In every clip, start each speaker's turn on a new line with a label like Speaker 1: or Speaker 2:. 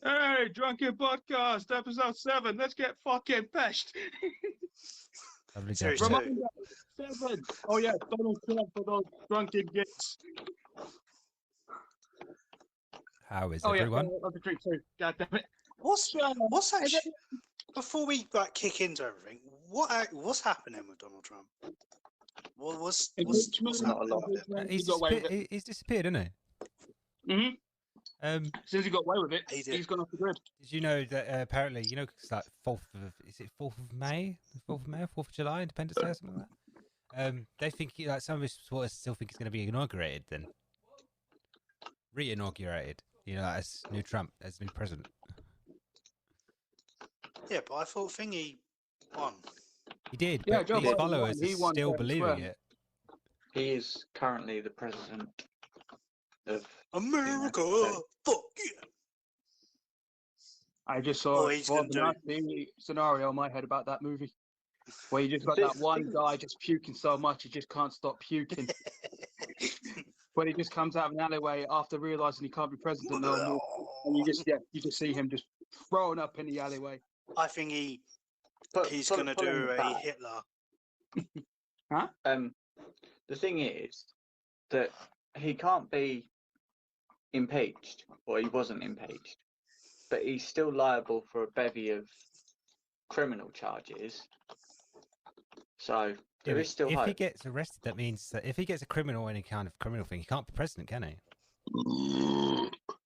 Speaker 1: Hey, Drunken Podcast, episode 7. Let's get fucking peshed.
Speaker 2: Lovely
Speaker 3: Series
Speaker 2: job.
Speaker 3: two.
Speaker 1: Reminder 7. Oh yeah, Donald Trump for those drunken gits.
Speaker 2: How is
Speaker 1: Oh yeah,
Speaker 2: everyone?
Speaker 1: I'll have a drink too. God damn it.
Speaker 3: What's actually before we kick into everything? What's happening with Donald Trump? What's
Speaker 1: Impeachment,
Speaker 3: happening with him?
Speaker 1: He got away with it.
Speaker 2: He's disappeared, isn't he?
Speaker 1: Mm-hmm. Since he got away with it, he's gone off the grid.
Speaker 2: Did you know that apparently, it's like 4th of May? 4th of May or 4th of July, Independence Day or something like that? They think, some of his supporters still think he's going to be inaugurated then. Re-inaugurated, as new Trump, as new president.
Speaker 3: Yeah, but I thought Thingy won.
Speaker 2: He did,
Speaker 1: Yeah,
Speaker 2: but
Speaker 1: Joe
Speaker 2: his
Speaker 1: Biden
Speaker 2: followers
Speaker 1: won. He
Speaker 2: are
Speaker 1: won
Speaker 2: still
Speaker 1: fair and
Speaker 2: believing
Speaker 1: square.
Speaker 2: it.
Speaker 4: He is currently the president of
Speaker 3: America, fuck yeah!
Speaker 1: I just saw
Speaker 3: Oh, he's gonna do-
Speaker 1: the scenario in my head about that movie. Where you just got that one guy just puking so much he just can't stop puking. But he just comes out of an alleyway after realizing he can't be president no more, and you just see him just thrown up in the alleyway.
Speaker 3: I think he's gonna do a Hitler.
Speaker 1: Huh?
Speaker 4: The thing is that he can't be impeached, or he wasn't impeached, but he's still liable for a bevy of criminal charges. So there is still
Speaker 2: if
Speaker 4: hope.
Speaker 2: he gets arrested, that means that if he gets any kind of criminal thing, he can't be president, can he?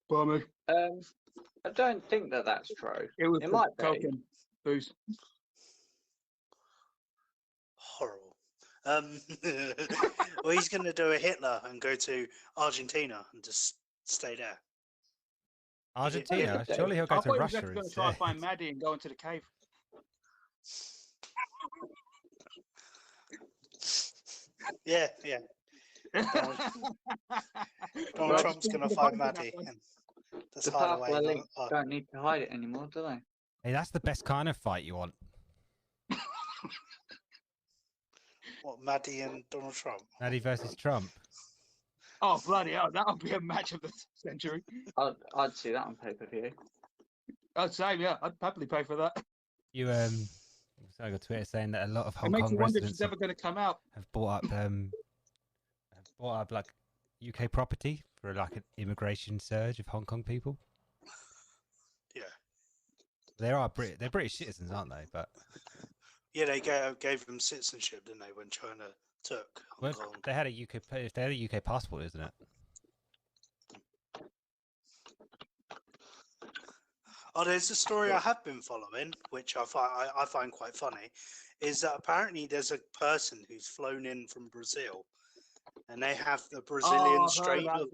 Speaker 1: Bummer.
Speaker 4: I don't think that that's true.
Speaker 1: It
Speaker 4: might be.
Speaker 1: coke and booze.
Speaker 3: Horrible. Well, he's gonna do a Hitler and go to Argentina and just stay there.
Speaker 2: Argentina?
Speaker 4: Yeah,
Speaker 2: Surely he'll go
Speaker 1: I
Speaker 2: to
Speaker 1: thought he was
Speaker 2: Russia
Speaker 1: actually going to try and
Speaker 2: instead.
Speaker 1: find Maddie and go into the cave.
Speaker 3: Yeah. Donald Trump's gonna find Maddie, and that's
Speaker 4: The
Speaker 3: hide
Speaker 4: Pathway
Speaker 3: away.
Speaker 4: Links don't need to hide it anymore, do they?
Speaker 2: Hey, that's the best kind of fight you want.
Speaker 3: What, Maddie and Donald Trump?
Speaker 2: Maddie versus Trump.
Speaker 1: Oh, bloody hell, that'll be a match of the century.
Speaker 4: I'd see that on pay-per-view.
Speaker 1: I'd say, yeah, I'd happily pay for that.
Speaker 2: You so I got Twitter saying that a lot of
Speaker 1: It
Speaker 2: Hong
Speaker 1: makes
Speaker 2: Kong
Speaker 1: you wonder if
Speaker 2: residents
Speaker 1: she's ever going to come out.
Speaker 2: have bought up like UK property for like an immigration surge of Hong Kong people.
Speaker 3: Yeah.
Speaker 2: They're British citizens, aren't they? But
Speaker 3: Yeah, they gave them citizenship, didn't they, when China took Hong Kong?
Speaker 2: they had a UK passport, isn't it?
Speaker 3: Oh, there's a story I have been following, which I find quite funny, is that apparently there's a person who's flown in from Brazil, and they have the Brazilian strain of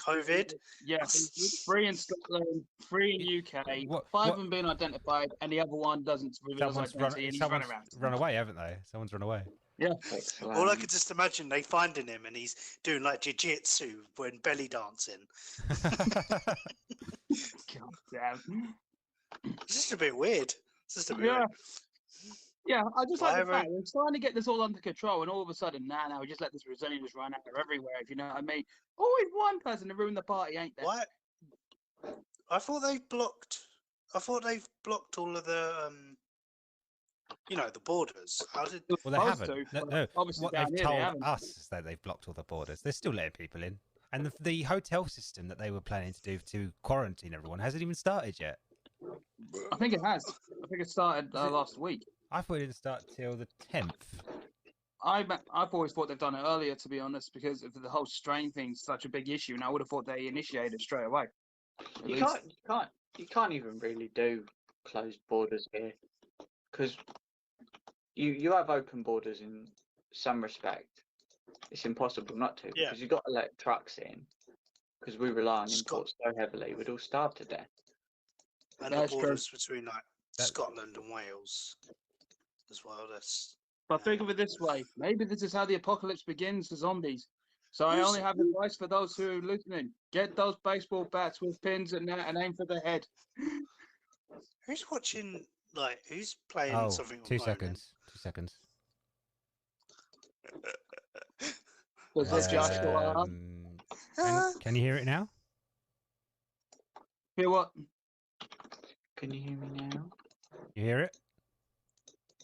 Speaker 3: COVID.
Speaker 1: Yes, 3 in Scotland, 3 in UK, 5 of them being identified, and the other one doesn't reveal his identity, and he's running around.
Speaker 2: Run away, haven't they? Someone's run away.
Speaker 1: Yeah.
Speaker 4: Excellent.
Speaker 3: All I could just imagine they finding him, and he's doing like jiu-jitsu when belly dancing.
Speaker 1: God damn.
Speaker 3: It's just a bit weird. It's just a bit
Speaker 1: Yeah.
Speaker 3: weird.
Speaker 1: Yeah, I just like the
Speaker 3: Whatever.
Speaker 1: fact we're trying to get this all under control, and all of a sudden, we just let this Brazilian just run out there everywhere, if you know what I mean. Always one person to ruin the party, ain't there?
Speaker 3: Why? I thought they've blocked all of the the borders. How did?
Speaker 2: Well, they
Speaker 1: Supposed
Speaker 2: haven't.
Speaker 1: to,
Speaker 2: No.
Speaker 1: obviously
Speaker 2: What
Speaker 1: down
Speaker 2: they've
Speaker 1: here they
Speaker 2: told
Speaker 1: haven't.
Speaker 2: us is that they've blocked all the borders. They're still letting people in. And the hotel system that they were planning to do to quarantine everyone hasn't even started yet.
Speaker 1: I think it has. I think it started last week.
Speaker 2: I thought it didn't start till the 10th.
Speaker 1: I've always thought they've done it earlier, to be honest, because of the whole strain thing's such a big issue, and I would have thought they initiated straight away.
Speaker 4: You can't even really do closed borders here, because you have open borders in some respect. It's impossible not to,
Speaker 3: Yeah.
Speaker 4: because you've got to let trucks in, because we rely on
Speaker 3: Scot-
Speaker 4: imports so heavily, we'd all starve to death.
Speaker 3: And the
Speaker 1: That's true.
Speaker 3: borders between like
Speaker 2: That-
Speaker 3: Scotland and Wales as well. That's
Speaker 1: But think of it this way: maybe this is how the apocalypse begins for zombies. So I only have advice for those who are listening: get those baseball bats with pins and aim for the head.
Speaker 3: who's watching. Like who's playing
Speaker 2: Oh,
Speaker 3: something?
Speaker 2: 2
Speaker 3: online
Speaker 2: seconds. 2 seconds.
Speaker 1: Was it Joshua?
Speaker 2: Can you hear it now?
Speaker 1: Hear what?
Speaker 4: Can you hear me now?
Speaker 2: You hear it?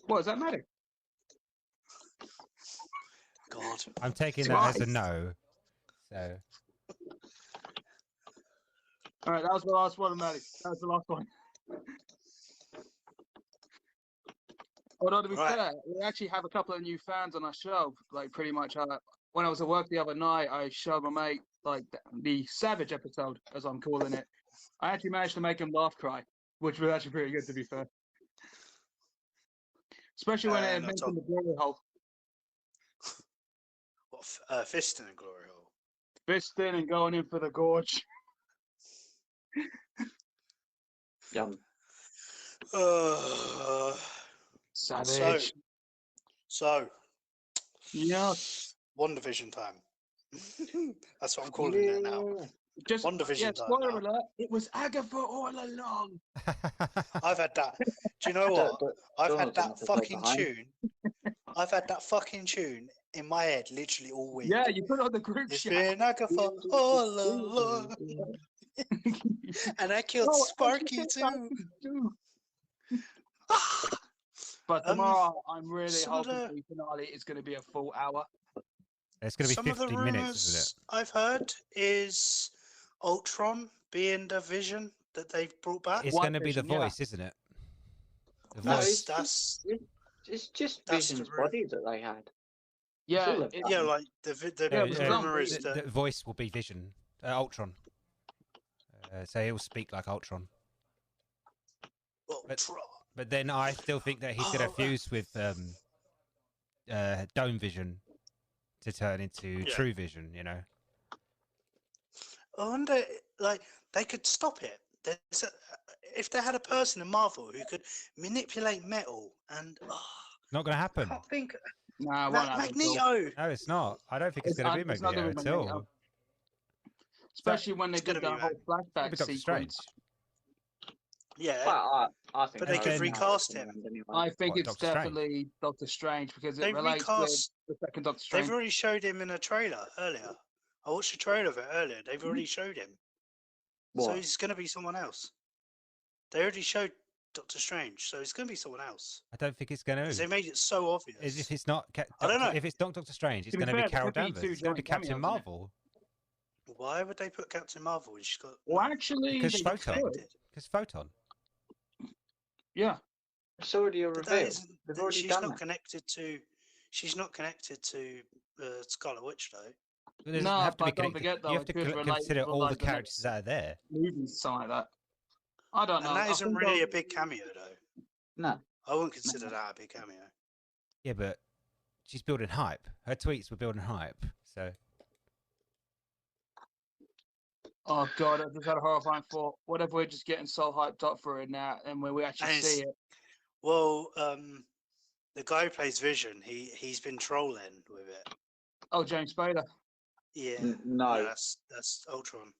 Speaker 1: What is that matter?
Speaker 3: God.
Speaker 2: I'm taking that as a no. So
Speaker 1: All right, that was the last one, Maddie. That was the last one. Although to be
Speaker 3: Right.
Speaker 1: fair, we actually have a couple of new fans on our show. Like pretty much, when I was at work the other night, I showed my mate like the Savage episode, as I'm calling it. I actually managed to make him laugh cry, which was actually pretty good to be fair. Especially when it
Speaker 3: No,
Speaker 1: mentioned the glory hole.
Speaker 3: What, fist in a glory hole?
Speaker 1: Fisting and going in for the gorge.
Speaker 4: Yum.
Speaker 1: Savage.
Speaker 3: So,
Speaker 1: Yeah.
Speaker 3: One Division time. That's what I'm calling it now.
Speaker 1: Just
Speaker 3: One Division time
Speaker 1: spoiler
Speaker 3: now.
Speaker 1: alert, it was Agatha all along.
Speaker 3: I've had that. Do you know what? I've
Speaker 4: Dawn's
Speaker 3: had
Speaker 4: an
Speaker 3: that
Speaker 4: episode
Speaker 3: fucking
Speaker 4: behind.
Speaker 3: tune. I've had that fucking tune in my head literally all week.
Speaker 1: Yeah, you put it on the group
Speaker 3: It's
Speaker 1: chat.
Speaker 3: been Agatha all along. And I killed Sparky too.
Speaker 1: But tomorrow, I'm really
Speaker 3: some of
Speaker 1: hoping
Speaker 3: the-
Speaker 1: the finale is going to be a full hour.
Speaker 2: it's going to
Speaker 3: Some
Speaker 2: be
Speaker 3: of the
Speaker 2: 50 minutes, isn't it?
Speaker 3: rumours I've heard is Ultron being the Vision that they've brought back.
Speaker 2: It's
Speaker 1: White
Speaker 2: going to be the
Speaker 1: Vision, yeah.
Speaker 2: voice, isn't it? The
Speaker 4: No,
Speaker 2: voice.
Speaker 4: It's just
Speaker 3: That's the
Speaker 4: Vision's
Speaker 3: room.
Speaker 4: body that they had.
Speaker 1: Yeah,
Speaker 4: all of
Speaker 1: it-
Speaker 4: that.
Speaker 3: Yeah, like the
Speaker 1: Yeah, but it's
Speaker 3: rumour
Speaker 1: not-
Speaker 3: is that
Speaker 2: the voice will be Vision, Ultron. So he'll speak like Ultron.
Speaker 3: Ultron.
Speaker 2: But then I still think that he's going to fuse with Dome Vision to turn into
Speaker 3: Yeah.
Speaker 2: True Vision. You know.
Speaker 3: I wonder, like, they could stop it. If they had a person in Marvel who could manipulate metal and
Speaker 2: Not going to happen.
Speaker 4: I think
Speaker 1: Nah, it won't happen, Phil.
Speaker 3: Magneto.
Speaker 2: No, it's not. I don't think it's going to be
Speaker 1: It's not
Speaker 2: Magneto
Speaker 1: gonna
Speaker 2: at
Speaker 1: be Magneto.
Speaker 2: all.
Speaker 1: Especially when they
Speaker 3: It's
Speaker 1: did
Speaker 3: gonna
Speaker 1: that
Speaker 3: be
Speaker 1: whole
Speaker 2: It'll
Speaker 1: flashback
Speaker 2: be Doctor
Speaker 1: sequence.
Speaker 2: Strange.
Speaker 3: Yeah,
Speaker 4: I think
Speaker 3: But they
Speaker 2: could
Speaker 4: Harry
Speaker 3: recast
Speaker 4: Styles
Speaker 3: him.
Speaker 4: is anyway.
Speaker 1: I think
Speaker 2: What,
Speaker 1: it's
Speaker 2: Doctor Strange?
Speaker 1: definitely Doctor Strange because it
Speaker 3: They
Speaker 1: relates
Speaker 3: recast-
Speaker 1: with the second Doctor Strange.
Speaker 3: they've already showed him in a trailer earlier. I watched a trailer of it earlier. They've already showed him. So
Speaker 4: What?
Speaker 3: he's going to be someone else. They already showed Doctor Strange, so it's going to be someone else.
Speaker 2: I don't think it's going
Speaker 3: Because they
Speaker 2: to.
Speaker 3: made it so obvious.
Speaker 2: As if it's not.
Speaker 3: I don't know.
Speaker 2: If it's not Doctor Strange, it's
Speaker 1: To be
Speaker 2: going to
Speaker 1: fair,
Speaker 2: be Carol
Speaker 1: there could be
Speaker 2: Danvers.
Speaker 1: two
Speaker 2: It's going to be
Speaker 1: joint
Speaker 2: Captain
Speaker 1: cameos in it.
Speaker 2: Marvel.
Speaker 3: Why would they put Captain Marvel when she's got...
Speaker 1: Well, actually,
Speaker 2: Because
Speaker 1: they
Speaker 2: Photon.
Speaker 1: could.
Speaker 3: connected?
Speaker 2: Because Photon.
Speaker 1: Yeah.
Speaker 4: It's already a
Speaker 3: But that
Speaker 4: reveal.
Speaker 3: isn't-
Speaker 4: They've already
Speaker 3: she's
Speaker 4: done
Speaker 3: not
Speaker 4: that.
Speaker 3: connected to... She's not connected to Scarlet Witch, though.
Speaker 2: But it doesn't
Speaker 1: No,
Speaker 2: have to be
Speaker 1: but don't
Speaker 2: connected.
Speaker 1: forget, though,
Speaker 2: You have
Speaker 1: it
Speaker 2: to
Speaker 1: could relate
Speaker 2: consider
Speaker 1: to,
Speaker 2: all
Speaker 1: like,
Speaker 2: the
Speaker 1: the
Speaker 2: characters that are there.
Speaker 1: Movies, something like that. I don't know.
Speaker 3: And that
Speaker 1: I
Speaker 3: isn't
Speaker 1: think
Speaker 3: really
Speaker 1: they'll-
Speaker 3: a big cameo, though.
Speaker 4: No.
Speaker 3: I wouldn't consider that a big cameo.
Speaker 2: Yeah, but she's building hype. Her tweets were building hype. So
Speaker 1: Oh god, I just had a horrifying thought. What if we're just getting so hyped up for it now, and when we actually
Speaker 3: And
Speaker 1: see it?
Speaker 3: Well, the guy who plays Vision, he's been trolling with it.
Speaker 1: Oh, James Spader.
Speaker 3: Yeah.
Speaker 4: No.
Speaker 3: That's Ultron.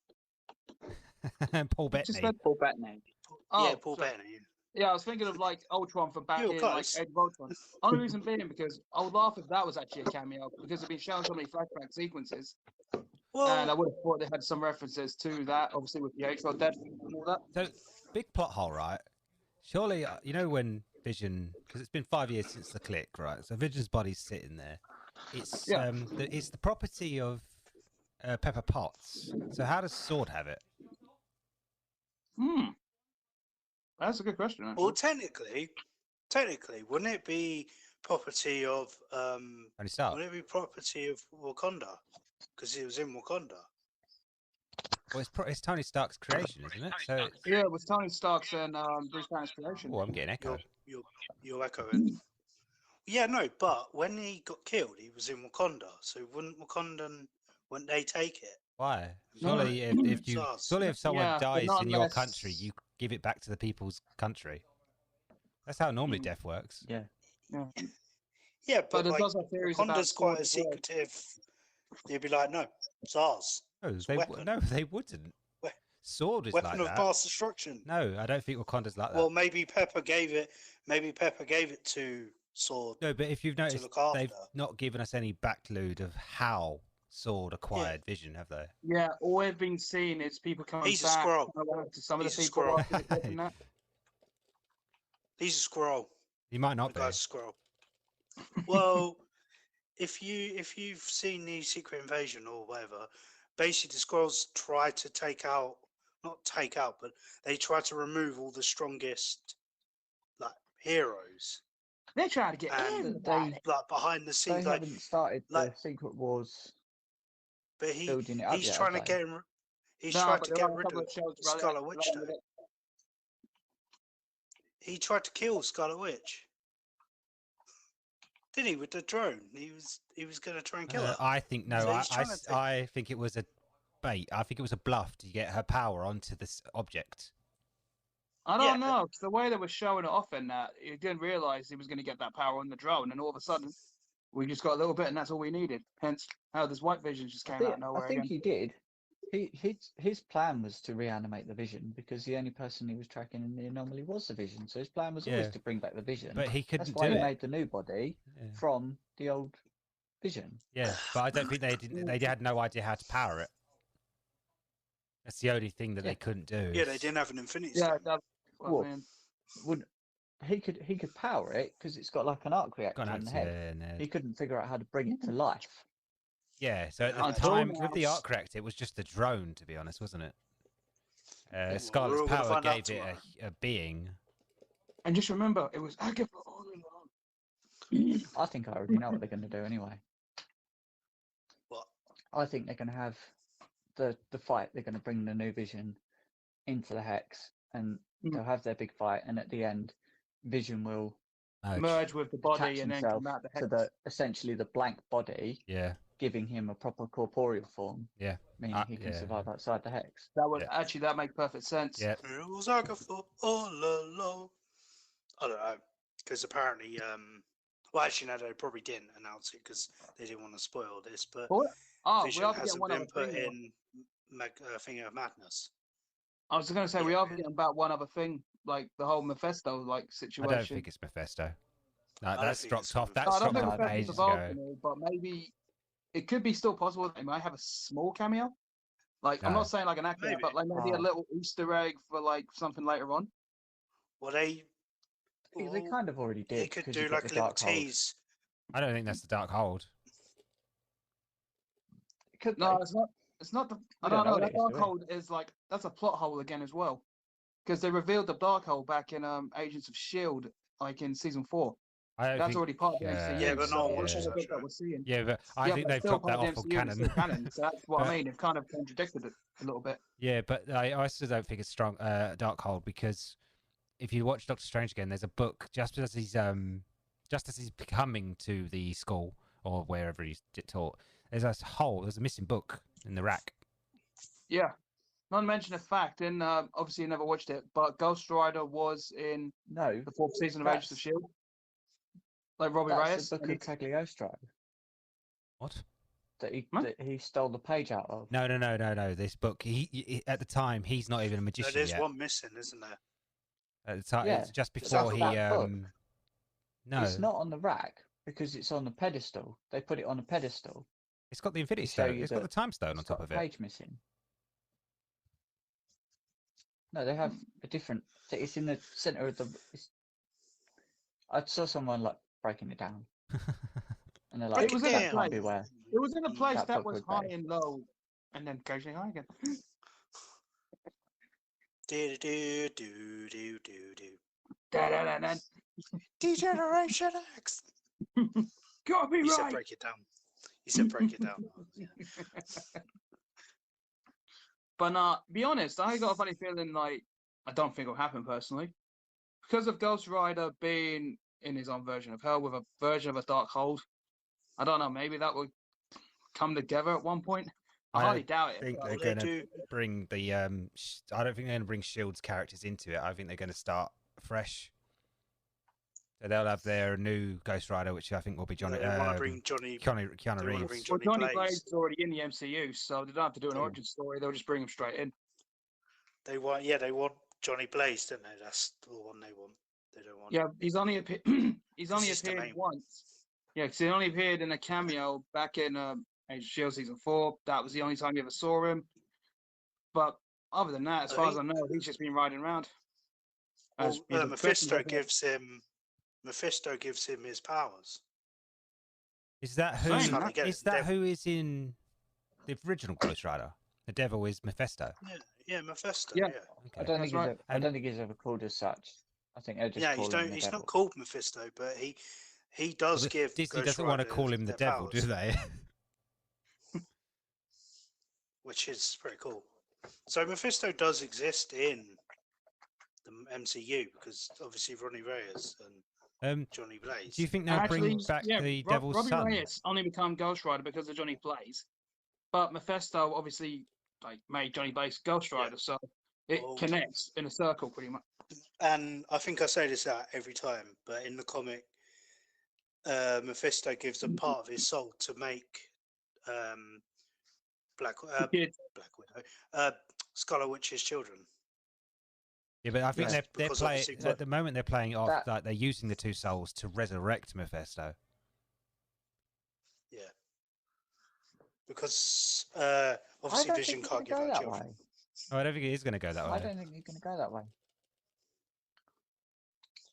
Speaker 2: Paul
Speaker 1: Just
Speaker 2: Bettany.
Speaker 1: said-
Speaker 4: Paul Bettany.
Speaker 1: Oh,
Speaker 3: Yeah, Paul
Speaker 1: sorry.
Speaker 3: Bettany.
Speaker 1: Yeah, I was thinking of like Ultron from back
Speaker 3: Yo,
Speaker 1: in like
Speaker 3: guys.
Speaker 1: Age of Ultron. Only reason being because I would laugh if that was actually a cameo because it'd been showing so many flashback sequences, and I
Speaker 3: Well,
Speaker 1: would have thought they had some references to that, obviously with the H-Rod death and all that.
Speaker 2: So big plot hole, right? Surely you know when Vision, because it's been 5 years since the click, right? So Vision's body's sitting there. It's
Speaker 1: Yeah.
Speaker 2: it's the property of Pepper Potts. So how does Sword have it?
Speaker 1: That's a good question. Actually.
Speaker 3: well, technically, wouldn't it be property of
Speaker 2: Tony Stark.
Speaker 3: wouldn't it be property of Wakanda? Because he was in Wakanda.
Speaker 2: Well, it's Tony Stark's creation, isn't it? So it's,
Speaker 1: Yeah, it was Tony Stark's and Bruce Banner's creation.
Speaker 2: oh, I'm getting echo.
Speaker 3: You're echoing. Yeah, no, but when he got killed, he was in Wakanda. So wouldn't they take it?
Speaker 2: Why?
Speaker 1: No.
Speaker 2: Surely, if you
Speaker 3: SARS.
Speaker 2: surely if someone
Speaker 1: Yeah, but
Speaker 2: dies
Speaker 1: not
Speaker 2: in your
Speaker 1: unless-
Speaker 2: country, you give it back to the people's country. That's how normally
Speaker 1: Mm.
Speaker 2: death works.
Speaker 4: Yeah.
Speaker 3: Yeah,
Speaker 1: But
Speaker 3: but
Speaker 1: there's
Speaker 3: like
Speaker 1: also theories about
Speaker 3: Wakanda's quite a
Speaker 1: Sword as well.
Speaker 3: secretive. You'd be like, no, SARS,
Speaker 2: No,
Speaker 3: It's a weapon.
Speaker 2: no, they wouldn't.
Speaker 3: We-
Speaker 2: Sword is
Speaker 3: weapon
Speaker 2: like
Speaker 3: of
Speaker 2: that.
Speaker 3: mass destruction.
Speaker 2: No, I don't think Wakanda's like that.
Speaker 3: Well, maybe Pepper gave it. Maybe Pepper gave it to Sword.
Speaker 2: No, but if you've noticed,
Speaker 3: look after.
Speaker 2: they've not given us any backload of how Sword acquired Vision, have they?
Speaker 1: Yeah, all we've been seeing is people coming
Speaker 3: He's a
Speaker 1: back
Speaker 3: Skrull.
Speaker 1: to some of
Speaker 3: He's
Speaker 1: the
Speaker 3: a
Speaker 1: people
Speaker 3: Skrull.
Speaker 1: after the clip and that.
Speaker 3: He's a Skrull.
Speaker 2: He might not
Speaker 3: The
Speaker 2: be.
Speaker 3: guy's a Skrull. Well, if you've seen the Secret Invasion or whatever, basically the Skrulls try to but they try to remove all the strongest like heroes.
Speaker 1: They're trying to get
Speaker 3: And
Speaker 1: everybody.
Speaker 3: like behind the
Speaker 4: They
Speaker 3: scenes, like
Speaker 4: haven't started
Speaker 3: like-
Speaker 4: the Secret Wars
Speaker 3: but
Speaker 4: building it up
Speaker 3: he's
Speaker 4: yet,
Speaker 3: trying to
Speaker 4: have they?
Speaker 3: get him. He's
Speaker 1: No,
Speaker 3: tried
Speaker 1: but
Speaker 3: to
Speaker 1: there
Speaker 3: get
Speaker 1: are a
Speaker 3: rid
Speaker 1: couple
Speaker 3: of
Speaker 1: of shows
Speaker 3: Scarlet Witch
Speaker 1: relevant
Speaker 3: though.
Speaker 1: with it.
Speaker 3: He tried to kill Scarlet Witch. Did he with the drone? He was going to try and kill her.
Speaker 2: I think no.
Speaker 3: So he's trying to take-
Speaker 2: I think it was a bait. I think it was a bluff to get her power onto this object.
Speaker 1: I don't
Speaker 3: Yeah.
Speaker 1: know, because the way they were showing it off in that, you didn't realise he was going to get that power on the drone, and all of a sudden, we just got a little bit, and that's all we needed. Hence, how this White Vision just came out of nowhere
Speaker 4: I think
Speaker 1: again.
Speaker 4: he did. His plan was to reanimate the Vision because the only person he was tracking in the anomaly was the Vision. So his plan was always
Speaker 2: Yeah.
Speaker 4: to bring back the Vision.
Speaker 2: But he
Speaker 4: That's
Speaker 2: couldn't
Speaker 4: why
Speaker 2: do
Speaker 4: he
Speaker 2: it.
Speaker 4: made the new body
Speaker 2: Yeah.
Speaker 4: from the old Vision.
Speaker 2: Yeah, but I don't think they didn't. They had no idea how to power it. That's the only thing that
Speaker 4: Yeah.
Speaker 2: they couldn't do.
Speaker 3: Yeah, they didn't have an Infinity
Speaker 1: Yeah,
Speaker 3: Stone.
Speaker 1: that's what
Speaker 4: Well,
Speaker 1: I mean.
Speaker 4: Would he could power it because it's got like an arc reactor
Speaker 2: Got an
Speaker 4: in the
Speaker 2: axe,
Speaker 4: head.
Speaker 2: yeah,
Speaker 4: He couldn't figure out how to bring it to life.
Speaker 2: yeah. So at the
Speaker 1: Until
Speaker 2: time,
Speaker 1: now-
Speaker 2: with the arc reactor, it was just the drone, to be honest, wasn't it?
Speaker 3: Well,
Speaker 2: Scarlet's
Speaker 3: we're all gonna
Speaker 2: power
Speaker 3: find out
Speaker 2: gave it a being.
Speaker 1: And just remember, it was Agatha all along.
Speaker 4: I think I already know what they're going to do anyway.
Speaker 3: What?
Speaker 4: I think they're going to have the fight. They're going to bring the new Vision into the Hex, and
Speaker 1: Mm.
Speaker 4: they'll have their big fight. And at the end, Vision will
Speaker 1: Merge with the body
Speaker 4: attach
Speaker 1: and then
Speaker 4: himself
Speaker 1: come out the
Speaker 4: to
Speaker 1: hex.
Speaker 4: the essentially the blank body,
Speaker 2: Yeah,
Speaker 4: giving him a proper corporeal form.
Speaker 2: Yeah.
Speaker 4: Meaning he can
Speaker 2: yeah.
Speaker 4: survive outside the Hex.
Speaker 1: That would
Speaker 2: Yeah.
Speaker 1: actually that makes perfect sense.
Speaker 2: yeah.
Speaker 3: It was Agatha all along. I don't know, because apparently, well, actually, no, they probably didn't announce it because they didn't want to spoil this. But
Speaker 1: What? Oh, we
Speaker 3: Vision
Speaker 1: are getting
Speaker 3: hasn't
Speaker 1: one
Speaker 3: been
Speaker 1: other
Speaker 3: put
Speaker 1: thing.
Speaker 3: in Finger of Madness.
Speaker 1: I was going to say we
Speaker 3: Yeah.
Speaker 1: are getting about one other thing, like the whole Mephisto like situation.
Speaker 2: I don't think it's Mephisto. No,
Speaker 3: don't
Speaker 2: that's
Speaker 3: think
Speaker 2: dropped
Speaker 3: it's
Speaker 2: off.
Speaker 3: Mephisto.
Speaker 2: That's
Speaker 1: No, I don't
Speaker 2: dropped
Speaker 1: think
Speaker 2: off
Speaker 1: Mephisto's
Speaker 2: ages
Speaker 1: involved
Speaker 2: ago.
Speaker 1: in it, but maybe it could be still possible that they might have a small cameo. Like I'm
Speaker 2: No.
Speaker 1: not saying like an actor,
Speaker 3: Maybe.
Speaker 1: but like maybe a
Speaker 4: Oh.
Speaker 1: little Easter egg for like something later on.
Speaker 3: Well, they
Speaker 4: They kind of already did.
Speaker 3: they could
Speaker 4: 'cause
Speaker 3: do
Speaker 4: you've got
Speaker 3: like
Speaker 4: the
Speaker 3: a little
Speaker 4: Dark Hold.
Speaker 3: tease.
Speaker 2: I don't think that's the Dark Hold.
Speaker 4: It could
Speaker 1: No,
Speaker 4: be.
Speaker 1: it's not. It's not the. I
Speaker 4: We don't
Speaker 1: don't
Speaker 4: know
Speaker 1: know.
Speaker 4: what
Speaker 1: That
Speaker 4: it is, do we?
Speaker 1: Darkhold is like that's a plot hole again as well, because they revealed the Darkhold back in Agents of Shield, like in season 4.
Speaker 2: I don't
Speaker 1: That's
Speaker 2: think,
Speaker 1: already part of the MCU.
Speaker 3: Yeah, but no one
Speaker 1: so
Speaker 3: watches
Speaker 1: that's
Speaker 3: that
Speaker 1: the bit
Speaker 3: show.
Speaker 1: that we're seeing.
Speaker 2: Yeah, but I
Speaker 1: Yeah,
Speaker 2: think
Speaker 1: but
Speaker 2: they've
Speaker 1: it's still
Speaker 2: dropped that
Speaker 1: part
Speaker 2: off
Speaker 1: of
Speaker 2: on
Speaker 1: the MCU and it's
Speaker 2: canon.
Speaker 1: still canon. So that's what
Speaker 2: But-
Speaker 1: I mean. It's kind of contradicted it a little bit.
Speaker 2: Yeah, but I also don't think it's strong. Darkhold, because if you watch Doctor Strange again, there's a book just as he's coming to the school or wherever he's taught. There's a missing book in the rack.
Speaker 1: Yeah. Not to mention the fact, and obviously you never watched it, but Ghost Rider was in
Speaker 4: No,
Speaker 1: the 4th season of Agents of
Speaker 4: That's-
Speaker 1: Shield, like Robbie
Speaker 4: that's
Speaker 1: Reyes.
Speaker 4: the book
Speaker 1: and
Speaker 4: of Cagliostro
Speaker 2: What?
Speaker 4: that
Speaker 1: Huh?
Speaker 4: he stole the page out of.
Speaker 2: No. This book. He at the time he's not even a
Speaker 3: No,
Speaker 2: magician
Speaker 3: there's
Speaker 2: yet.
Speaker 3: one missing, isn't there?
Speaker 2: At the time,
Speaker 4: Yeah,
Speaker 2: it's just
Speaker 3: It's
Speaker 2: before
Speaker 3: not
Speaker 2: he.
Speaker 4: that book.
Speaker 2: No,
Speaker 4: It's not on the rack because it's on the pedestal. They put it on a pedestal.
Speaker 2: it's got the Infinity
Speaker 4: to show
Speaker 2: Stone.
Speaker 4: you
Speaker 2: It's got the
Speaker 4: that
Speaker 2: Time Stone on
Speaker 4: It's
Speaker 2: top
Speaker 4: got
Speaker 2: of
Speaker 4: a
Speaker 2: it.
Speaker 4: page missing. No, they have a different. It's in the center of the. I saw someone like breaking it down, and they're like,
Speaker 3: Break
Speaker 1: it was
Speaker 3: it
Speaker 1: in a
Speaker 3: down.
Speaker 4: "Can't be
Speaker 1: place.
Speaker 4: where."
Speaker 1: It was in a place
Speaker 4: That
Speaker 1: that
Speaker 4: book
Speaker 1: was
Speaker 4: would
Speaker 1: high
Speaker 4: be.
Speaker 1: and low, and then occasionally high again.
Speaker 3: Do do do do do do.
Speaker 1: Da-da-da-da.
Speaker 3: Degeneration X.
Speaker 1: Gotta be
Speaker 3: You said
Speaker 1: right.
Speaker 3: break it down. You said break it down. Yeah.
Speaker 1: But be honest, I got a funny feeling like I don't think it'll happen personally. Because of Ghost Rider being in his own version of hell with a version of a dark hold. I don't know, maybe that will come together at one point. I
Speaker 2: I
Speaker 1: highly doubt it.
Speaker 2: think
Speaker 1: but-
Speaker 2: they're
Speaker 3: They
Speaker 2: going to
Speaker 3: do.
Speaker 2: bring the. I don't think they're going to bring Shield's characters into it. I think they're going to start fresh. So they'll have their new Ghost Rider, which I think will be Johnny.
Speaker 3: They want to bring Johnny.
Speaker 2: Keanu
Speaker 3: they wanna
Speaker 2: Reeves.
Speaker 3: bring
Speaker 1: Well,
Speaker 3: Johnny
Speaker 1: Johnny
Speaker 3: Blaze.
Speaker 1: Blaze is already in the MCU, so they don't have to do an
Speaker 4: Yeah.
Speaker 1: origin story. They'll just bring him straight in.
Speaker 3: They want Johnny Blaze, don't they? That's the one they want. They don't want.
Speaker 1: Yeah, he's only appeared
Speaker 3: just the
Speaker 1: appeared
Speaker 3: main
Speaker 1: once. Yeah, because he only appeared in a cameo back in Age of Shield season 4. That was the only time you ever saw him. But other than that, as
Speaker 3: I
Speaker 1: far as
Speaker 3: think-
Speaker 1: I know, he's just been riding around. as
Speaker 3: Well,
Speaker 1: you'd expect him to have.
Speaker 3: Mephisto gives him his powers.
Speaker 2: Is that
Speaker 1: Saying
Speaker 2: who?
Speaker 1: that-
Speaker 3: Get
Speaker 2: Is
Speaker 3: it,
Speaker 2: that
Speaker 3: Devil.
Speaker 2: who is in the original Ghost Rider? The devil is Mephisto.
Speaker 3: Yeah, Mephisto.
Speaker 1: Yeah.
Speaker 3: Yeah.
Speaker 4: I
Speaker 2: Okay.
Speaker 4: don't
Speaker 1: That's
Speaker 4: think
Speaker 1: right.
Speaker 4: I don't think he's ever called as such. I think they're just
Speaker 3: Yeah,
Speaker 4: calling him the
Speaker 3: he's
Speaker 4: devil.
Speaker 3: not called Mephisto, but he
Speaker 2: Well,
Speaker 3: does give
Speaker 2: Disney
Speaker 3: Ghost
Speaker 2: doesn't want to
Speaker 3: Rider
Speaker 2: call him the
Speaker 3: their
Speaker 2: devil, do
Speaker 3: powers,
Speaker 2: they?
Speaker 3: which is pretty cool. So Mephisto does exist in the MCU because obviously Ronnie Reyes and Johnny Blaze.
Speaker 2: Do you think they'll
Speaker 1: Actually,
Speaker 2: bring back
Speaker 1: yeah,
Speaker 2: the Devil's
Speaker 1: Robbie
Speaker 2: son?
Speaker 1: Reyes only become Ghost Rider because of Johnny Blaze, but Mephisto obviously like made Johnny Blaze Ghost
Speaker 3: Yeah.
Speaker 1: Rider, so it
Speaker 3: Well-
Speaker 1: connects in a circle pretty much.
Speaker 3: And I think I say this out every time, but in the comic, Mephisto gives a part of his soul to make Black Widow, Scarlet Witch's children.
Speaker 2: Yeah, but I think
Speaker 3: Yes,
Speaker 2: they're
Speaker 3: because
Speaker 2: playing
Speaker 3: obviously
Speaker 2: at the moment. They're playing it off
Speaker 4: That-
Speaker 2: like they're using the two souls to resurrect Mephisto.
Speaker 3: Yeah. Because
Speaker 4: I
Speaker 3: obviously
Speaker 4: don't
Speaker 3: Vision
Speaker 4: think
Speaker 3: can't
Speaker 4: he's
Speaker 3: give
Speaker 4: going to
Speaker 3: out
Speaker 4: go that
Speaker 3: children.
Speaker 4: way.
Speaker 2: Oh, I don't think it is going to go that
Speaker 4: I
Speaker 2: way.
Speaker 4: don't think he's going to go that way.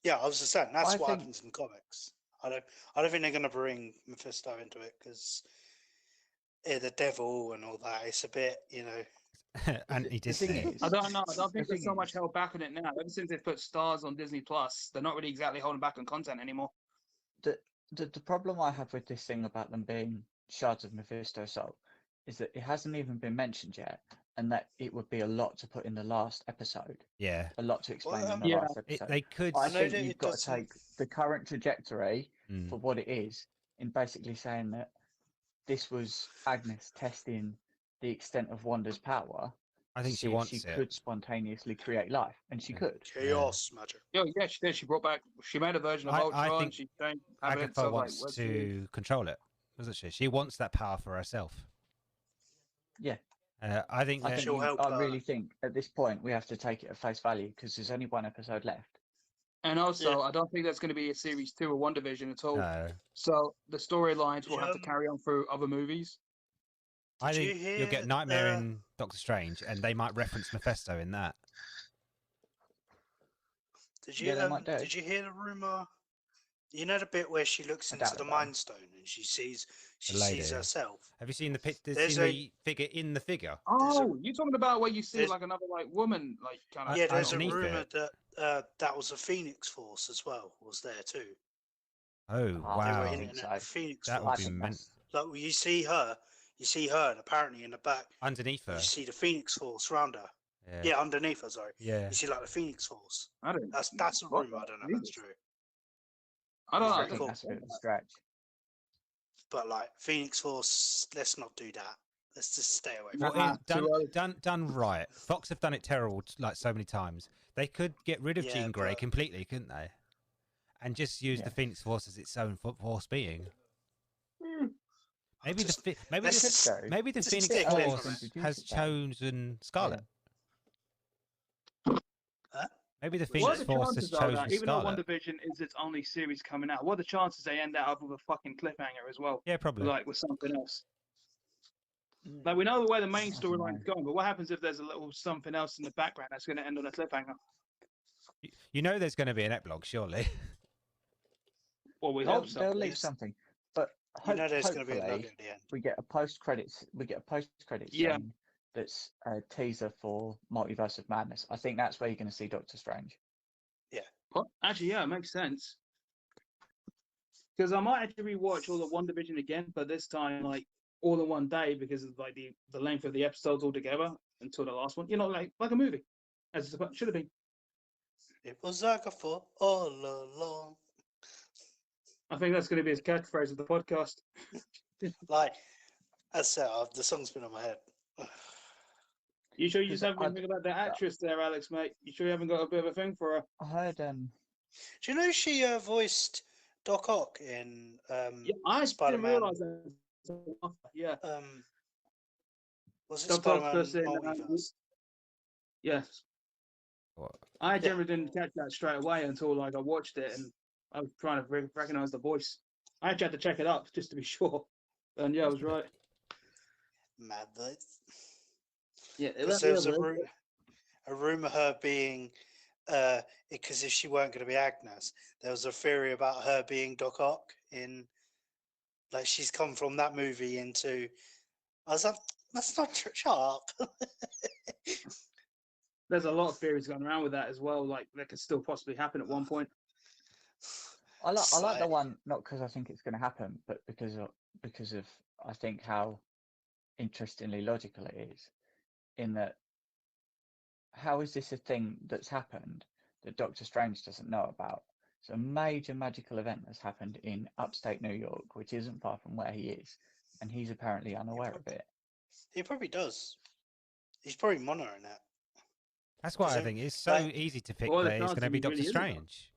Speaker 3: Yeah, I was just saying that's
Speaker 4: I
Speaker 3: what
Speaker 4: think-
Speaker 3: happens in comics. I don't think they're going to bring Mephisto into it because the devil and all that. It's a bit,
Speaker 2: Anti-Disney.
Speaker 4: The thing is,
Speaker 1: I don't know. I don't think
Speaker 4: The
Speaker 1: there's so
Speaker 4: thing
Speaker 1: much
Speaker 4: is-
Speaker 1: held back on it now. Ever since they've put stars on Disney Plus, they're not really exactly holding back on content anymore.
Speaker 4: the problem I have with this thing about them being shards of Mephisto soul is that it hasn't even been mentioned yet, and that it would be a lot to put in the last episode,
Speaker 2: Yeah,
Speaker 4: a lot to explain in the
Speaker 1: Yeah.
Speaker 4: last episode.
Speaker 2: they could.
Speaker 4: I
Speaker 3: know
Speaker 4: think
Speaker 3: that
Speaker 4: you've
Speaker 3: it
Speaker 4: got to
Speaker 3: doesn't-
Speaker 4: take the current trajectory
Speaker 2: Mm.
Speaker 4: for what it is, in basically saying that this was Agnes testing the extent of Wanda's power.
Speaker 2: I
Speaker 4: to
Speaker 2: think she
Speaker 4: see if
Speaker 2: wants
Speaker 4: she
Speaker 2: it.
Speaker 4: could spontaneously create life, and she
Speaker 2: Yeah.
Speaker 4: could.
Speaker 3: chaos magic.
Speaker 1: Yeah, she did. She brought back. She made a version of
Speaker 2: I
Speaker 1: Ultron.
Speaker 2: think
Speaker 1: She changed habits.
Speaker 2: Agatha
Speaker 1: So
Speaker 2: wants
Speaker 1: what's
Speaker 2: to control it, doesn't she? She wants that power for herself.
Speaker 4: Yeah.
Speaker 2: I think
Speaker 4: I
Speaker 2: that
Speaker 4: think
Speaker 3: She'll help
Speaker 4: I
Speaker 3: her.
Speaker 4: really think at this point we have to take it at face value because there's only one episode left.
Speaker 1: And also, I don't think there's going to be a series 2 of WandaVision at all.
Speaker 2: no.
Speaker 1: So the storylines will have to
Speaker 3: Um,
Speaker 1: carry on through other movies.
Speaker 2: I
Speaker 3: Did you
Speaker 2: think
Speaker 3: hear
Speaker 2: you'll get Nightmare in Doctor Strange, and they might reference Mephisto in that.
Speaker 3: Did
Speaker 4: Yeah,
Speaker 3: you
Speaker 4: they might do.
Speaker 3: did you hear the rumor? You know the bit where she looks
Speaker 4: I
Speaker 3: into
Speaker 4: doubt
Speaker 3: the
Speaker 4: it, though.
Speaker 3: Mind Stone and she sees
Speaker 2: lady.
Speaker 3: herself.
Speaker 2: Have you seen the
Speaker 3: There's
Speaker 2: the figure in the figure?
Speaker 1: Oh, you're talking about where you see
Speaker 3: there's-
Speaker 1: like another like woman, like kind of.
Speaker 3: Yeah, there's a
Speaker 2: underneath
Speaker 3: rumor
Speaker 2: it.
Speaker 3: that that was a Phoenix Force as well. Was there too?
Speaker 2: Oh
Speaker 4: Oh,
Speaker 3: They were
Speaker 2: wow!
Speaker 4: think
Speaker 3: hinting
Speaker 4: so.
Speaker 3: at the Phoenix
Speaker 2: That
Speaker 4: I
Speaker 2: would
Speaker 3: Force.
Speaker 2: be
Speaker 4: think
Speaker 2: meant
Speaker 4: that's-
Speaker 3: Like you see her, and apparently in the back
Speaker 2: underneath her.
Speaker 3: you see the Phoenix Force around her.
Speaker 2: Yeah.
Speaker 3: Yeah, underneath her. Sorry,
Speaker 2: Yeah.
Speaker 3: you see like the Phoenix Force.
Speaker 1: I don't.
Speaker 3: That's a
Speaker 1: What?
Speaker 3: rumor. I don't know if that's
Speaker 1: Jesus.
Speaker 3: true.
Speaker 1: I don't
Speaker 3: It's
Speaker 1: know.
Speaker 4: I
Speaker 3: very
Speaker 4: think
Speaker 3: cool.
Speaker 4: that's a bit of a stretch.
Speaker 3: But like Phoenix Force, let's not do that. Let's just stay away from
Speaker 2: Well,
Speaker 1: Nah,
Speaker 3: that.
Speaker 1: too early.
Speaker 2: done right. Fox have done it terrible, like so many times. They could get rid of
Speaker 3: Yeah,
Speaker 2: Jean Grey
Speaker 3: but-
Speaker 2: completely, couldn't they? And just use
Speaker 4: Yeah.
Speaker 2: the Phoenix Force as its own force being. Maybe
Speaker 3: Just-
Speaker 2: maybe
Speaker 3: let's
Speaker 2: the
Speaker 3: just-
Speaker 4: go.
Speaker 2: maybe the
Speaker 3: just
Speaker 2: Phoenix
Speaker 3: stay clear
Speaker 2: Force
Speaker 3: from
Speaker 4: it.
Speaker 2: has chosen Scarlet.
Speaker 3: Huh?
Speaker 2: Maybe the
Speaker 1: What
Speaker 2: Phoenix
Speaker 1: are the
Speaker 2: Force
Speaker 1: chances
Speaker 2: has
Speaker 1: though
Speaker 2: chosen
Speaker 1: that even though
Speaker 2: Scarlet.
Speaker 1: WandaVision is its only series coming out, what are the chances they end up with a fucking cliffhanger as well,
Speaker 2: Yeah, probably.
Speaker 1: like with something else? Like we know where the main
Speaker 4: I don't know.
Speaker 1: storyline's going, but what happens if there's a little something else in the background that's going to end on a cliffhanger?
Speaker 2: You know, there's going to be an epilogue, surely.
Speaker 1: Well, we
Speaker 4: They'll,
Speaker 1: hope so.
Speaker 4: they'll leave
Speaker 3: Yes.
Speaker 4: something, but
Speaker 3: You know there's going to be a
Speaker 4: hopefully
Speaker 3: nugget at the end.
Speaker 4: we get a post credits. We get a post credits
Speaker 1: Yeah.
Speaker 4: scene that's a teaser for Multiverse of Madness. I think that's where you're going to see Doctor Strange.
Speaker 1: What? Actually, yeah, it makes sense. Because I might actually rewatch all the WandaVision again, but this time like all in one day because of like the length of the episodes altogether until the last one. You know, like a movie, as it should have been.
Speaker 3: It was Agatha all along.
Speaker 1: I think that's going to be his catchphrase of the podcast.
Speaker 3: Like, that's it. The song's been on my head.
Speaker 1: You sure you just
Speaker 4: Because
Speaker 1: haven't been thinking about the actress there, Alex, mate? You sure you haven't got a bit of a thing for her?
Speaker 4: I heard
Speaker 3: Do you know she voiced Doc Ock in
Speaker 1: Yeah, I
Speaker 3: Spider-Man?
Speaker 1: didn't realise that. Yeah,
Speaker 3: Was it
Speaker 1: Doc
Speaker 3: Spider-Man
Speaker 1: Octopus in,
Speaker 3: Multiverse?
Speaker 1: yes.
Speaker 2: What?
Speaker 1: I
Speaker 3: Yeah.
Speaker 1: generally didn't catch that straight away until like I watched it and I was trying to recognize the voice. I actually had to check it up just to be sure. And yeah, I was right.
Speaker 3: Mad voice.
Speaker 1: Yeah,
Speaker 3: Because there was a rumor of her being because if she weren't going to be Agnes, there was a theory about her being Doc Ock in, like, she's come from that movie into. I was like, that's not true. Shut up.
Speaker 1: There's a lot of theories going around with that as well. Like that could still possibly happen at one point.
Speaker 4: I like the
Speaker 3: So-
Speaker 4: one not because I think it's going to happen, but because of I think how interestingly logical it is. In that, how is this a thing that's happened that Doctor Strange doesn't know about? It's a major magical event that's happened in upstate New York, which isn't far from where he is, and he's apparently unaware of it.
Speaker 3: He probably does. He's probably monitoring it.
Speaker 2: That's what I
Speaker 3: Because
Speaker 2: think. It's so
Speaker 3: like-
Speaker 2: easy to pick
Speaker 1: Well, the
Speaker 2: that it's going to
Speaker 1: chances
Speaker 2: be
Speaker 1: he
Speaker 2: Doctor
Speaker 1: really isn't, though.
Speaker 2: Strange.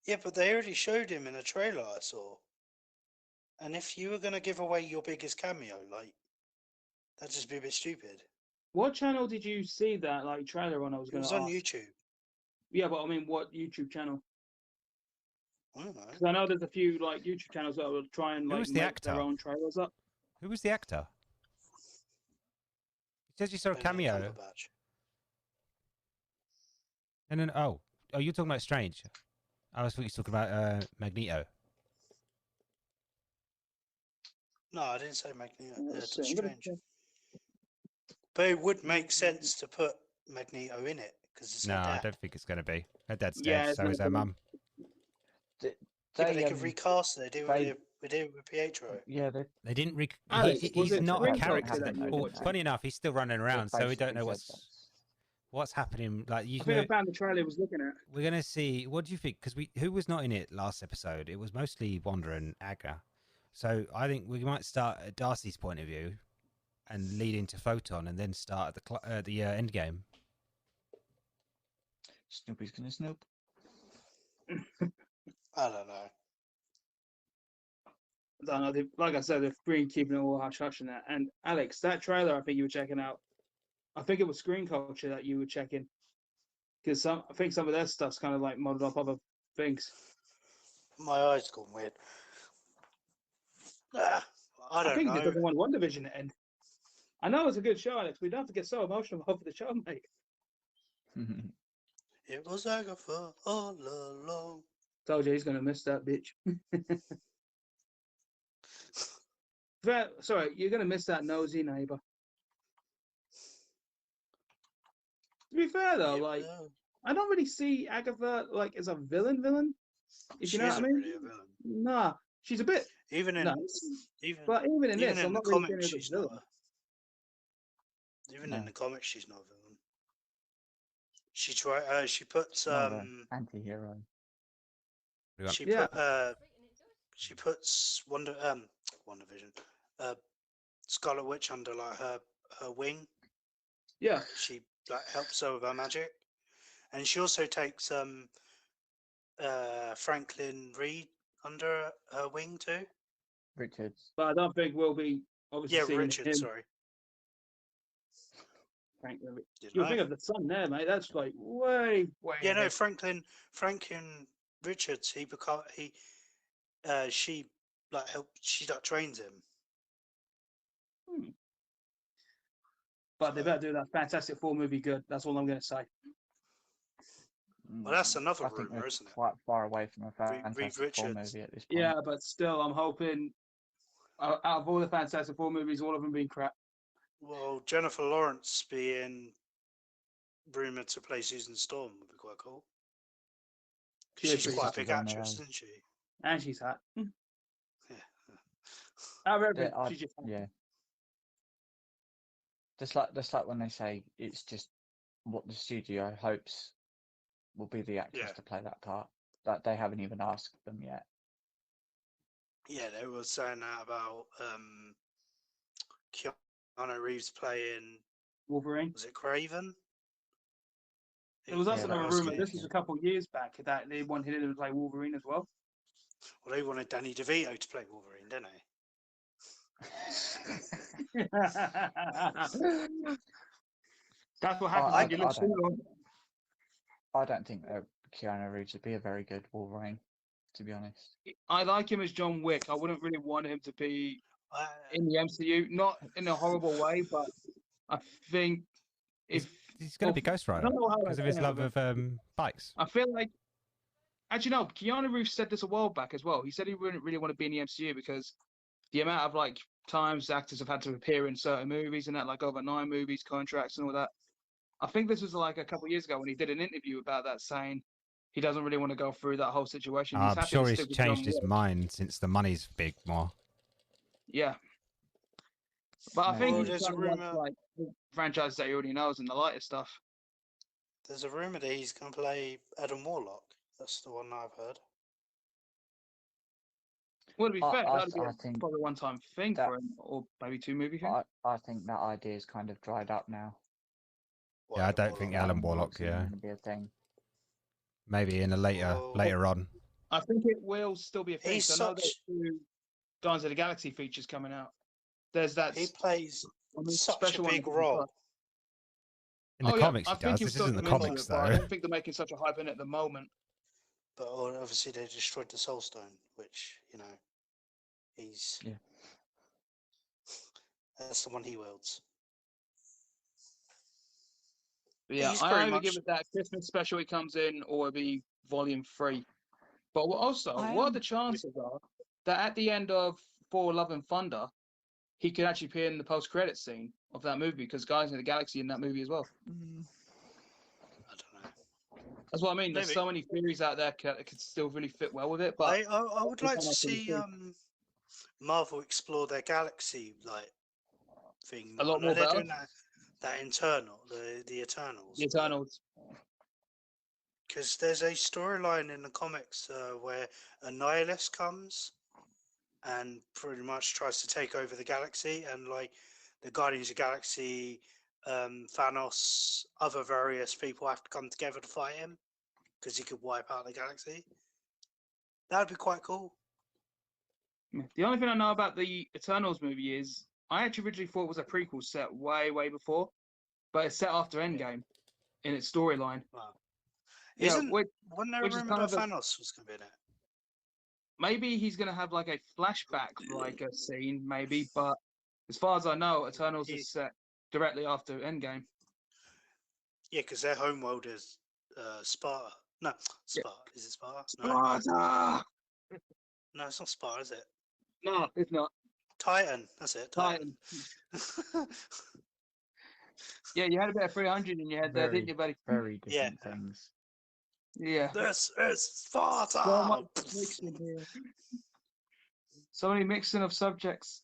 Speaker 3: Yeah, but they already showed him in a trailer I saw. And if you were going to give away your biggest cameo, like, that'd just be a bit stupid.
Speaker 1: What channel did you see that like trailer on? I was
Speaker 3: It
Speaker 1: going
Speaker 3: was
Speaker 1: to
Speaker 3: on
Speaker 1: ask.
Speaker 3: YouTube.
Speaker 1: Yeah, but I mean, what YouTube channel?
Speaker 3: I don't know.
Speaker 1: Because I know there's a few like YouTube channels that will try and
Speaker 2: Who
Speaker 1: like
Speaker 2: was the
Speaker 1: make
Speaker 2: actor?
Speaker 1: their own trailers up.
Speaker 2: Who was the actor? You said you saw a
Speaker 3: Benedict
Speaker 2: cameo.
Speaker 3: Cumberbatch.
Speaker 2: And then, oh, you're talking about Strange. I was thought you were talking about Magneto.
Speaker 3: No, I didn't say Magneto.
Speaker 1: Let's
Speaker 3: Doctor
Speaker 1: see, I'm gonna
Speaker 3: Strange.
Speaker 1: check.
Speaker 3: But it would make sense to put Magneto in it because it's
Speaker 2: No,
Speaker 3: her
Speaker 2: I
Speaker 3: dad.
Speaker 2: don't think it's going to be. Her dad's
Speaker 1: Yeah,
Speaker 2: dead,
Speaker 1: it's
Speaker 2: so
Speaker 1: not
Speaker 2: is her
Speaker 1: gonna-
Speaker 2: mum.
Speaker 3: Yeah, but they could
Speaker 4: um,
Speaker 3: recast it. They
Speaker 4: they-
Speaker 3: did it with Pietro.
Speaker 4: Yeah, they
Speaker 2: They didn't.
Speaker 1: Alex, was
Speaker 2: he's
Speaker 1: it
Speaker 2: not a
Speaker 1: Spring
Speaker 2: character.
Speaker 1: Culture that you were
Speaker 2: Well,
Speaker 1: watching?
Speaker 2: funny enough, he's still running around, so we don't know
Speaker 4: basically said
Speaker 2: what's happening. Like you
Speaker 1: I think
Speaker 2: know,
Speaker 1: I found the trailer I was looking at.
Speaker 2: we're gonna see. What do you think? Because who was not in it last episode? It was mostly Wanda and Aga. So I think we might start at Darcy's point of view, and lead into Photon, and then start at the end game.
Speaker 4: Snoopy's gonna snoop.
Speaker 3: I don't know.
Speaker 1: I don't know. Like I said, they've been keeping it all hush hush in that. And Alex, that trailer I think you were checking out. I think it was Screen Culture that you were checking because I think some of their stuff's kind of like modeled off other things.
Speaker 3: My eyes gone weird. I
Speaker 1: I
Speaker 3: don't
Speaker 1: think
Speaker 3: know.
Speaker 1: it doesn't want One Division to end. I know it's a good show, Alex. We don't have to get so emotional over the show, mate.
Speaker 3: It was Agatha all along.
Speaker 1: Told you he's gonna miss that bitch. Sorry, you're gonna miss that nosy neighbor. To be fair though,
Speaker 3: Yeah,
Speaker 1: like
Speaker 3: no.
Speaker 1: I don't really see Agatha like as a villain. If
Speaker 3: She
Speaker 1: you know what I
Speaker 3: isn't
Speaker 1: mean?
Speaker 3: really a villain.
Speaker 1: Nah, she's a bit
Speaker 3: Even in
Speaker 1: nice.
Speaker 3: even
Speaker 1: But even in
Speaker 3: even
Speaker 1: this,
Speaker 3: in
Speaker 1: I'm
Speaker 3: the
Speaker 1: not really
Speaker 3: comics,
Speaker 1: seeing her as
Speaker 3: she's
Speaker 1: a
Speaker 3: not.
Speaker 1: villain.
Speaker 3: Even
Speaker 4: No.
Speaker 3: in the comics, she's not a villain. She try. She puts
Speaker 4: Anti-hero.
Speaker 3: She
Speaker 1: Yeah.
Speaker 3: put she puts WandaVision, Scarlet Witch under like her wing.
Speaker 1: Yeah,
Speaker 3: She like helps her with her magic, and she also takes Franklin Reed under her wing too.
Speaker 4: Richards.
Speaker 1: but I don't think we'll be obviously
Speaker 3: Yeah,
Speaker 1: seeing
Speaker 3: Richard.
Speaker 1: him.
Speaker 3: Sorry,
Speaker 1: Franklin.
Speaker 3: Didn't
Speaker 1: You
Speaker 3: know.
Speaker 1: think of the son there, mate? That's like way.
Speaker 3: Yeah, no,
Speaker 1: ahead.
Speaker 3: Franklin Richards. She like trains him.
Speaker 1: But they better do that Fantastic Four movie good. That's all I'm going to say.
Speaker 3: Well, that's another
Speaker 4: I think
Speaker 3: rumor,
Speaker 4: they're
Speaker 3: isn't it?
Speaker 4: quite far away from a
Speaker 3: Reed
Speaker 4: Fantastic Four
Speaker 3: Richards.
Speaker 4: movie at this point.
Speaker 1: Yeah, but still, I'm hoping out of all the Fantastic Four movies, all of them being crap.
Speaker 3: Well, Jennifer Lawrence being rumored to play Susan Storm would be quite cool.
Speaker 1: She is
Speaker 3: She's
Speaker 1: pretty
Speaker 3: quite a
Speaker 1: hot.
Speaker 3: big
Speaker 4: She's on her
Speaker 3: actress,
Speaker 4: own.
Speaker 3: isn't she?
Speaker 1: And she's hot.
Speaker 3: Yeah.
Speaker 1: Out of everything,
Speaker 4: I-
Speaker 1: she's just hot.
Speaker 4: yeah. Just like when they say it's just what the studio hopes will be the actress
Speaker 3: Yeah.
Speaker 4: to play that part. That they haven't even asked them yet.
Speaker 3: Yeah, they were saying that about Keanu Reeves playing.
Speaker 1: Wolverine.
Speaker 3: Was it Craven?
Speaker 1: There was also
Speaker 4: that
Speaker 1: a
Speaker 4: was
Speaker 1: rumor.
Speaker 4: good,
Speaker 1: This was
Speaker 4: yeah.
Speaker 1: a couple of years back that they wanted him to play Wolverine as well.
Speaker 3: Well, they wanted Danny DeVito to play Wolverine, didn't they?
Speaker 1: That's what happens
Speaker 4: I-
Speaker 1: when you
Speaker 4: I
Speaker 1: live too
Speaker 4: don't-
Speaker 1: long.
Speaker 4: I don't think Keanu Reeves would be a very good Wolverine, to be honest.
Speaker 1: I like him as John Wick. I wouldn't really want him to be
Speaker 3: I,
Speaker 1: in the MCU, not in a horrible way, but I think if
Speaker 2: he's going to be Ghost
Speaker 1: I
Speaker 2: Rider
Speaker 1: don't know how
Speaker 2: because
Speaker 1: I
Speaker 2: of his
Speaker 1: feel,
Speaker 2: love
Speaker 1: but
Speaker 2: of bikes.
Speaker 1: I feel like actually no, Keanu Reeves said this a while back as well. He said he wouldn't really want to be in the MCU because the amount of like times actors have had to appear in certain movies and that, like over 9 movies, contracts and all that. I think this was like a couple of years ago when he did an interview about that, saying he doesn't really want to go through that whole situation. He's
Speaker 2: I'm
Speaker 1: happy
Speaker 2: sure
Speaker 1: to
Speaker 2: he's
Speaker 1: stick with
Speaker 2: changed
Speaker 1: his
Speaker 2: his
Speaker 1: own work.
Speaker 2: mind since the money's big more.
Speaker 1: Yeah, but I think
Speaker 3: Well,
Speaker 1: he's
Speaker 3: there's a
Speaker 1: trying to watch
Speaker 3: rumor.
Speaker 1: like franchises that he already knows and the lighter stuff.
Speaker 3: There's a rumor that he's going to play Adam Warlock. That's the one I've heard.
Speaker 1: Well, to be fair,
Speaker 5: I
Speaker 1: that'd be
Speaker 5: think
Speaker 1: probably a one-time thing
Speaker 5: that-
Speaker 1: for him, or maybe 2 movie thing.
Speaker 5: I think that idea's kind of dried up now.
Speaker 2: Yeah, I don't think Alan Warlock.
Speaker 5: Warlock's
Speaker 2: Yeah,
Speaker 5: going to be a thing.
Speaker 2: maybe in a later on.
Speaker 1: I think it will still be a thing.
Speaker 3: He's
Speaker 1: So I know
Speaker 3: such.
Speaker 1: there's 2 Guardians of the Galaxy features coming out. There's that
Speaker 3: He plays such a
Speaker 1: special one
Speaker 3: big
Speaker 1: that
Speaker 3: role.
Speaker 2: In the
Speaker 1: Oh, yeah,
Speaker 2: comics,
Speaker 1: I
Speaker 2: he
Speaker 1: think
Speaker 2: does.
Speaker 1: he'll
Speaker 2: This
Speaker 1: still
Speaker 2: isn't the
Speaker 1: come into
Speaker 2: comics,
Speaker 1: it, but I
Speaker 2: though.
Speaker 1: don't think they're making such a hype in it at the moment.
Speaker 3: But obviously they destroyed the Soul Stone, which, you know, he's...
Speaker 5: Yeah.
Speaker 3: That's the one he wields.
Speaker 1: But yeah,
Speaker 3: He's
Speaker 1: I
Speaker 3: very
Speaker 1: either
Speaker 3: much...
Speaker 1: give it that Christmas special he comes in, or it'll be Volume 3. But also, what are the chances are that at the end of Thor: Love and Thunder, he could actually appear in the post-credit scene of that movie, because Guardians of the Galaxy in that movie as well.
Speaker 3: I don't know.
Speaker 1: That's what I mean. There's
Speaker 3: Maybe.
Speaker 1: so many theories out there that could still really fit well with it. But
Speaker 3: I would
Speaker 1: we
Speaker 3: like
Speaker 1: can't
Speaker 3: to
Speaker 1: actually
Speaker 3: see
Speaker 1: see.
Speaker 3: Marvel explore their galaxy like thing.
Speaker 1: A lot
Speaker 3: I know
Speaker 1: more
Speaker 3: they're
Speaker 1: better.
Speaker 3: doing that internal, the Eternals.
Speaker 1: The Eternals.
Speaker 3: Because there's a storyline in the comics where a nihilist comes and pretty much tries to take over the galaxy, and like the Guardians of the Galaxy, Thanos, other various people have to come together to fight him because he could wipe out the galaxy. That'd be quite cool.
Speaker 1: The only thing I know about the Eternals movie is I actually originally thought it was a prequel set way, way before, but it's set after Endgame in its storyline.
Speaker 3: Wow.
Speaker 1: Yeah,
Speaker 3: Wasn't there a
Speaker 1: which is
Speaker 3: rumor
Speaker 1: kind
Speaker 3: that
Speaker 1: of
Speaker 3: Thanos was going to be in it?
Speaker 1: maybe he's going to have like a flashback, like a scene, maybe. But as far as I know, Eternals is set directly after Endgame.
Speaker 3: Yeah, because their homeworld is Sparta. No, Sparta. Is it Sparta?
Speaker 1: Sparta!
Speaker 3: No, it's not Sparta, is it?
Speaker 1: No, it's not.
Speaker 3: Titan. That's it.
Speaker 1: Titan. Yeah, you had a bit of 300 in your head there, didn't you, buddy?
Speaker 5: Very different things.
Speaker 1: Yeah.
Speaker 3: This is Sparta.
Speaker 1: So much mixing here. So many mixing of subjects.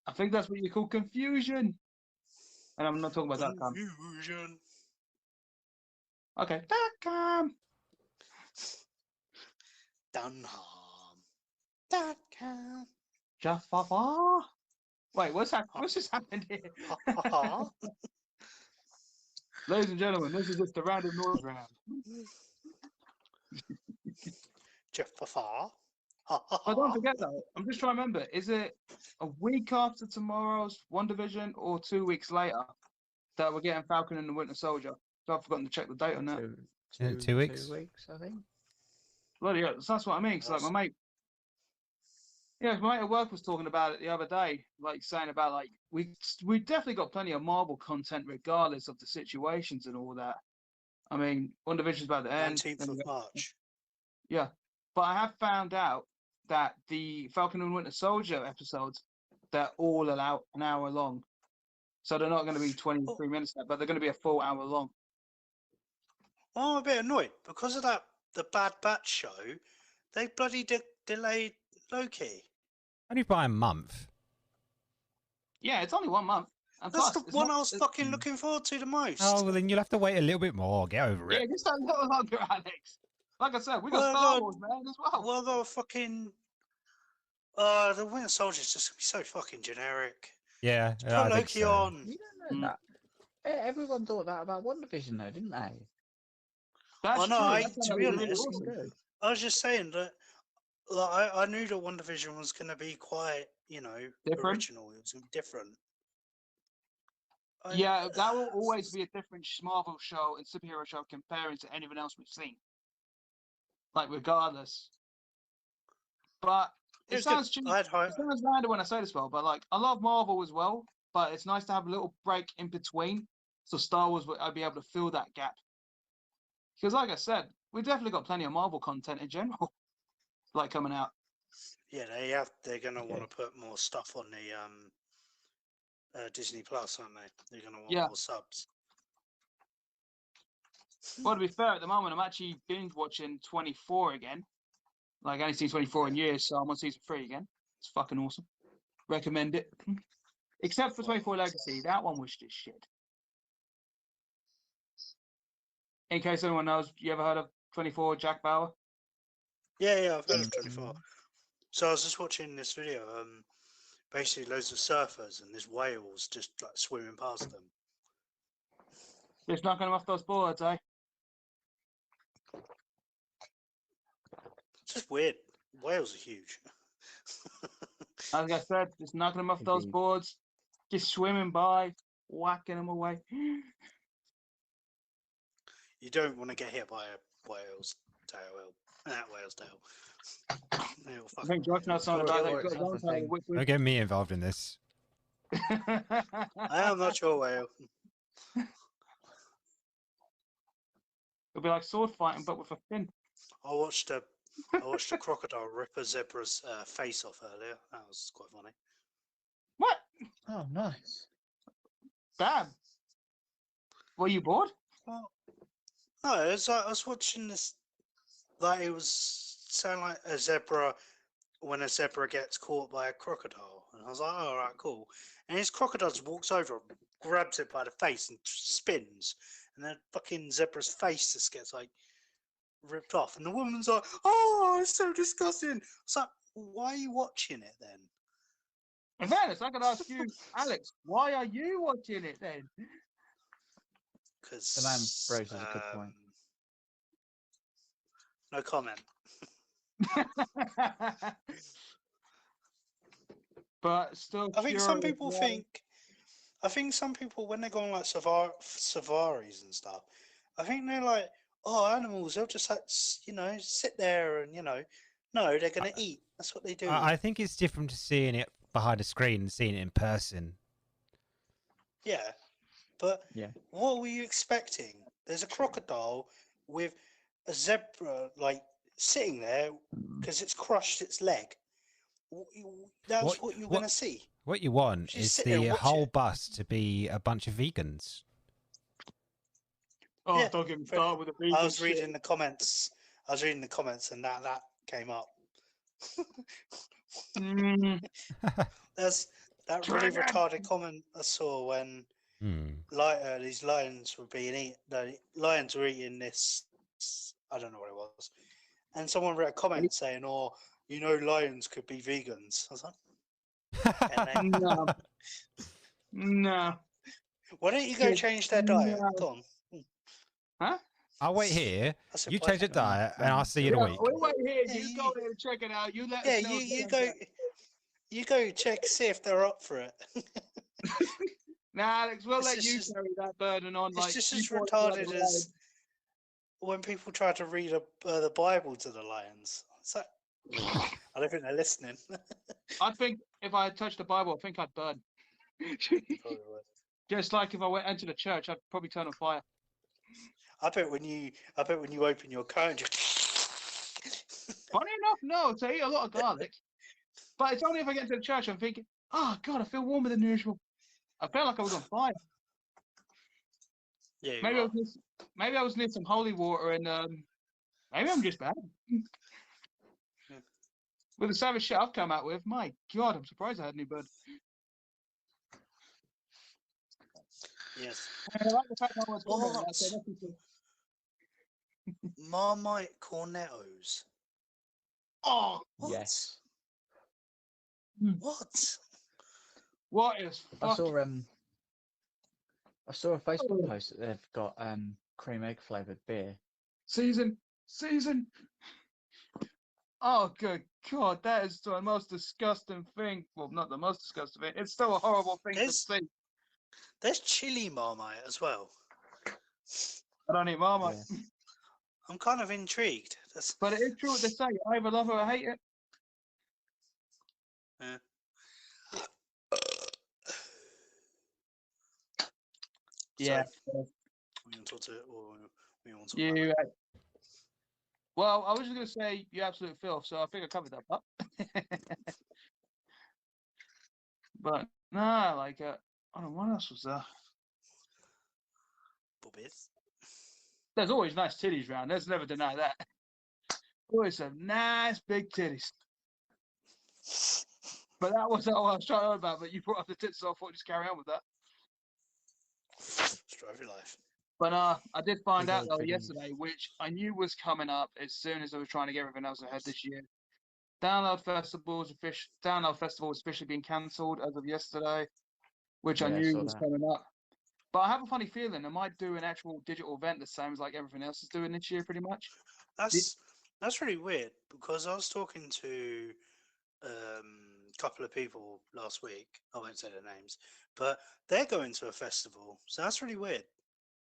Speaker 1: I think that's what you call confusion. And I'm not talking about that.
Speaker 3: Confusion.
Speaker 1: Okay. .com.
Speaker 3: Dunham.com.
Speaker 1: Jaffa. Wait, what's just happened here? Ladies and gentlemen, this is just the random noise round.
Speaker 3: Jaffa.
Speaker 1: But don't forget though, I'm just trying to remember, is it a week after tomorrow's One Division or 2 weeks later that we're getting Falcon and the Winter Soldier? So I've forgotten to check the date on that.
Speaker 2: 2 weeks?
Speaker 5: 2 weeks, I think.
Speaker 1: Bloody hell, that's what I mean. 'Cause, like my mate at work was talking about it the other day, like saying about like we definitely got plenty of Marvel content regardless of the situations and all that. I mean, One Division's about to end.
Speaker 3: 19th of March.
Speaker 1: Yeah, but I have found out that the Falcon and Winter Soldier episodes, they're all an hour long. So they're not going to be 23 minutes, but they're going to be a full hour long.
Speaker 3: Well, I'm a bit annoyed because of the Bad Batch show. They bloody delayed Loki.
Speaker 2: Only by a month.
Speaker 1: Yeah, it's only 1 month. And
Speaker 3: That's
Speaker 1: plus,
Speaker 3: the one I was fucking looking forward to the most.
Speaker 2: Oh, well, then you'll have to wait a little bit more. Get over it.
Speaker 1: Yeah, just a little longer, Alex. Like I said, we got Star Wars, man, as well.
Speaker 3: Well, the fucking the Winter Soldier's just gonna be so fucking generic.
Speaker 2: Yeah,
Speaker 3: Just
Speaker 2: I
Speaker 3: put
Speaker 2: think
Speaker 3: Loki
Speaker 2: so.
Speaker 3: on.
Speaker 5: You don't know that. Everyone thought that about One Division, though, didn't they?
Speaker 1: That's
Speaker 3: Oh, no,
Speaker 1: true.
Speaker 3: I-
Speaker 1: That's
Speaker 3: to
Speaker 1: gonna
Speaker 3: be
Speaker 1: really
Speaker 3: honest,
Speaker 1: awesome.
Speaker 5: Good.
Speaker 3: I was just saying that like, I knew that One Division was going to be quite,
Speaker 1: Different?
Speaker 3: original. It was gonna be different.
Speaker 1: Yeah, that will always be a different Marvel show and superhero show comparing to anyone else we've seen. Like, regardless. But it
Speaker 3: was
Speaker 1: sounds
Speaker 3: good.
Speaker 1: cheap.
Speaker 3: I had high.
Speaker 1: It sounds random when I say this, well, but like, I love Marvel as well. but it's nice to have a little break in between. So Star Wars, I'd be able to fill that gap. Because, like I said, we've definitely got plenty of Marvel content in general, like coming out.
Speaker 3: Yeah, they're going to want to put more stuff on the Disney Plus, aren't they? They're going to want
Speaker 1: Yeah.
Speaker 3: more subs.
Speaker 1: Well, to be fair, at the moment, I'm actually binge watching 24 again. Like, I only seen 24 in years, so I'm on season 3 again. It's fucking awesome. Recommend it. Except for 24 Legacy, that one was just shit. In case anyone knows, you ever heard of 24 Jack Bauer?
Speaker 3: Yeah, I've heard of 24. So I was just watching this video. Basically, loads of surfers and there's whales just like swimming past them.
Speaker 1: Just knocking them off those boards, eh?
Speaker 3: It's just weird. Whales are huge.
Speaker 1: Like I said, just knocking them off those
Speaker 5: Indeed.
Speaker 1: boards, just swimming by, whacking them away.
Speaker 3: You don't want to get hit by a whale's tail. Whale's tail.
Speaker 1: I think Josh knows something
Speaker 5: Sure,
Speaker 1: about
Speaker 5: or
Speaker 1: that.
Speaker 5: it's another thing.
Speaker 2: Don't get me involved in this.
Speaker 3: I am not your whale.
Speaker 1: It'll be like sword fighting, but with a fin.
Speaker 3: I watched a crocodile rip a zebra's face off earlier. That was quite funny.
Speaker 1: What?
Speaker 5: Oh, nice.
Speaker 1: Damn. Were you bored?
Speaker 3: Well, no, it was like I was watching this. Like it was sound like a zebra when a zebra gets caught by a crocodile, and I was like, "Oh, all right, cool." And his crocodile just walks over, grabs it by the face, and spins, and then fucking zebra's face just gets like ripped off, and the woman's like, "Oh, it's so disgusting." It's like, why are you watching it then?
Speaker 1: In fairness, I could ask you, Alex, why are you watching it then?
Speaker 3: Because
Speaker 5: The man raises a good point.
Speaker 3: No comment.
Speaker 1: But still,
Speaker 3: I think some
Speaker 1: curious
Speaker 3: people
Speaker 1: why-
Speaker 3: think. I think some people when they go on like safaris and stuff, I think they're like, oh, animals. They'll just like sit there and no, they're gonna eat. That's what they do.
Speaker 2: I think it's different to seeing it behind a screen and seeing it in person.
Speaker 3: Yeah, but
Speaker 5: Yeah.
Speaker 3: what were you expecting? There's a crocodile with a zebra like sitting there because it's crushed its leg. That's what you're gonna see.
Speaker 2: What you want
Speaker 3: Just
Speaker 2: is
Speaker 3: sit there and
Speaker 2: the
Speaker 3: watch
Speaker 2: whole
Speaker 3: it.
Speaker 2: bus to be a bunch of vegans.
Speaker 1: Oh,
Speaker 3: Yeah,
Speaker 1: don't get me
Speaker 3: fair
Speaker 1: started with the vegan
Speaker 3: I was
Speaker 1: shit.
Speaker 3: reading the comments. And that came up.
Speaker 1: Mm,
Speaker 3: There's that really
Speaker 1: Dragon!
Speaker 3: retarded comment I saw when these lions were being eaten. The lions were eating this. I don't know what it was, and someone wrote a comment saying, "Oh, lions could be vegans." I was like, and then,
Speaker 1: no. No.
Speaker 3: "Why don't you go change their diet?"
Speaker 1: No.
Speaker 3: Go on.
Speaker 1: Huh?
Speaker 2: I'll wait here.
Speaker 3: I said,
Speaker 2: You
Speaker 3: "Why
Speaker 2: change the
Speaker 3: don't you-"
Speaker 2: diet, and I'll see you in a
Speaker 1: Yeah,
Speaker 2: week.
Speaker 1: we'll wait here.
Speaker 3: Yeah,
Speaker 1: You go there and check it out. You let
Speaker 3: Yeah,
Speaker 1: us know.
Speaker 3: you go. You go check, see if they're up for it.
Speaker 1: Nah, Alex, we'll
Speaker 3: It's
Speaker 1: let you
Speaker 3: just-
Speaker 1: carry that burden on.
Speaker 3: It's
Speaker 1: Like,
Speaker 3: just
Speaker 1: you
Speaker 3: as
Speaker 1: brought it
Speaker 3: retarded
Speaker 1: up
Speaker 3: as when people try to read the Bible to the lions. It's like, I don't think they're listening.
Speaker 1: I think if I had touched the Bible, I think I'd burn.
Speaker 3: Probably would.
Speaker 1: Just like if I went into the church, I'd probably turn on fire.
Speaker 3: I bet when you open your car and
Speaker 1: Funny enough, no, to eat a lot of garlic. But it's only if I get to the church, I'm thinking, oh, God, I feel warmer than usual. I felt like I was on fire.
Speaker 3: yeah, you
Speaker 1: Maybe
Speaker 3: are.
Speaker 1: I was near some holy water, and maybe I'm just bad. With the savage shit I've come out with, my God, I'm surprised I had any bird.
Speaker 3: Yes.
Speaker 1: And I like the fact no one's commenting on that,
Speaker 3: What?
Speaker 1: so nothing to-
Speaker 3: Marmite cornettos.
Speaker 1: Oh,
Speaker 3: What?
Speaker 5: Yes.
Speaker 3: What?
Speaker 1: what is
Speaker 5: I
Speaker 1: fuck?
Speaker 5: saw a Facebook post that they've got cream egg flavored beer.
Speaker 1: Season. Oh, good God, that is the most disgusting thing. Well, not the most disgusting thing. It's still a horrible thing to see.
Speaker 3: There's chili Marmite as well.
Speaker 1: I don't eat Marmite.
Speaker 5: Yeah.
Speaker 3: I'm kind of intrigued.
Speaker 1: But it is true what they say. I either love it or hate it. Yeah.
Speaker 3: We want to talk to it, or we want to talk
Speaker 1: You.
Speaker 3: about it?
Speaker 1: Well, I was just gonna say you absolute filth, so I think I covered that part. But nah, like I don't know what else was there.
Speaker 3: Bobbies.
Speaker 1: There's always nice titties around. Let's never deny that. Always some nice big titties. But that wasn't all I was trying to know about. But you brought up the tits, so I thought just carry on with that.
Speaker 3: Strive your life.
Speaker 1: But I did find
Speaker 4: Big
Speaker 1: out
Speaker 4: old
Speaker 1: though
Speaker 4: titties.
Speaker 1: yesterday, which I knew was coming up as soon as I was trying to get everything else ahead this year. Download Festival is officially being cancelled as of yesterday, which I
Speaker 4: Yeah, I
Speaker 1: knew
Speaker 4: saw
Speaker 1: was
Speaker 4: that.
Speaker 1: coming up. But I have a funny feeling they might do an actual digital event the same as like everything else is doing this year, pretty much.
Speaker 3: That's really weird because I was talking to a couple of people last week. I won't say their names, but they're going to a festival, so that's really weird.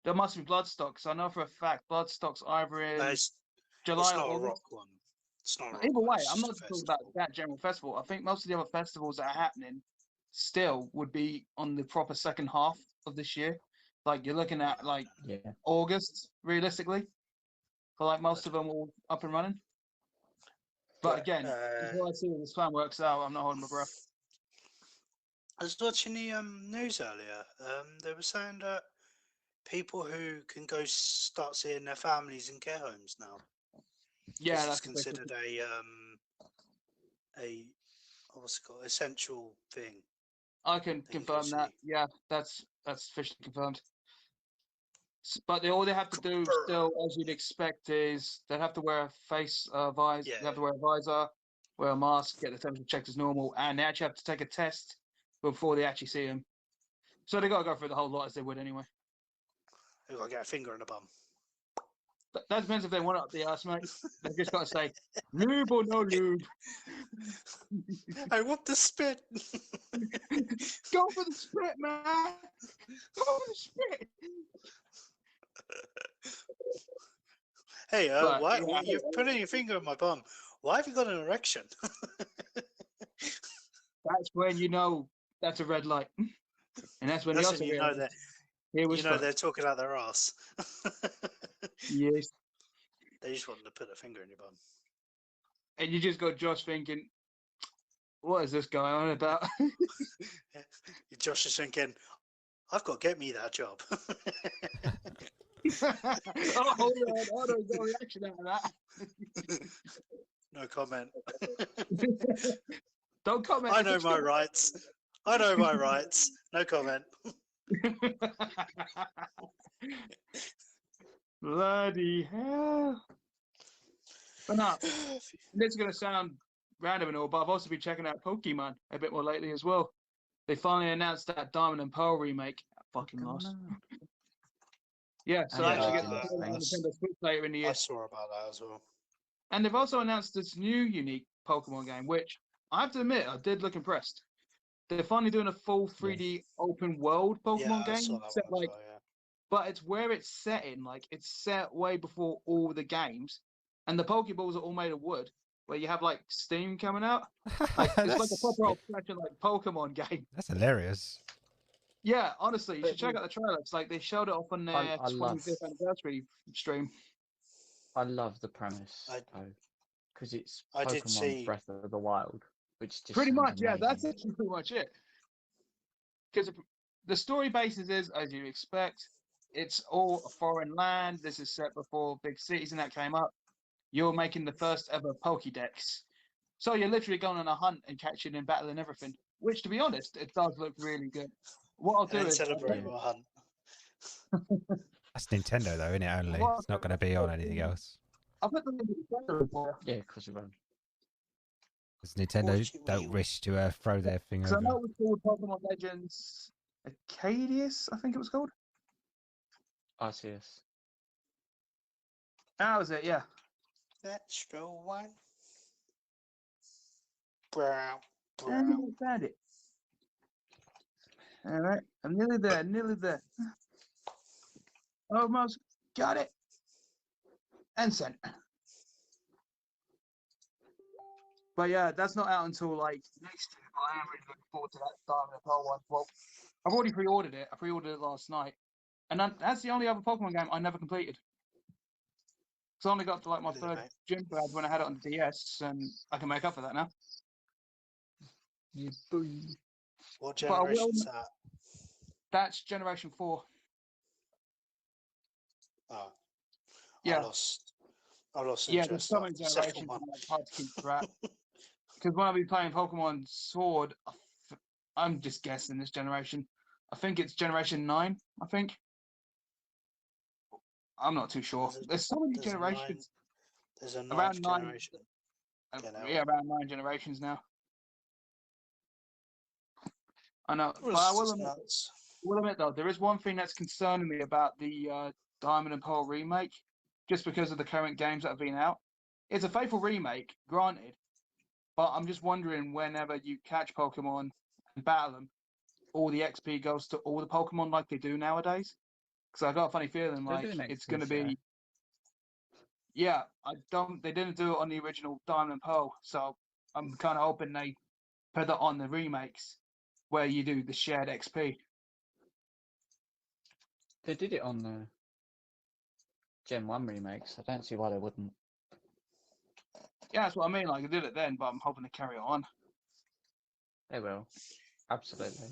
Speaker 1: There must be Bloodstock, so I know for a fact Bloodstock's either in
Speaker 3: It's
Speaker 1: July
Speaker 3: not
Speaker 1: or
Speaker 3: a
Speaker 1: August.
Speaker 3: rock one. It's not a rock
Speaker 1: Either
Speaker 3: one.
Speaker 1: way,
Speaker 3: It's
Speaker 1: I'm
Speaker 3: just
Speaker 1: not
Speaker 3: a
Speaker 1: talking about
Speaker 3: festival.
Speaker 1: that general festival. I think most of the other festivals that are happening still would be on the proper second half of this year. Like you're looking at like
Speaker 4: Yeah.
Speaker 1: August, realistically, for like most of them all up and running. But again, until I see how this plan works out, I'm not holding my breath.
Speaker 3: I was watching the news earlier. They were saying that people who can go start seeing their families in care homes now.
Speaker 1: Yeah,
Speaker 3: This is
Speaker 1: that's
Speaker 3: considered a what's it called, essential thing.
Speaker 1: I can
Speaker 3: They can
Speaker 1: confirm
Speaker 3: go
Speaker 1: that.
Speaker 3: see.
Speaker 1: Yeah, that's officially confirmed. But all they have to do still, as you'd expect, is they'd have to wear a face visor.
Speaker 3: Yeah.
Speaker 1: They have to wear a visor, wear a mask, get the temperature checked as normal, and they actually have to take a test before they actually see him. So they got to go through the whole lot as they would anyway.
Speaker 3: They've got to get a finger in the bum.
Speaker 1: That depends if they want it up the ass, mate. They've just got to say, lube or no lube.
Speaker 3: I want the spit.
Speaker 1: Go for the spit, man. Go for the spit.
Speaker 3: Hey,
Speaker 1: But,
Speaker 3: why
Speaker 1: yeah.
Speaker 3: you're putting your finger in my bum? Why have you got an erection?
Speaker 1: That's when you know that's a red light. And that's when
Speaker 3: That's
Speaker 1: you also
Speaker 3: when you know
Speaker 1: realize
Speaker 3: that
Speaker 1: it was fun.
Speaker 3: they're talking out their ass.
Speaker 1: Yes.
Speaker 3: They just want to put a finger in your bum.
Speaker 1: And you just got Josh thinking, what is this guy on about?
Speaker 3: Josh is thinking, I've got to get me that job.
Speaker 1: Oh, hold on, got a reaction out of that.
Speaker 3: No comment.
Speaker 1: Don't comment.
Speaker 3: I know my rights. I know my rights. No comment.
Speaker 1: Bloody hell. But no, this is going to sound random and all, but I've also been checking out Pokemon a bit more lately as well. They finally announced that Diamond and Pearl remake. Fucking lost. Yeah, so
Speaker 4: And
Speaker 1: actually
Speaker 3: yeah,
Speaker 1: get the
Speaker 3: I
Speaker 1: Nintendo Switch later in the
Speaker 3: I
Speaker 1: year.
Speaker 3: saw about that as well.
Speaker 1: And they've also announced this new unique Pokemon game, which I have to admit, I did look impressed. They're finally doing a full 3D open world Pokemon
Speaker 3: Yeah, I saw
Speaker 1: game.
Speaker 3: that
Speaker 1: Set
Speaker 3: one as
Speaker 1: like,
Speaker 3: well, yeah.
Speaker 1: but it's where it's set in. Like it's set way before all the games, and the Pokeballs are all made of wood, where you have like steam coming out. Like it's like a proper old-fashioned like Pokemon game.
Speaker 2: That's hilarious.
Speaker 1: Yeah, honestly, you
Speaker 4: But
Speaker 1: should check out the trailer. It's like they showed it off on their
Speaker 4: I love-
Speaker 1: 25th anniversary stream.
Speaker 4: I love the premise
Speaker 3: I-
Speaker 4: though, because it's
Speaker 3: I did
Speaker 4: Pokemon
Speaker 3: see-
Speaker 4: Breath of the Wild, which just
Speaker 1: Pretty
Speaker 4: sounds
Speaker 1: much, yeah. That's
Speaker 4: amazing.
Speaker 1: actually pretty much it. Because the story basis is, as you expect, it's all a foreign land. This is set before big cities and that came up. You're making the first ever Pokédex. So you're literally going on a hunt and catching and battling everything, which, to be honest, it does look really good. What I'll
Speaker 3: And
Speaker 1: do
Speaker 3: then
Speaker 1: is,
Speaker 3: celebrate
Speaker 4: Yeah.
Speaker 3: our hunt.
Speaker 2: That's Nintendo, though, isn't it? Only
Speaker 1: Well,
Speaker 2: it's not going to be on anything else.
Speaker 1: I'll put the link in the trailer for you.
Speaker 4: Yeah, because
Speaker 2: Because Nintendo
Speaker 3: Watch it
Speaker 2: don't
Speaker 3: when
Speaker 2: wish to throw their thing
Speaker 1: Because I know
Speaker 2: over.
Speaker 1: it was called Pokemon Legends Arcadius, I think it was called.
Speaker 4: Arceus.
Speaker 1: That was it, yeah.
Speaker 3: That's the one. Brown.
Speaker 1: I
Speaker 3: Brown.
Speaker 1: nearly found it. All right, I'm nearly there, nearly there. Almost got it. And sent. But yeah, that's not out until like next year. But I am really looking forward to that Diamond and Pearl one. Well, I've already pre-ordered it. I pre-ordered it last night. And that's the only other Pokemon game I never completed. So I only got to like my
Speaker 3: Really,
Speaker 1: third
Speaker 3: mate?
Speaker 1: gym pad when I had it on the DS, and I can make up for that now.
Speaker 5: You boy.
Speaker 3: What
Speaker 1: But I will.
Speaker 3: generation's that?
Speaker 1: That's Generation 4.
Speaker 3: Oh,
Speaker 1: Yeah.
Speaker 3: I lost
Speaker 1: Yeah, there's
Speaker 3: interest
Speaker 1: so many
Speaker 3: after the second
Speaker 1: generations,
Speaker 3: one.
Speaker 1: and it's hard to keep track. Because when I be playing Pokemon Sword, I'm just guessing this generation. I think it's Generation 9, I think. I'm not too sure. There's so many
Speaker 3: There's a
Speaker 1: generations.
Speaker 3: There's a
Speaker 1: Around
Speaker 3: ninth
Speaker 1: 9.
Speaker 3: generation. Get out.
Speaker 1: Yeah, around 9 generations now. I know.
Speaker 3: Well,
Speaker 1: But I
Speaker 3: it's just nuts.
Speaker 1: will admit, though, there is one thing that's concerning me about the Diamond and Pearl remake, just because of the current games that have been out. It's a faithful remake, granted, but I'm just wondering whenever you catch Pokemon and battle them, all the XP goes to all the Pokemon like they do nowadays. Because I got a funny feeling
Speaker 5: They're
Speaker 1: like
Speaker 5: doing
Speaker 1: it's
Speaker 5: XP
Speaker 1: going to
Speaker 5: share.
Speaker 1: be. Yeah, they didn't do it on the original Diamond and Pearl, so I'm kind of hoping they put that on the remakes where you do the shared XP.
Speaker 5: They did it on the Gen 1 remakes. I don't see why they wouldn't.
Speaker 1: Yeah, that's what I mean. Like, I did it then, but I'm hoping to carry it on.
Speaker 5: They will. Absolutely.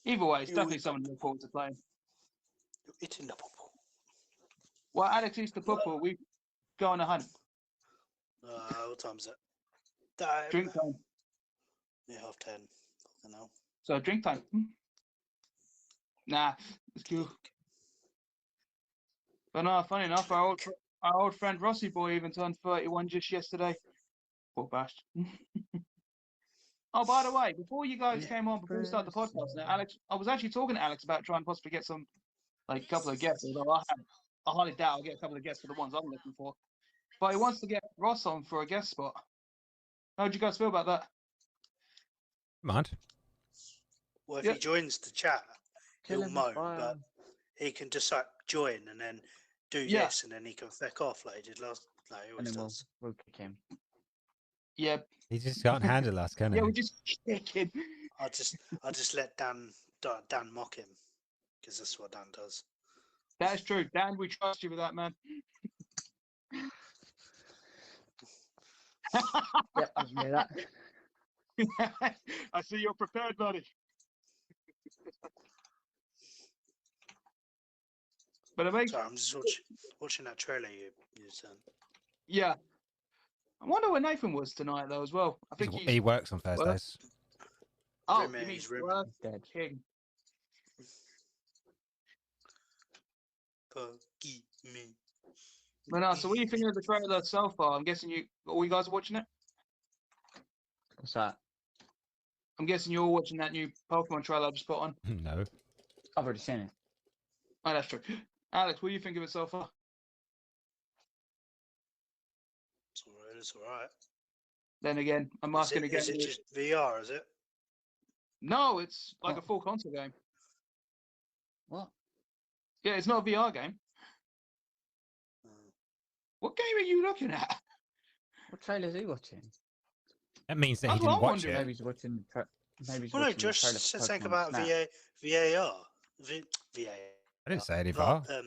Speaker 1: Either way, it's
Speaker 3: You
Speaker 1: definitely
Speaker 3: eat
Speaker 1: something to look forward to playing.
Speaker 3: You're eating the bubble.
Speaker 1: Well, Alex eats the purple. We go on a hunt.
Speaker 3: What time is it? Time.
Speaker 1: Drink time.
Speaker 3: Yeah, 10:30. Fucking hell.
Speaker 1: So drink time. Nah, it's cool. But no, funny enough, our old friend Rossi boy even turned 31 just yesterday. Poor bastard. Oh, by the way, before you guys came on, before we started the podcast, now Alex, I was actually talking to Alex about trying to possibly get some, like, a couple of guests. Although I highly doubt I'll get a couple of guests for the ones I'm looking for. But he wants to get Ross on for a guest spot. How do you guys feel about that?
Speaker 2: Mind?
Speaker 3: Well, if
Speaker 1: Yeah.
Speaker 3: he joins the chat,
Speaker 5: Kill
Speaker 3: he'll
Speaker 5: him,
Speaker 3: moan,
Speaker 5: fire
Speaker 3: but
Speaker 5: him.
Speaker 3: he can just like join and then do
Speaker 1: Yeah.
Speaker 3: this, and then he can feck off like he did last. Like he
Speaker 5: And
Speaker 3: always
Speaker 5: then
Speaker 3: does.
Speaker 5: we'll kick him.
Speaker 1: Yeah,
Speaker 2: He just can't handle us, can he?
Speaker 1: yeah, we're just kicking.
Speaker 3: I just let Dan mock him because that's what Dan does.
Speaker 1: That is true. Dan, we trust you with that, man.
Speaker 5: Yep, I can hear that.
Speaker 1: I see you're prepared, buddy. But it makes,
Speaker 3: Sorry, I'm just watching that trailer you sent.
Speaker 1: yeah. I wonder where Nathan was tonight, though, as well. I think
Speaker 2: He works on Thursdays.
Speaker 1: Oh,
Speaker 3: Roomie,
Speaker 1: you mean
Speaker 3: he's roomie.
Speaker 5: Dead.
Speaker 1: King?
Speaker 3: Puggy me.
Speaker 1: But no, so what do you think of the trailer so far? I'm guessing all you guys are watching it?
Speaker 5: What's that?
Speaker 1: I'm guessing you're all watching that new Pokemon trailer I just put on.
Speaker 2: No.
Speaker 5: I've already seen it.
Speaker 1: Oh, that's true. Alex, what do you think of it so far?
Speaker 3: It's alright.
Speaker 1: Then again, I'm asking again.
Speaker 3: Is it just VR? Is it?
Speaker 1: No, it's like
Speaker 5: Oh.
Speaker 1: a full console game.
Speaker 5: What?
Speaker 1: Yeah, it's not a VR game. What game are you looking at?
Speaker 5: What trailer is he watching?
Speaker 2: That means that he
Speaker 1: That's what
Speaker 2: didn't
Speaker 1: I'm
Speaker 2: watch
Speaker 1: wondering.
Speaker 2: it.
Speaker 5: Maybe he's watching. Maybe he's
Speaker 3: Well, no,
Speaker 5: watching the
Speaker 3: Josh
Speaker 5: trailer
Speaker 3: said
Speaker 5: for
Speaker 3: something
Speaker 5: Pokemon
Speaker 3: about
Speaker 5: Snap.
Speaker 3: VAR. VAR.
Speaker 2: I didn't say any
Speaker 3: But,
Speaker 2: VAR.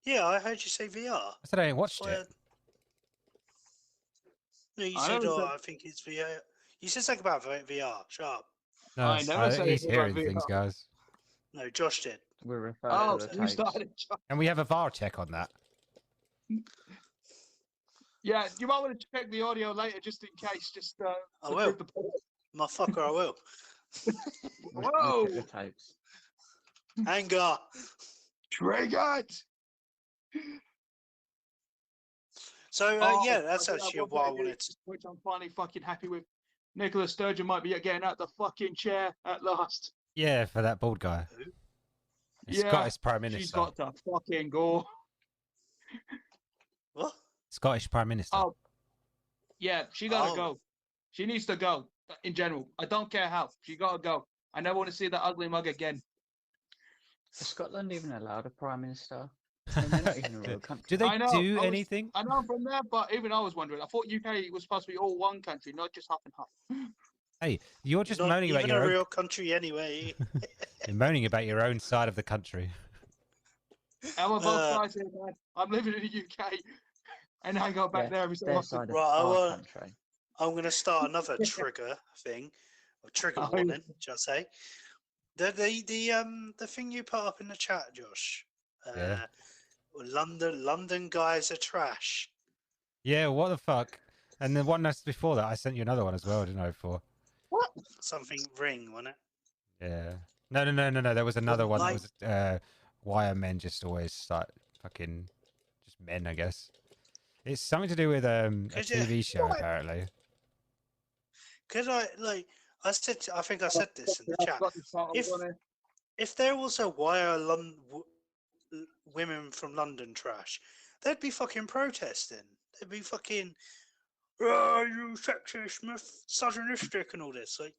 Speaker 3: yeah, I heard you say VR.
Speaker 2: I said I ain't watched
Speaker 3: Well,
Speaker 2: it.
Speaker 3: no, you
Speaker 1: I
Speaker 3: said,
Speaker 1: never said-
Speaker 3: I think it's VR. You said something about VR. Shut up.
Speaker 2: No,
Speaker 1: I never said
Speaker 2: he's
Speaker 1: anything about
Speaker 2: hearing things,
Speaker 1: VAR.
Speaker 2: guys.
Speaker 3: No, Josh did.
Speaker 5: We're referring
Speaker 1: Oh,
Speaker 5: to the
Speaker 1: you
Speaker 5: tapes.
Speaker 1: started.
Speaker 2: And we have a VAR check on that.
Speaker 1: Yeah, you might want to check the audio later just in case. Just
Speaker 3: I
Speaker 1: to
Speaker 3: will.
Speaker 1: prove the point.
Speaker 3: Motherfucker, I will.
Speaker 1: Whoa!
Speaker 5: Look at the tapes.
Speaker 3: Anger.
Speaker 1: Triggered.
Speaker 3: So,
Speaker 1: Oh,
Speaker 3: yeah, that's
Speaker 1: I did
Speaker 3: actually
Speaker 1: have
Speaker 3: what I
Speaker 1: one bit of
Speaker 3: wanted
Speaker 1: news,
Speaker 3: to...
Speaker 1: which I'm finally fucking happy with. Nicola Sturgeon might be getting out the fucking chair at last.
Speaker 2: Yeah, for that bald guy.
Speaker 3: Who?
Speaker 2: The
Speaker 1: Yeah,
Speaker 2: Scottish Prime Minister.
Speaker 1: She's got to fucking go.
Speaker 3: What?
Speaker 2: Scottish Prime Minister.
Speaker 1: Oh, yeah, she gotta
Speaker 3: Oh.
Speaker 1: go. She needs to go. In general, I don't care how. She gotta go. I never want to see that ugly mug again.
Speaker 5: Is Scotland even allowed a prime minister? I mean, they're not even a real country.
Speaker 2: Do they
Speaker 1: I know,
Speaker 2: do
Speaker 1: I was-
Speaker 2: anything?
Speaker 1: I know I'm from there, but even I was wondering. I thought UK was supposed to be all one country, not just half and half.
Speaker 2: Hey, you're
Speaker 3: It's
Speaker 2: just
Speaker 3: not
Speaker 2: moaning about
Speaker 3: even
Speaker 2: your
Speaker 3: a
Speaker 2: own.
Speaker 3: real country anyway.
Speaker 2: You're moaning about your own side of the country.
Speaker 1: I'm on both
Speaker 3: Uh,
Speaker 1: sides here, man. I'm living in the UK, and I go back
Speaker 5: Yeah,
Speaker 1: there every so
Speaker 5: their
Speaker 1: often.
Speaker 5: side of
Speaker 3: Right, I
Speaker 5: our
Speaker 3: want-
Speaker 5: country.
Speaker 3: I'm going to start another trigger thing, or trigger
Speaker 1: Oh, yeah.
Speaker 3: warning, shall I say? The thing you put up in the chat, Josh.
Speaker 2: Yeah.
Speaker 3: London guys are trash.
Speaker 2: Yeah, what the fuck? And the one that's before that, I sent you another one as well, didn't I? Before.
Speaker 3: Something ring, wasn't it?
Speaker 2: Yeah. No. There was another one
Speaker 3: like-
Speaker 2: that was why are men just always like fucking just men, I guess. It's something to do with a
Speaker 3: Could you-
Speaker 2: TV show
Speaker 1: What?
Speaker 2: apparently.
Speaker 3: Could I think I said this in the
Speaker 1: I've
Speaker 3: chat.
Speaker 1: got the titles
Speaker 3: If-
Speaker 1: on here.
Speaker 3: If there was a why are women from London trash, they'd be fucking protesting. They'd be fucking, oh, you sexist, misogynistic, and all this. Like,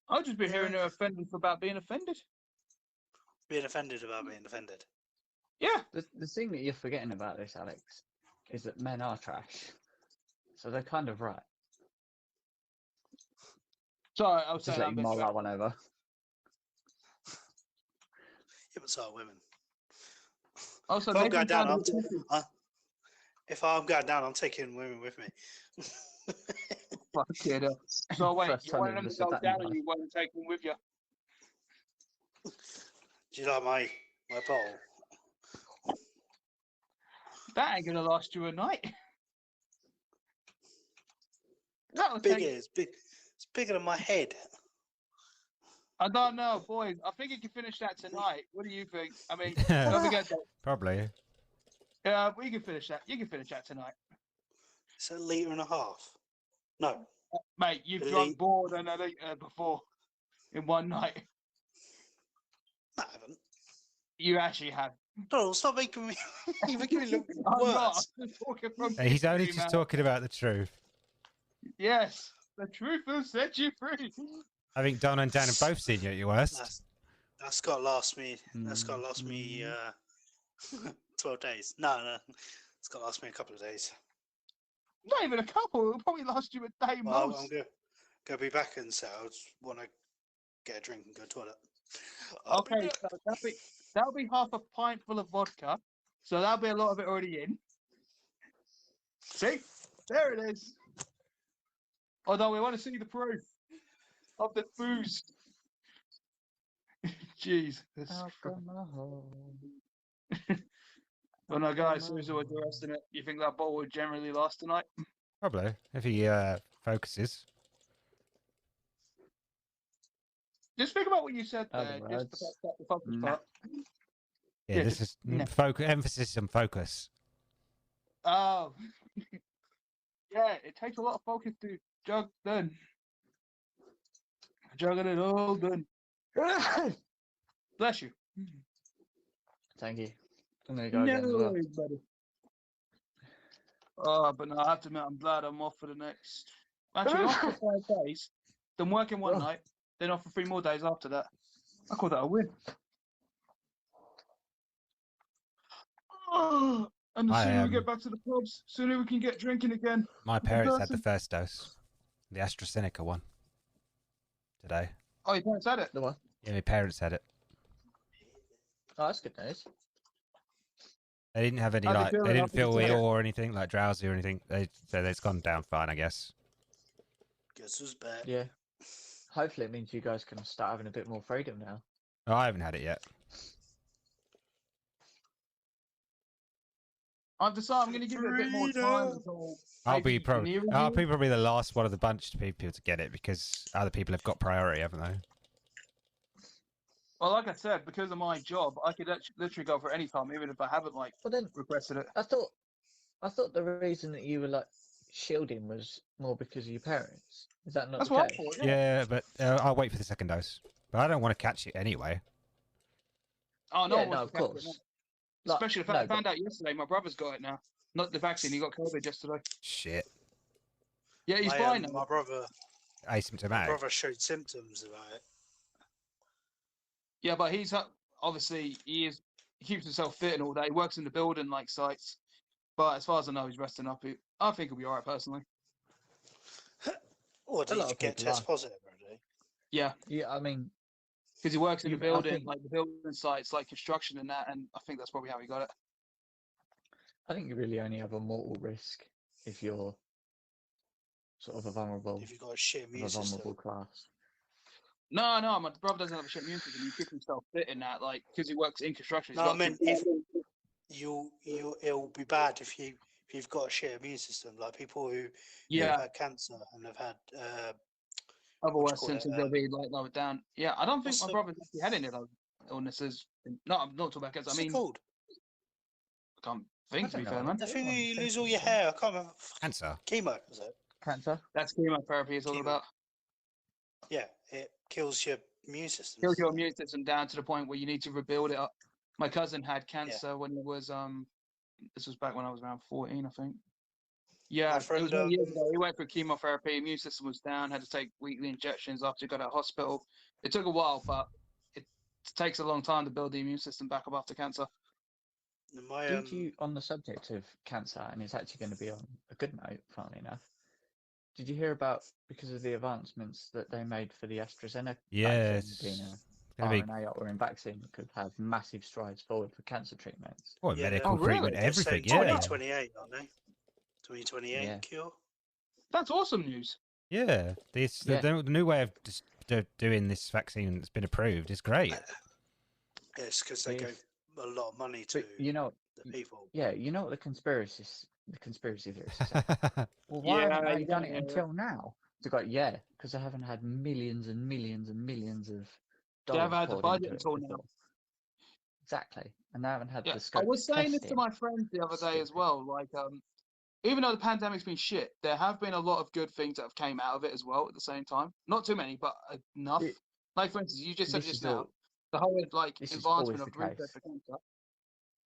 Speaker 1: I'll just be hearing her offended about being offended.
Speaker 3: being offended about being offended.
Speaker 1: Yeah.
Speaker 5: The thing that you're forgetting about this, Alex, is that men are trash. So they're kind of right.
Speaker 1: Sorry, I'll say
Speaker 5: Just
Speaker 1: that.
Speaker 5: let you mull that one over.
Speaker 3: Yeah, but so are women.
Speaker 1: Also,
Speaker 3: If I'm
Speaker 1: they
Speaker 3: going
Speaker 1: think
Speaker 3: down,
Speaker 1: I'm
Speaker 3: If I'm going down, I'm taking women with me.
Speaker 1: fucking hell. So wait,
Speaker 5: First
Speaker 1: you
Speaker 5: time
Speaker 1: want
Speaker 5: I've
Speaker 1: them
Speaker 5: ever
Speaker 1: to
Speaker 5: said
Speaker 1: go
Speaker 5: that in
Speaker 1: down
Speaker 5: my
Speaker 1: and
Speaker 5: life.
Speaker 1: you want to take them with you?
Speaker 3: Do you like my bottle?
Speaker 1: That ain't gonna last you a night. That'll
Speaker 3: Big
Speaker 1: take.
Speaker 3: is big. It's bigger than my head.
Speaker 1: I don't know, boys. I think you can finish that tonight. What do you think? I mean, don't forget that.
Speaker 2: Probably.
Speaker 1: Yeah, we can finish that. You can finish that tonight,
Speaker 3: It's a litre and a half. No,
Speaker 1: mate. You've
Speaker 3: Elite.
Speaker 1: drunk more than a litre before in one night.
Speaker 3: I haven't.
Speaker 1: You actually have.
Speaker 3: No, stop making me. You're making me look
Speaker 1: I'm not.
Speaker 3: worse.
Speaker 1: I'm just talking from.
Speaker 2: Hey, he's only
Speaker 1: history,
Speaker 2: just
Speaker 1: man.
Speaker 2: talking about the truth.
Speaker 1: Yes, the truth will set you free.
Speaker 2: I think Don and Dan have both seen you at your worst.
Speaker 3: That's got to last me. That's got to last me 12 days. No, it's got to last me a couple of days.
Speaker 1: Not even a couple. It'll probably last you a day
Speaker 3: Well,
Speaker 1: most.
Speaker 3: I'm gonna be back in so I just want to get a drink and go to the toilet.
Speaker 1: Okay, so that'll be half a pint full of vodka. So that'll be a lot of it already in. See? There it is. Although we want to see the proof of the booze. Jesus.
Speaker 5: Alcohol.
Speaker 1: Well, no, guys, seriously, what you're resting it? You think that bottle would generally last tonight?
Speaker 2: Probably, if he focuses.
Speaker 1: Just think about what you said
Speaker 5: Other
Speaker 1: there. Just
Speaker 5: words,
Speaker 1: the focus
Speaker 5: nah.
Speaker 1: part.
Speaker 2: Yeah,
Speaker 1: Yeah,
Speaker 2: this
Speaker 1: just-
Speaker 2: is
Speaker 1: no.
Speaker 2: emphasis on focus.
Speaker 1: Oh. Yeah, it takes a lot of focus to jug done. Jugging it all done. Bless you.
Speaker 5: Thank you. I'm gonna go again as well.
Speaker 1: worries, buddy. Oh, but no, I have to admit, I'm glad I'm off for the next. Actually, off for 5 days, then working one
Speaker 5: Oh.
Speaker 1: night, then off for 3 more days after that. I call that a win. Oh, and the
Speaker 2: I,
Speaker 1: sooner we get back to the pubs, sooner we can get drinking again.
Speaker 2: My parents had the
Speaker 1: person.
Speaker 2: first dose, the AstraZeneca one, today.
Speaker 1: Oh, your parents had it.
Speaker 5: The one.
Speaker 2: Yeah, my parents had it.
Speaker 5: Oh, that's good news.
Speaker 2: They didn't have any
Speaker 1: How'd they
Speaker 2: like
Speaker 1: feel
Speaker 2: they didn't
Speaker 1: after they
Speaker 2: feel
Speaker 1: took it?
Speaker 2: ill or anything, like drowsy or anything. They said it's gone down fine, I guess.
Speaker 3: Guess who's back?
Speaker 5: Yeah. Hopefully it means you guys can start having a bit more freedom now.
Speaker 2: Oh, I haven't had it yet.
Speaker 1: I've decided I'm going to give it a bit more time
Speaker 3: Freedom.
Speaker 1: until
Speaker 2: I'll
Speaker 1: maybe
Speaker 2: be probably
Speaker 1: New
Speaker 2: I'll
Speaker 1: Review.
Speaker 2: be probably the last one of the bunch of people to get it because other people have got priority, haven't they?
Speaker 1: Well, like I said, because of my job, I could literally go for any time, even if I haven't like
Speaker 5: But then
Speaker 1: requested it.
Speaker 5: I thought the reason that you were like shielding was more because of your parents. Is that not
Speaker 1: That's
Speaker 5: the
Speaker 1: what I
Speaker 5: case?
Speaker 1: thought.
Speaker 2: Yeah, but I'll wait for the second dose. But I don't want to catch it anyway.
Speaker 1: Oh, no,
Speaker 5: Yeah,
Speaker 1: one
Speaker 5: no,
Speaker 1: wants
Speaker 5: of
Speaker 1: to catch it
Speaker 5: course.
Speaker 1: now.
Speaker 5: Like,
Speaker 1: Especially the fact I found out yesterday my brother's got it now. Not the vaccine, he got COVID yesterday.
Speaker 2: Shit.
Speaker 1: Yeah, he's
Speaker 3: my,
Speaker 1: fine now.
Speaker 3: my brother
Speaker 2: Asymptomatic.
Speaker 3: showed symptoms about it.
Speaker 1: Yeah, but he's obviously he keeps himself fit and all that. He works in the building like sites. But as far as I know, he's resting up. I think he'll be alright personally.
Speaker 3: Or
Speaker 5: A
Speaker 3: did
Speaker 5: lot
Speaker 3: you
Speaker 5: of
Speaker 3: get
Speaker 5: people
Speaker 3: test
Speaker 5: are.
Speaker 3: positive already?
Speaker 1: Yeah,
Speaker 5: Yeah, I mean,
Speaker 1: because he works in the
Speaker 5: I
Speaker 1: building,
Speaker 5: think
Speaker 1: like the building sites, like construction and that, and I think that's probably how he got it.
Speaker 5: you really only have a mortal risk if you're sort of
Speaker 3: If you've got a shit
Speaker 5: of
Speaker 3: immune
Speaker 5: a
Speaker 3: system.
Speaker 5: vulnerable class.
Speaker 1: No, my brother doesn't have a shit immune system. He keeps himself fit in that, like, because he works in construction. He's
Speaker 3: No, I
Speaker 1: got
Speaker 3: mean, if it'll be bad if you've got a shit immune system. Like people who have
Speaker 1: yeah,
Speaker 3: had cancer and have had what do you
Speaker 1: otherwise
Speaker 3: call it?
Speaker 1: symptoms they'll be like lowered down. Yeah, I don't think
Speaker 3: What's
Speaker 1: my
Speaker 3: the
Speaker 1: brother's actually had any of those illnesses. No, I'm not talking about cancer. I
Speaker 3: what's it
Speaker 1: mean,
Speaker 3: called?
Speaker 1: I can't
Speaker 5: I
Speaker 1: think to
Speaker 5: don't
Speaker 1: be
Speaker 5: know.
Speaker 1: fair,
Speaker 5: I
Speaker 1: man.
Speaker 3: The thing
Speaker 5: don't
Speaker 3: where you
Speaker 5: think
Speaker 3: lose all
Speaker 5: it's
Speaker 3: your hair. I can't remember.
Speaker 2: Cancer.
Speaker 3: Chemo, is it?
Speaker 5: cancer.
Speaker 1: That's chemotherapy is all
Speaker 3: Chemo.
Speaker 1: about.
Speaker 3: Yeah, it kills your immune system.
Speaker 1: Kills
Speaker 3: doesn't
Speaker 1: your
Speaker 3: it?
Speaker 1: immune system down to the point where you need to rebuild it up. My cousin had
Speaker 3: Yeah.
Speaker 1: cancer when he was this was back when I was around 14, I think.
Speaker 3: My
Speaker 1: Yeah, it was
Speaker 3: friend,
Speaker 1: many years ago. He went through chemotherapy. Immune system was down. Had to take weekly injections after he got out of hospital. It took a while, but it takes a long time to build the immune system back up after cancer.
Speaker 3: my
Speaker 5: Did you, on the subject of cancer, and it's actually going to be on a good note, funnily enough, did you hear about, because of the advancements that they made for the AstraZeneca
Speaker 2: Yes.
Speaker 5: vaccine, being
Speaker 2: It's
Speaker 5: a
Speaker 2: gonna be
Speaker 5: RNA or in vaccine, could have massive strides forward for cancer treatments?
Speaker 2: well,
Speaker 3: yeah,
Speaker 2: medical
Speaker 1: Oh, really?
Speaker 2: treatment,
Speaker 3: they're saying
Speaker 2: everything. Yeah,
Speaker 3: 2028, aren't they? 2028
Speaker 5: Yeah.
Speaker 3: cure.
Speaker 1: That's awesome news.
Speaker 2: yeah. This
Speaker 5: Yeah.
Speaker 2: the new way of just doing this vaccine that's been approved is great.
Speaker 3: Yes, because they
Speaker 5: Yes.
Speaker 3: gave a lot of money to
Speaker 5: But you know,
Speaker 3: the people.
Speaker 5: yeah, you know what the conspiracy theorists say? Well, why
Speaker 1: Yeah,
Speaker 5: haven't they
Speaker 1: you
Speaker 5: done
Speaker 1: don't
Speaker 5: it
Speaker 1: hear it.
Speaker 5: until now? They go, yeah, because they haven't had millions and millions and millions of
Speaker 1: They haven't
Speaker 5: dollars
Speaker 1: had the
Speaker 5: poured into
Speaker 1: budget
Speaker 5: it
Speaker 1: until now.
Speaker 5: before. Exactly, and they haven't had
Speaker 1: Yeah,
Speaker 5: the
Speaker 1: I
Speaker 5: scope
Speaker 1: was
Speaker 5: to
Speaker 1: saying
Speaker 5: test
Speaker 1: this to
Speaker 5: it.
Speaker 1: my friends the other day as
Speaker 5: Stupid.
Speaker 1: well. Like, even though the pandemic's been shit, there have been a lot of good things that have came out of it as well at the same time. Not too many, but enough.
Speaker 5: It-
Speaker 1: Like, for instance, you just said
Speaker 5: This
Speaker 1: just
Speaker 5: is
Speaker 1: now,
Speaker 5: all.
Speaker 1: the whole like
Speaker 5: This is
Speaker 1: advancement
Speaker 5: always
Speaker 1: of
Speaker 5: the
Speaker 1: research
Speaker 5: case.
Speaker 1: for cancer.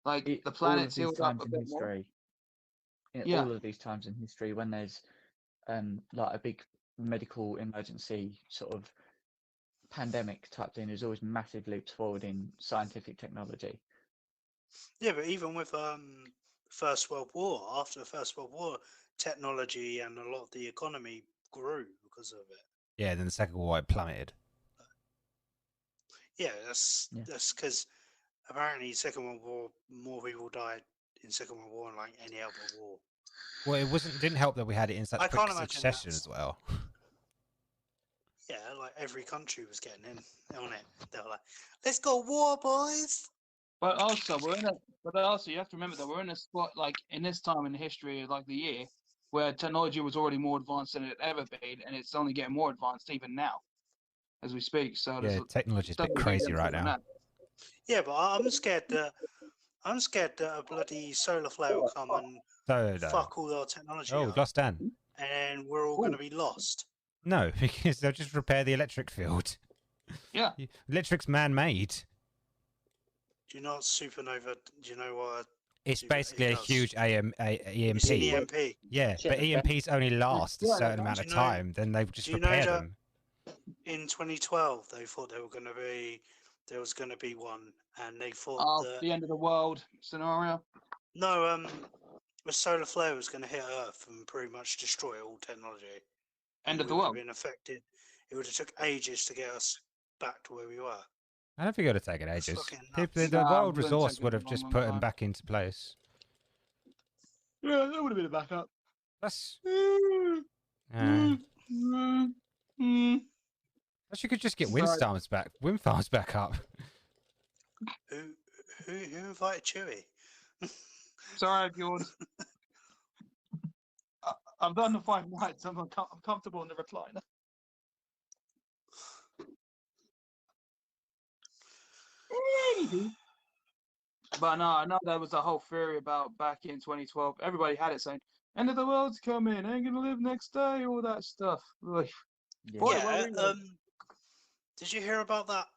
Speaker 1: Like the
Speaker 5: All
Speaker 1: planet's
Speaker 5: of these
Speaker 1: healed up
Speaker 5: times
Speaker 1: a
Speaker 5: in
Speaker 1: bit more.
Speaker 5: history,
Speaker 1: Yeah,
Speaker 5: all of these times in history, when there's like a big medical emergency sort of pandemic type thing, there's always massive leaps forward in scientific technology.
Speaker 3: Yeah, but even with First World War, after the First World War, technology and a lot of the economy grew because of it.
Speaker 2: Yeah, then the Second World War it plummeted.
Speaker 3: Yeah, that's
Speaker 5: Yeah.
Speaker 3: because apparently Second World War, more people died in Second World War than like any other war.
Speaker 2: Well, didn't help that we had it in such
Speaker 3: I
Speaker 2: quick
Speaker 3: can't imagine
Speaker 2: succession
Speaker 3: that's-
Speaker 2: as well.
Speaker 3: Yeah, like every country was getting in on it. They were like, "Let's go war, boys!"
Speaker 1: but also you have to remember that we're in a spot like in this time in history, like the year, where technology was already more advanced than it ever been, and it's only getting more advanced even now, as we speak. So there's
Speaker 2: Yeah, technology's a bit
Speaker 1: definitely
Speaker 2: crazy
Speaker 1: things
Speaker 2: right
Speaker 1: on
Speaker 2: now.
Speaker 1: that.
Speaker 3: Yeah, but I'm scared that a bloody solar flare will come and
Speaker 2: So,
Speaker 3: fuck all our technology
Speaker 2: oh, we've
Speaker 3: up,
Speaker 2: lost Dan.
Speaker 3: and we're all going to be lost.
Speaker 2: No, because they'll just repair the electric field.
Speaker 1: Yeah.
Speaker 2: Electric's man-made.
Speaker 3: Do you know what supernova? Do you know what?
Speaker 2: It's
Speaker 3: It
Speaker 2: basically a
Speaker 3: does.
Speaker 2: huge EMP.
Speaker 3: It's an EMP.
Speaker 2: Yeah,
Speaker 5: Shit,
Speaker 2: but
Speaker 5: okay.
Speaker 2: EMPs only last a
Speaker 1: Yeah,
Speaker 2: certain amount
Speaker 3: do
Speaker 2: of
Speaker 3: you know-
Speaker 2: time. Then they just
Speaker 3: do you know
Speaker 2: repair
Speaker 3: that-
Speaker 2: them.
Speaker 3: In 2012, they thought there was going to be one, and they thought
Speaker 1: Oh,
Speaker 3: that
Speaker 1: the end of the world scenario.
Speaker 3: no, a solar flare was going to hit Earth and pretty much destroy all technology.
Speaker 1: End
Speaker 3: And
Speaker 1: of the
Speaker 3: we would
Speaker 1: world.
Speaker 3: have been affected. It would have took ages to get us back to where we were.
Speaker 2: I don't think it would have taken
Speaker 3: That's
Speaker 2: ages.
Speaker 3: fucking
Speaker 2: People,
Speaker 3: nuts.
Speaker 2: the
Speaker 1: Nah,
Speaker 2: world
Speaker 1: it wouldn't
Speaker 2: resource
Speaker 1: take
Speaker 2: would
Speaker 1: a
Speaker 2: have just
Speaker 1: long
Speaker 2: put them
Speaker 1: time.
Speaker 2: back into place.
Speaker 1: Yeah, that would have been a backup.
Speaker 2: That's.
Speaker 1: Mm.
Speaker 2: Plus, you could just get wind
Speaker 1: Sorry.
Speaker 2: farms back up.
Speaker 3: Who invited Chewie?
Speaker 1: Sorry, George. I've done the 5 nights. I'm comfortable in the recliner. Anywho. But no, I know there was a whole theory about back in 2012. Everybody had it saying, "End of the world's coming. Ain't gonna live next day." All that stuff. Like,
Speaker 5: Yeah.
Speaker 1: Boy,
Speaker 3: Yeah.
Speaker 1: well, we-
Speaker 3: Did you hear about that?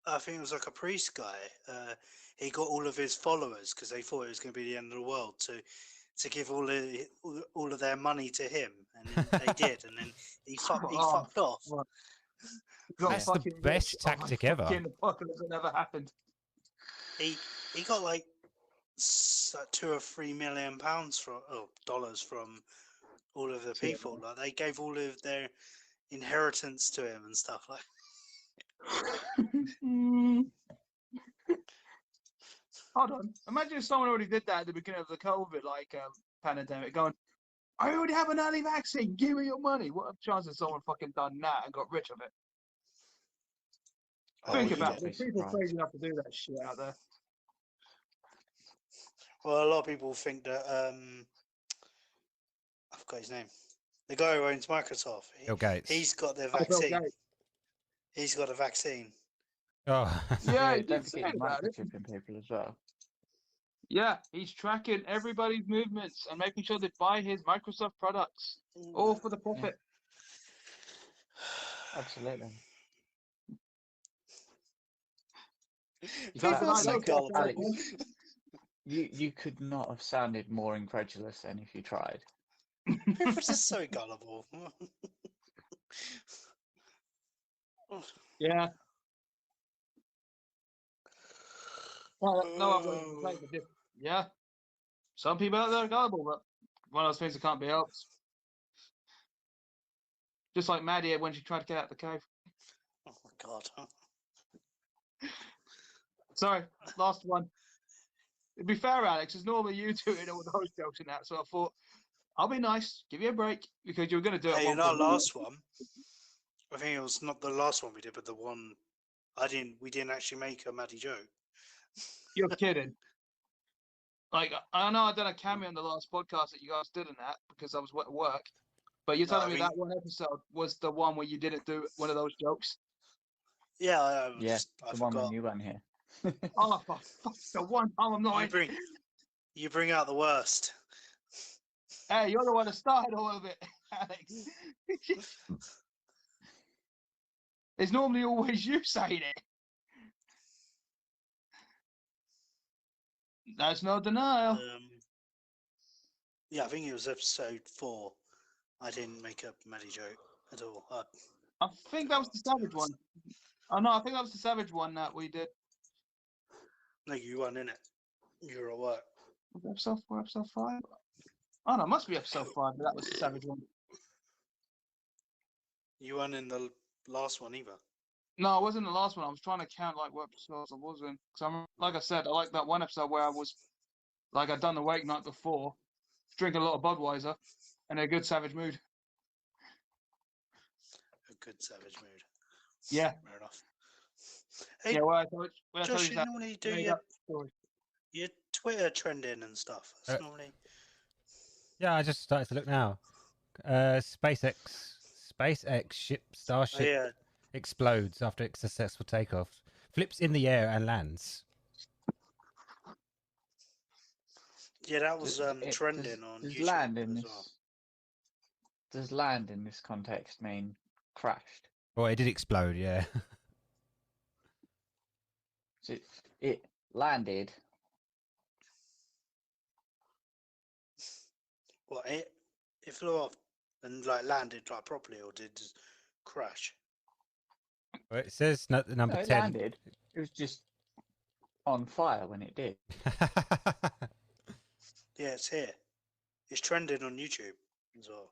Speaker 3: I think it was like a priest guy. He got all of his followers because they thought it was going to be the end of the world to give all of their money to him, and then they did, and then he fucked off.
Speaker 1: What? Got
Speaker 2: That's the
Speaker 1: fucking
Speaker 2: best
Speaker 1: rich off a
Speaker 2: tactic ever.
Speaker 1: fucking apocalypse that never happened.
Speaker 3: He got like $2 or $3 million from dollars from all of the
Speaker 4: Yeah.
Speaker 3: people. Like they gave all of their inheritance to him and stuff. Like,
Speaker 1: Hold on. Imagine if someone already did that at the beginning of the COVID pandemic, going, "I already have an early vaccine. Give me your money." What are the chances someone fucking done that and got rich of it?
Speaker 3: oh,
Speaker 1: Think
Speaker 3: you
Speaker 1: about it.
Speaker 3: did.
Speaker 1: There's people crazy enough to do that shit out there.
Speaker 3: Well, a lot of people think that I forgot his name. The guy who owns Microsoft.
Speaker 2: Bill Gates.
Speaker 3: He's got the
Speaker 1: Oh, Bill
Speaker 3: vaccine.
Speaker 1: Gates.
Speaker 3: He's got a vaccine.
Speaker 2: Oh,
Speaker 1: Yeah, he
Speaker 5: don't
Speaker 1: did
Speaker 5: forget
Speaker 1: say
Speaker 5: he's
Speaker 1: about it.
Speaker 5: microchipping people as well.
Speaker 1: Yeah, he's tracking everybody's movements and making sure they buy his Microsoft products, all for the profit.
Speaker 5: Absolutely.
Speaker 1: You can't
Speaker 3: People are
Speaker 1: deny
Speaker 3: so
Speaker 1: that.
Speaker 3: gullible.
Speaker 5: Alex, you could not have sounded more incredulous than if you tried.
Speaker 3: People are just so gullible.
Speaker 1: Yeah. Well, no other complaint but this. Yeah. Some people out there are gullible, but one of those things that can't be helped. Just like Maddie when she tried to get out the cave.
Speaker 3: Oh my god.
Speaker 1: Sorry, last one. To be fair, Alex, it's normally you doing all those jokes and that, so I thought, I'll be nice, give you a break, because you were going to do it.
Speaker 3: Hey,
Speaker 1: one
Speaker 3: in our
Speaker 1: for me.
Speaker 3: last one, I think it was not the last one we did, but the one we didn't actually make a Maddie joke.
Speaker 1: You're kidding. Like, I know I done a cameo on the last podcast that you guys did in that because I was at work, but you're
Speaker 3: No,
Speaker 1: telling
Speaker 3: I
Speaker 1: me
Speaker 3: mean-
Speaker 1: that one episode was the one where you didn't do one of those jokes?
Speaker 3: Yeah, I
Speaker 5: Yeah,
Speaker 3: I
Speaker 5: the one when
Speaker 3: forgot.
Speaker 5: you weren't here.
Speaker 1: Oh, for fuck's the one time I'm not.
Speaker 3: You bring out the worst.
Speaker 1: Hey, you're the one that started all of it, Alex. It's normally always you saying it. That's no denial.
Speaker 3: Yeah, I think it was episode 4. I didn't make a Maddie joke at all.
Speaker 1: I think that was the Savage one. Oh no, I think that was the Savage one that we did.
Speaker 3: No, you weren't in it. You were at work.
Speaker 1: Was it episode 4, episode 5? Oh no, it must be episode 5, but that was the Savage one.
Speaker 3: You weren't in the last one either.
Speaker 1: No, I wasn't the last one. I was trying to count like what episodes I was in. Cause like I said, I like that one episode where I was, like I'd done the wake night before, drinking a lot of Budweiser, and in a good savage mood.
Speaker 3: A good savage mood.
Speaker 1: Yeah.
Speaker 3: Fair enough. Hey,
Speaker 1: Yeah, well, I told
Speaker 3: Josh,
Speaker 1: you
Speaker 3: you
Speaker 1: that
Speaker 3: normally do
Speaker 1: made
Speaker 3: your,
Speaker 1: up story.
Speaker 3: your Twitter trending and stuff. That's normally.
Speaker 2: yeah, I just started to look now. SpaceX ship
Speaker 3: Oh,
Speaker 2: Starship
Speaker 3: yeah.
Speaker 2: explodes after its successful takeoff, flips in the air and lands.
Speaker 3: Yeah, that was trending
Speaker 5: does,
Speaker 3: on
Speaker 5: does
Speaker 3: YouTube
Speaker 5: land in
Speaker 3: as
Speaker 5: this,
Speaker 3: well.
Speaker 5: Does land in this context mean crashed?
Speaker 2: Well, it did explode, yeah.
Speaker 5: So it landed.
Speaker 3: Well, it flew off and like landed like properly, or did it just crash?
Speaker 2: Well, it says number
Speaker 5: No, it
Speaker 2: 10.
Speaker 5: landed. It was just on fire when it did.
Speaker 3: Yeah, it's here. It's trending on YouTube as well.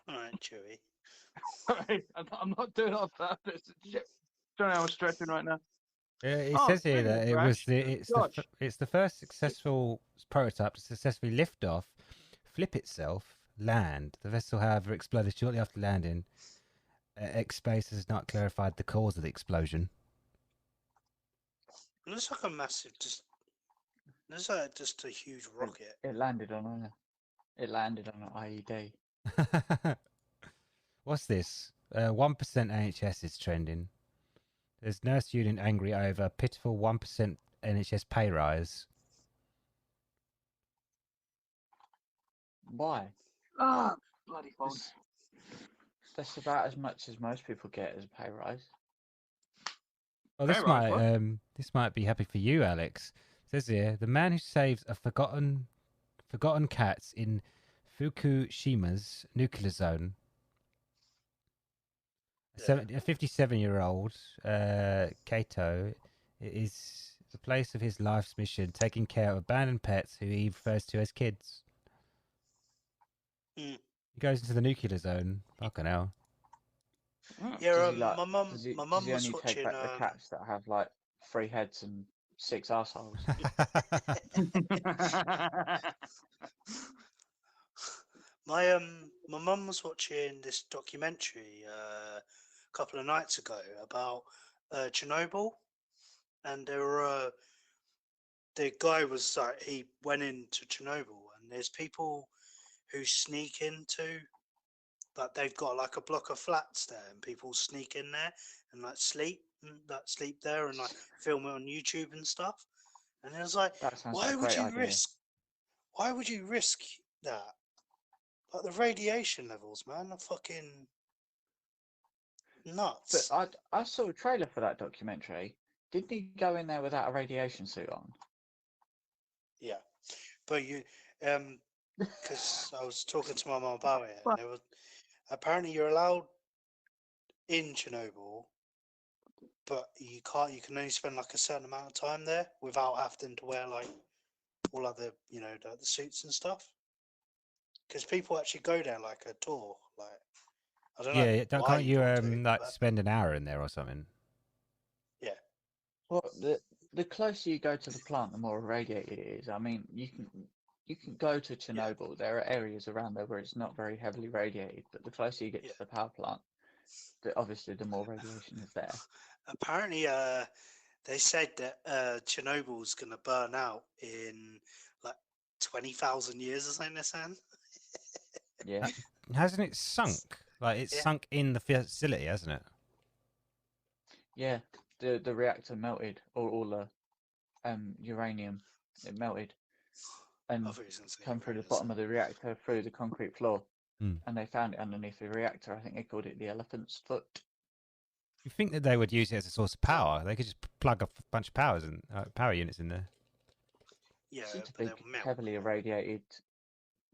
Speaker 3: All right, Chewy.
Speaker 1: Sorry, I'm not doing it on purpose. Don't know, I'm stretching right now.
Speaker 2: Yeah, it
Speaker 1: Oh,
Speaker 2: says here
Speaker 1: speaking of
Speaker 2: that it was
Speaker 1: crash,
Speaker 2: it's the first successful prototype to successfully lift off, flip itself, land. The vessel, however, exploded shortly after landing. X-Space has not clarified the cause of the explosion.
Speaker 3: It looks like a massive, looks like just a huge rocket.
Speaker 5: It landed on an IED.
Speaker 2: What's this? 1% NHS is trending. There's nurse union angry over pitiful 1% NHS pay rise.
Speaker 5: Why?
Speaker 1: Ah, bloody phone.
Speaker 5: That's about as much as most people get as a pay rise.
Speaker 2: Well,
Speaker 1: Pay rise, what?
Speaker 2: this might be happy for you, Alex. It says here, the man who saves a forgotten cats in Fukushima's nuclear zone A 57-year-old Kato is the place of his life's mission, taking care of abandoned pets who he refers to as kids.
Speaker 3: Mm.
Speaker 2: He goes into the nuclear zone. Fucking hell.
Speaker 3: Yeah,
Speaker 5: Does he like?
Speaker 3: my mum
Speaker 5: Does
Speaker 3: my
Speaker 5: he
Speaker 3: mum was
Speaker 5: only take
Speaker 3: watching.
Speaker 5: back the cats that have like 3 heads and 6 assholes?
Speaker 3: My mum was watching this documentary a couple of nights ago about Chernobyl, and there were the guy was like he went into Chernobyl, and there's people who sneak into, like they've got like a block of flats there, and people sneak in there and like sleep there and like film it on YouTube and stuff. And it was like,
Speaker 5: That sounds like
Speaker 3: why
Speaker 5: a
Speaker 3: would
Speaker 5: great
Speaker 3: you
Speaker 5: idea.
Speaker 3: risk? Why would you risk that? Like the radiation levels, man, are fucking
Speaker 5: But
Speaker 3: nuts.
Speaker 5: I saw a trailer for that documentary. Didn't he go in there without a radiation suit on?
Speaker 3: Yeah, but because I was talking to my mum about it, and there was apparently you're allowed in Chernobyl, but you can't. You can only spend like a certain amount of time there without having to wear like all other, the suits and stuff. Because people actually go there like a tour. Like I don't know
Speaker 2: Yeah,
Speaker 3: why
Speaker 2: can't
Speaker 3: you'd
Speaker 2: you
Speaker 3: want to,
Speaker 2: like
Speaker 3: but
Speaker 2: spend an hour in there or something?
Speaker 3: yeah,
Speaker 5: Well, the closer you go to the plant, the more irradiated it is. I mean, you can go to Chernobyl. There are areas around there where it's not very heavily radiated, but the closer you get
Speaker 3: yeah.
Speaker 5: to the power plant, obviously the more radiation is there.
Speaker 3: Apparently, they said that Chernobyl's gonna burn out in like 20,000 years or something. They're saying.
Speaker 5: Yeah,
Speaker 2: Hasn't it sunk? Like it's
Speaker 3: Yeah.
Speaker 2: sunk in the facility, hasn't it?
Speaker 5: yeah. The reactor melted, all the uranium, it melted and
Speaker 3: I thought he was gonna say
Speaker 5: come through the
Speaker 3: Uranus.
Speaker 5: bottom of the reactor through the concrete floor.
Speaker 2: Hmm.
Speaker 5: And they found it underneath the reactor. I think they called it the elephant's foot.
Speaker 2: You think that they would use it as a source of power? They could just plug a bunch of power units in there.
Speaker 3: Yeah,
Speaker 5: It's a
Speaker 3: but
Speaker 5: big,
Speaker 3: they'll melt.
Speaker 5: heavily irradiated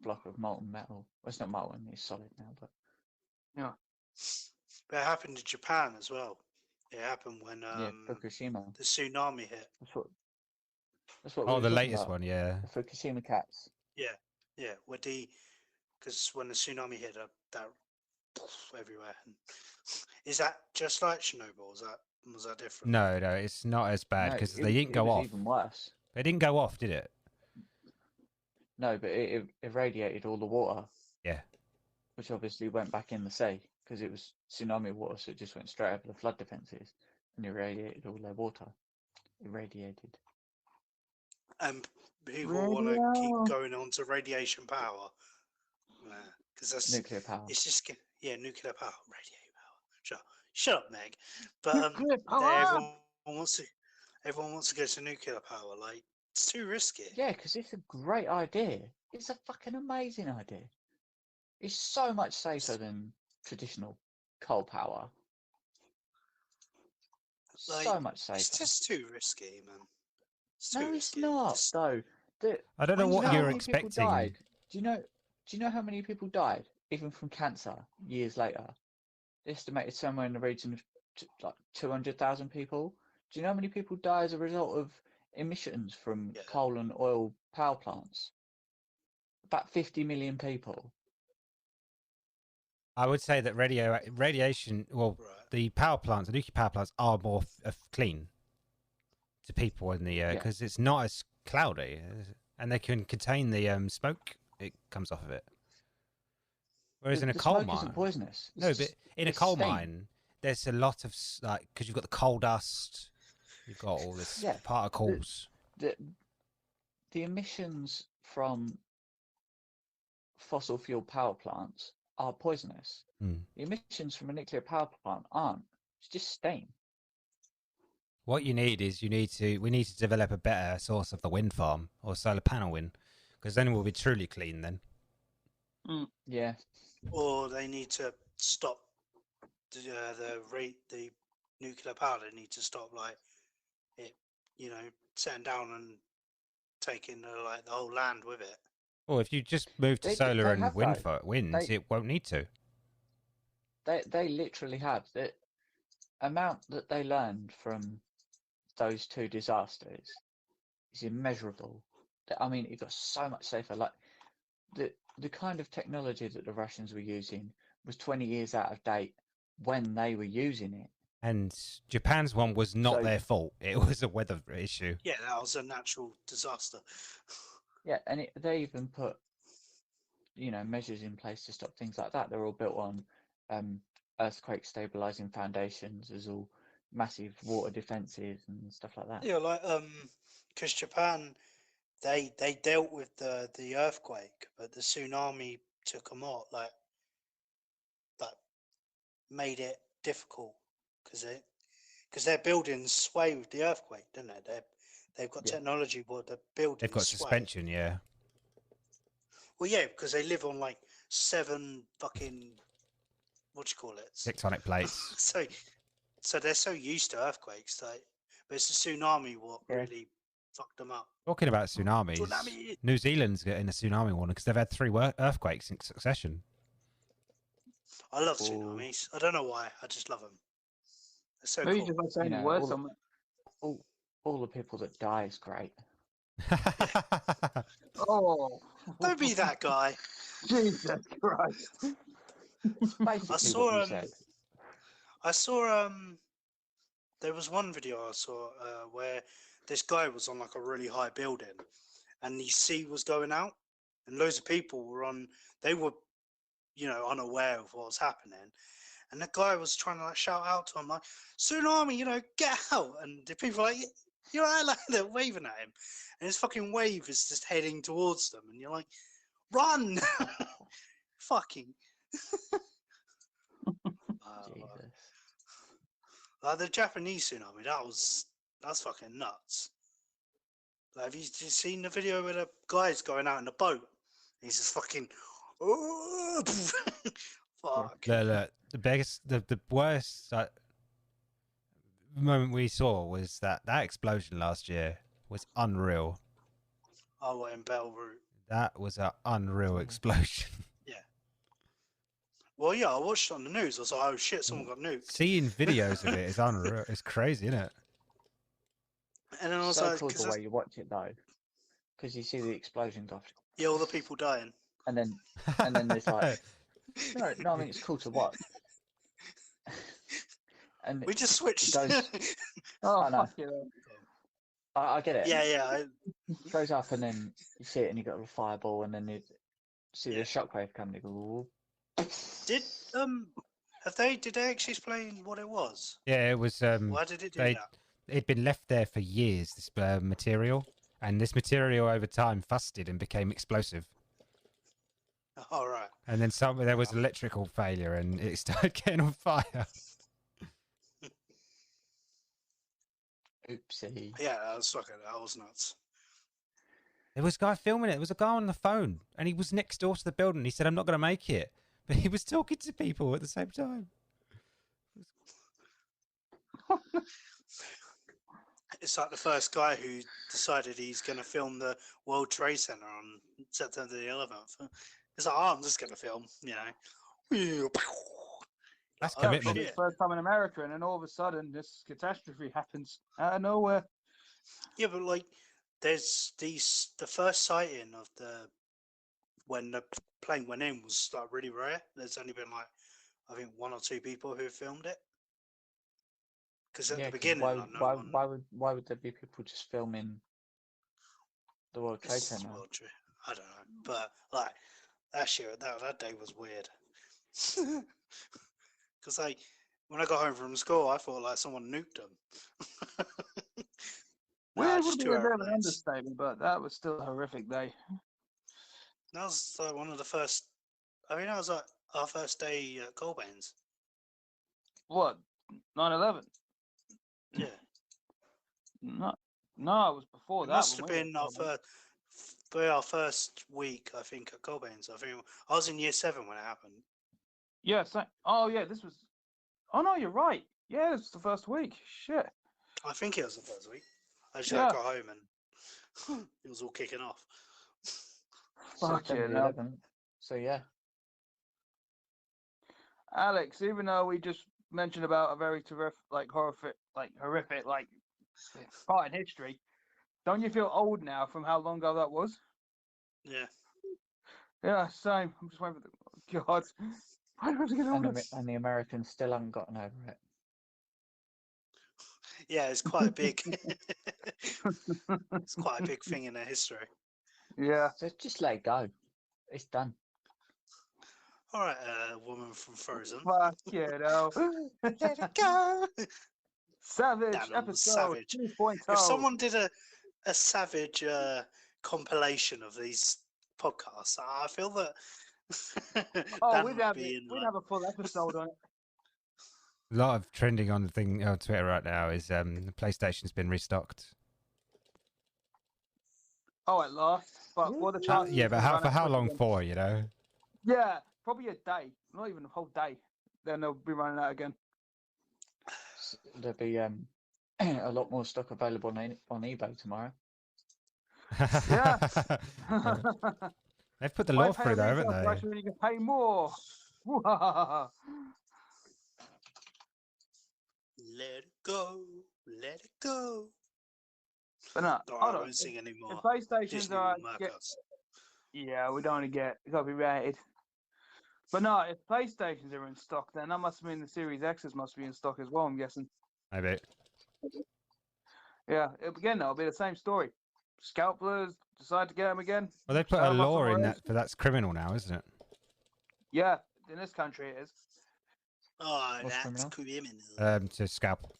Speaker 5: block of molten metal. Well, it's not molten; it's solid now. But
Speaker 3: But it happened in Japan as well. It happened when
Speaker 5: yeah, Fukushima.
Speaker 3: the tsunami hit.
Speaker 5: That's what we
Speaker 2: Oh,
Speaker 5: were
Speaker 2: the
Speaker 5: talking
Speaker 2: latest
Speaker 5: about.
Speaker 2: one, yeah.
Speaker 5: The Fukushima cats.
Speaker 3: Yeah, because when the tsunami hit, that everywhere. Is that just like Chernobyl? Was that different?
Speaker 2: No, it's not as bad
Speaker 5: No,
Speaker 2: because
Speaker 5: it
Speaker 2: they
Speaker 5: was,
Speaker 2: didn't
Speaker 5: it
Speaker 2: go
Speaker 5: was
Speaker 2: off.
Speaker 5: even worse.
Speaker 2: They didn't go off, did it?
Speaker 5: No, but it irradiated all the water.
Speaker 2: Yeah.
Speaker 5: Which obviously went back in the sea because it was tsunami water, so it just went straight over the flood defences and irradiated all their water. Irradiated.
Speaker 3: And people want to keep going on to radiation power. Because that's
Speaker 5: Nuclear power.
Speaker 3: it's just nuclear power, radiation power. Shut up, Meg. But
Speaker 1: Nuclear power!
Speaker 3: everyone wants to go to nuclear power. Like it's too risky.
Speaker 5: Yeah, because it's a great idea. It's a fucking amazing idea. It's so much safer than traditional coal power.
Speaker 3: Like,
Speaker 5: So much safer.
Speaker 3: it's just too risky, man. It's
Speaker 5: No,
Speaker 3: too
Speaker 5: it's
Speaker 3: risky.
Speaker 5: not though.
Speaker 2: I don't know
Speaker 5: Do you
Speaker 2: what
Speaker 5: know how
Speaker 2: you're
Speaker 5: many people
Speaker 2: expecting.
Speaker 5: died? Do you know how many people died, even from cancer, years later? Estimated somewhere in the region of like 200,000 people. Do you know how many people die as a result of emissions from
Speaker 3: Yeah.
Speaker 5: coal and oil power plants? About 50 million people.
Speaker 2: I would say that radiation. Well,
Speaker 3: Right.
Speaker 2: the power plants, the nuclear power plants, are more clean to people in the air because it's not as cloudy, and they can contain the smoke it comes off of it. Whereas in a
Speaker 5: the
Speaker 2: coal
Speaker 5: smoke
Speaker 2: mine,
Speaker 5: isn't poisonous.
Speaker 2: no, but in a
Speaker 5: it's
Speaker 2: coal
Speaker 5: steam.
Speaker 2: mine, there's a lot of because you've got the coal dust, you've got all this particles.
Speaker 5: The emissions from fossil fuel power plants are poisonous. The emissions from a nuclear power plant aren't. It's just steam.
Speaker 2: What you need is we need to develop a better source of the wind farm or solar panel wind, because then we'll be truly clean then.
Speaker 5: Yeah.
Speaker 3: Or they need to stop the nuclear power. They need to stop like it, setting down and taking the whole land with it.
Speaker 2: Or if you just move to solar
Speaker 5: they
Speaker 2: and
Speaker 5: have
Speaker 2: winds,
Speaker 5: though.
Speaker 2: it won't need to.
Speaker 5: They literally have the amount that they learned from those two disasters is immeasurable. I mean, it got so much safer. Like the kind of technology that the Russians were using was 20 years out of date when they were using it.
Speaker 2: And Japan's one was not
Speaker 5: So-
Speaker 2: their fault. It was a weather issue.
Speaker 3: Yeah, that was a natural disaster.
Speaker 5: Yeah, and they even put, measures in place to stop things like that. They're all built on earthquake stabilizing foundations. There's all massive water defenses and stuff like that.
Speaker 3: Yeah, like because Japan, they dealt with the earthquake, but the tsunami took them out. Like made it difficult because their buildings sway with the earthquake, don't they? They've got
Speaker 5: Yeah.
Speaker 3: technology where the buildings
Speaker 2: They've got
Speaker 3: sway.
Speaker 2: suspension, yeah.
Speaker 3: Well, yeah, because they live on like 7 fucking what do you call it?
Speaker 2: Tectonic plates.
Speaker 3: So they're so used to earthquakes, like, but it's the tsunami what
Speaker 5: Yeah.
Speaker 3: really fucked them up.
Speaker 2: Talking about tsunamis,
Speaker 3: Tsunami!
Speaker 2: New Zealand's getting a tsunami warning because they've had 3 earthquakes in succession.
Speaker 3: I love
Speaker 5: Ooh.
Speaker 3: tsunamis. I don't know why. I just love them. They're so
Speaker 1: Maybe
Speaker 3: cool.
Speaker 1: just like saying
Speaker 5: You know,
Speaker 1: worse.
Speaker 5: all the people that die is great.
Speaker 1: Oh,
Speaker 3: Don't be that guy.
Speaker 1: Jesus Christ!
Speaker 5: It's basically
Speaker 3: saw,
Speaker 5: what you said.
Speaker 3: I saw there was one video I saw where this guy was on like a really high building and the sea was going out and loads of people were they were unaware of what was happening, and the guy was trying to like shout out to him like, tsunami, get out, and the people are like, you're right, like they're waving at him and his fucking wave is just heading towards them and you're like, run. Fucking
Speaker 5: Jesus.
Speaker 3: like the Japanese tsunami, that's fucking nuts. Like, have you seen the video where the guy's going out in the boat? He's just fucking, fuck.
Speaker 2: The biggest, the worst moment we saw was that explosion last year was unreal.
Speaker 3: Oh, what, in Beirut?
Speaker 2: That was an unreal explosion.
Speaker 3: Well, yeah, I watched it on the news. I was like, oh shit, someone got nuked.
Speaker 2: Seeing videos of it is unreal. It's crazy, isn't it?
Speaker 3: And then I was
Speaker 5: So
Speaker 3: like,
Speaker 5: cool
Speaker 3: 'cause
Speaker 5: the way you watch it though, because you see the explosion go,
Speaker 3: yeah, all the people dying.
Speaker 5: and then there's like, no, I mean it's cool to watch. And
Speaker 3: We just switched.
Speaker 5: goes-
Speaker 1: Oh,
Speaker 5: I know.
Speaker 1: fuck you.
Speaker 5: I get it.
Speaker 3: yeah.
Speaker 5: It goes up and then you see it and you got a fireball and then you see
Speaker 3: Yeah.
Speaker 5: the shockwave coming. You go,
Speaker 3: Did did they actually explain what it was?
Speaker 2: Yeah, it was.
Speaker 3: Why did it do
Speaker 2: they-
Speaker 3: that?
Speaker 2: It'd been left there for years. This material, and this material over time fusted and became explosive.
Speaker 3: All right.
Speaker 2: And then there was electrical failure, and it started getting on fire.
Speaker 5: oopsie.
Speaker 3: Yeah, that was nuts.
Speaker 2: There was a guy filming it. There was a guy on the phone, and he was next door to the building. He said, "I'm not going to make it," but he was talking to people at the same time.
Speaker 3: It's like the first guy who decided he's going to film the World Trade Center on September the 11th. It's like, oh, I'm just going to film,
Speaker 2: That's
Speaker 3: Oh,
Speaker 2: commitment.
Speaker 3: shit.
Speaker 1: First time in America, and then all of a sudden this catastrophe happens out of nowhere.
Speaker 3: Yeah, but like, there's the first sighting of when the plane went in was like really rare. There's only been like, I think 1 or 2 people who filmed it. Because at the
Speaker 5: 'Cause
Speaker 3: beginning,
Speaker 5: why,
Speaker 3: like, no one.
Speaker 5: why would there be people just filming the World Trade
Speaker 3: This is
Speaker 5: Center?
Speaker 3: World Trade. I don't know, but like that day was weird. Because like when I got home from school, I thought like someone nuked them.
Speaker 1: Weird
Speaker 3: just
Speaker 1: would be
Speaker 3: 2
Speaker 1: a bit of an
Speaker 3: airplanes.
Speaker 1: understatement, but that was still a horrific day.
Speaker 3: That was like one of the first. I mean, that was like our first day at Colbane's.
Speaker 1: What? 9/11?
Speaker 3: Yeah,
Speaker 1: No, it was before
Speaker 3: it
Speaker 1: that.
Speaker 3: must
Speaker 1: when
Speaker 3: have
Speaker 1: we
Speaker 3: been
Speaker 1: were
Speaker 3: our first week. I think at Colbane's. I think I was in year 7 when it happened.
Speaker 1: Yeah. Oh, yeah. This was. Oh no, you're right. Yeah, this was the first week. Shit.
Speaker 3: I think it was the first week. I just
Speaker 1: Yeah.
Speaker 3: got home and it was all kicking off.
Speaker 1: Fuck
Speaker 5: September
Speaker 1: yeah, no.
Speaker 5: 11th. So yeah,
Speaker 1: Alex, even though we just mentioned about a very terrific, horrific, part in history, don't you feel old now from how long ago that was?
Speaker 3: Yeah.
Speaker 1: Yeah, same. I'm just waiting for the God. Why do I have to get older?
Speaker 5: And the Americans still haven't gotten over it.
Speaker 3: Yeah, it's quite a big. It's quite a big thing in their history.
Speaker 1: Yeah.
Speaker 5: So just let it go. It's done.
Speaker 3: All right, woman from Frozen.
Speaker 1: Fuck you know.
Speaker 3: Let it go.
Speaker 1: Savage
Speaker 3: Damn, I'm
Speaker 1: episode
Speaker 3: Savage.
Speaker 1: 2.0.
Speaker 3: If someone did a Savage compilation of these podcasts, I feel that.
Speaker 1: Oh,
Speaker 3: Dan
Speaker 1: we'd
Speaker 3: would
Speaker 1: have
Speaker 3: be
Speaker 1: it.
Speaker 3: in,
Speaker 1: We'd
Speaker 3: like-
Speaker 1: have a full episode on it.
Speaker 2: A lot of trending on the thing on Twitter right now is PlayStation's been restocked.
Speaker 1: Oh, at last. But what the
Speaker 5: How-
Speaker 1: chances?
Speaker 2: Yeah,
Speaker 1: it's
Speaker 2: but
Speaker 1: gonna run
Speaker 2: for
Speaker 1: out
Speaker 2: how
Speaker 1: quick
Speaker 2: long
Speaker 1: again?
Speaker 2: for? You know.
Speaker 1: Yeah, probably a day. Not even a whole day. Then they'll be running out again.
Speaker 5: There'll be a lot more stock available on eBay tomorrow.
Speaker 1: Yeah.
Speaker 2: They've put the
Speaker 1: Why
Speaker 2: law
Speaker 1: pay
Speaker 2: through though,
Speaker 1: retail
Speaker 2: haven't
Speaker 1: price
Speaker 2: they?
Speaker 1: when you can pay more?
Speaker 3: Let it go. Let it go.
Speaker 1: But no,
Speaker 3: No, I
Speaker 1: hold on.
Speaker 3: won't sing
Speaker 1: If
Speaker 3: anymore.
Speaker 1: PlayStations
Speaker 3: Disney
Speaker 1: are
Speaker 3: will mark
Speaker 1: get,
Speaker 3: us.
Speaker 1: yeah, we don't want to get copyrighted. But no, if PlayStations are in stock, then that must mean the Series X's must be in stock as well. I'm guessing.
Speaker 2: Maybe.
Speaker 1: Yeah, again, that'll be the same story. Scalpers decide to get them again.
Speaker 2: Well, they put
Speaker 1: sell
Speaker 2: a
Speaker 1: 'em off
Speaker 2: law
Speaker 1: somewhere
Speaker 2: in
Speaker 1: else.
Speaker 2: that, but that's criminal now, isn't it?
Speaker 1: Yeah, in this country it is.
Speaker 3: Oh,
Speaker 5: What's
Speaker 3: that's
Speaker 5: criminal?
Speaker 3: criminal.
Speaker 2: To scalp.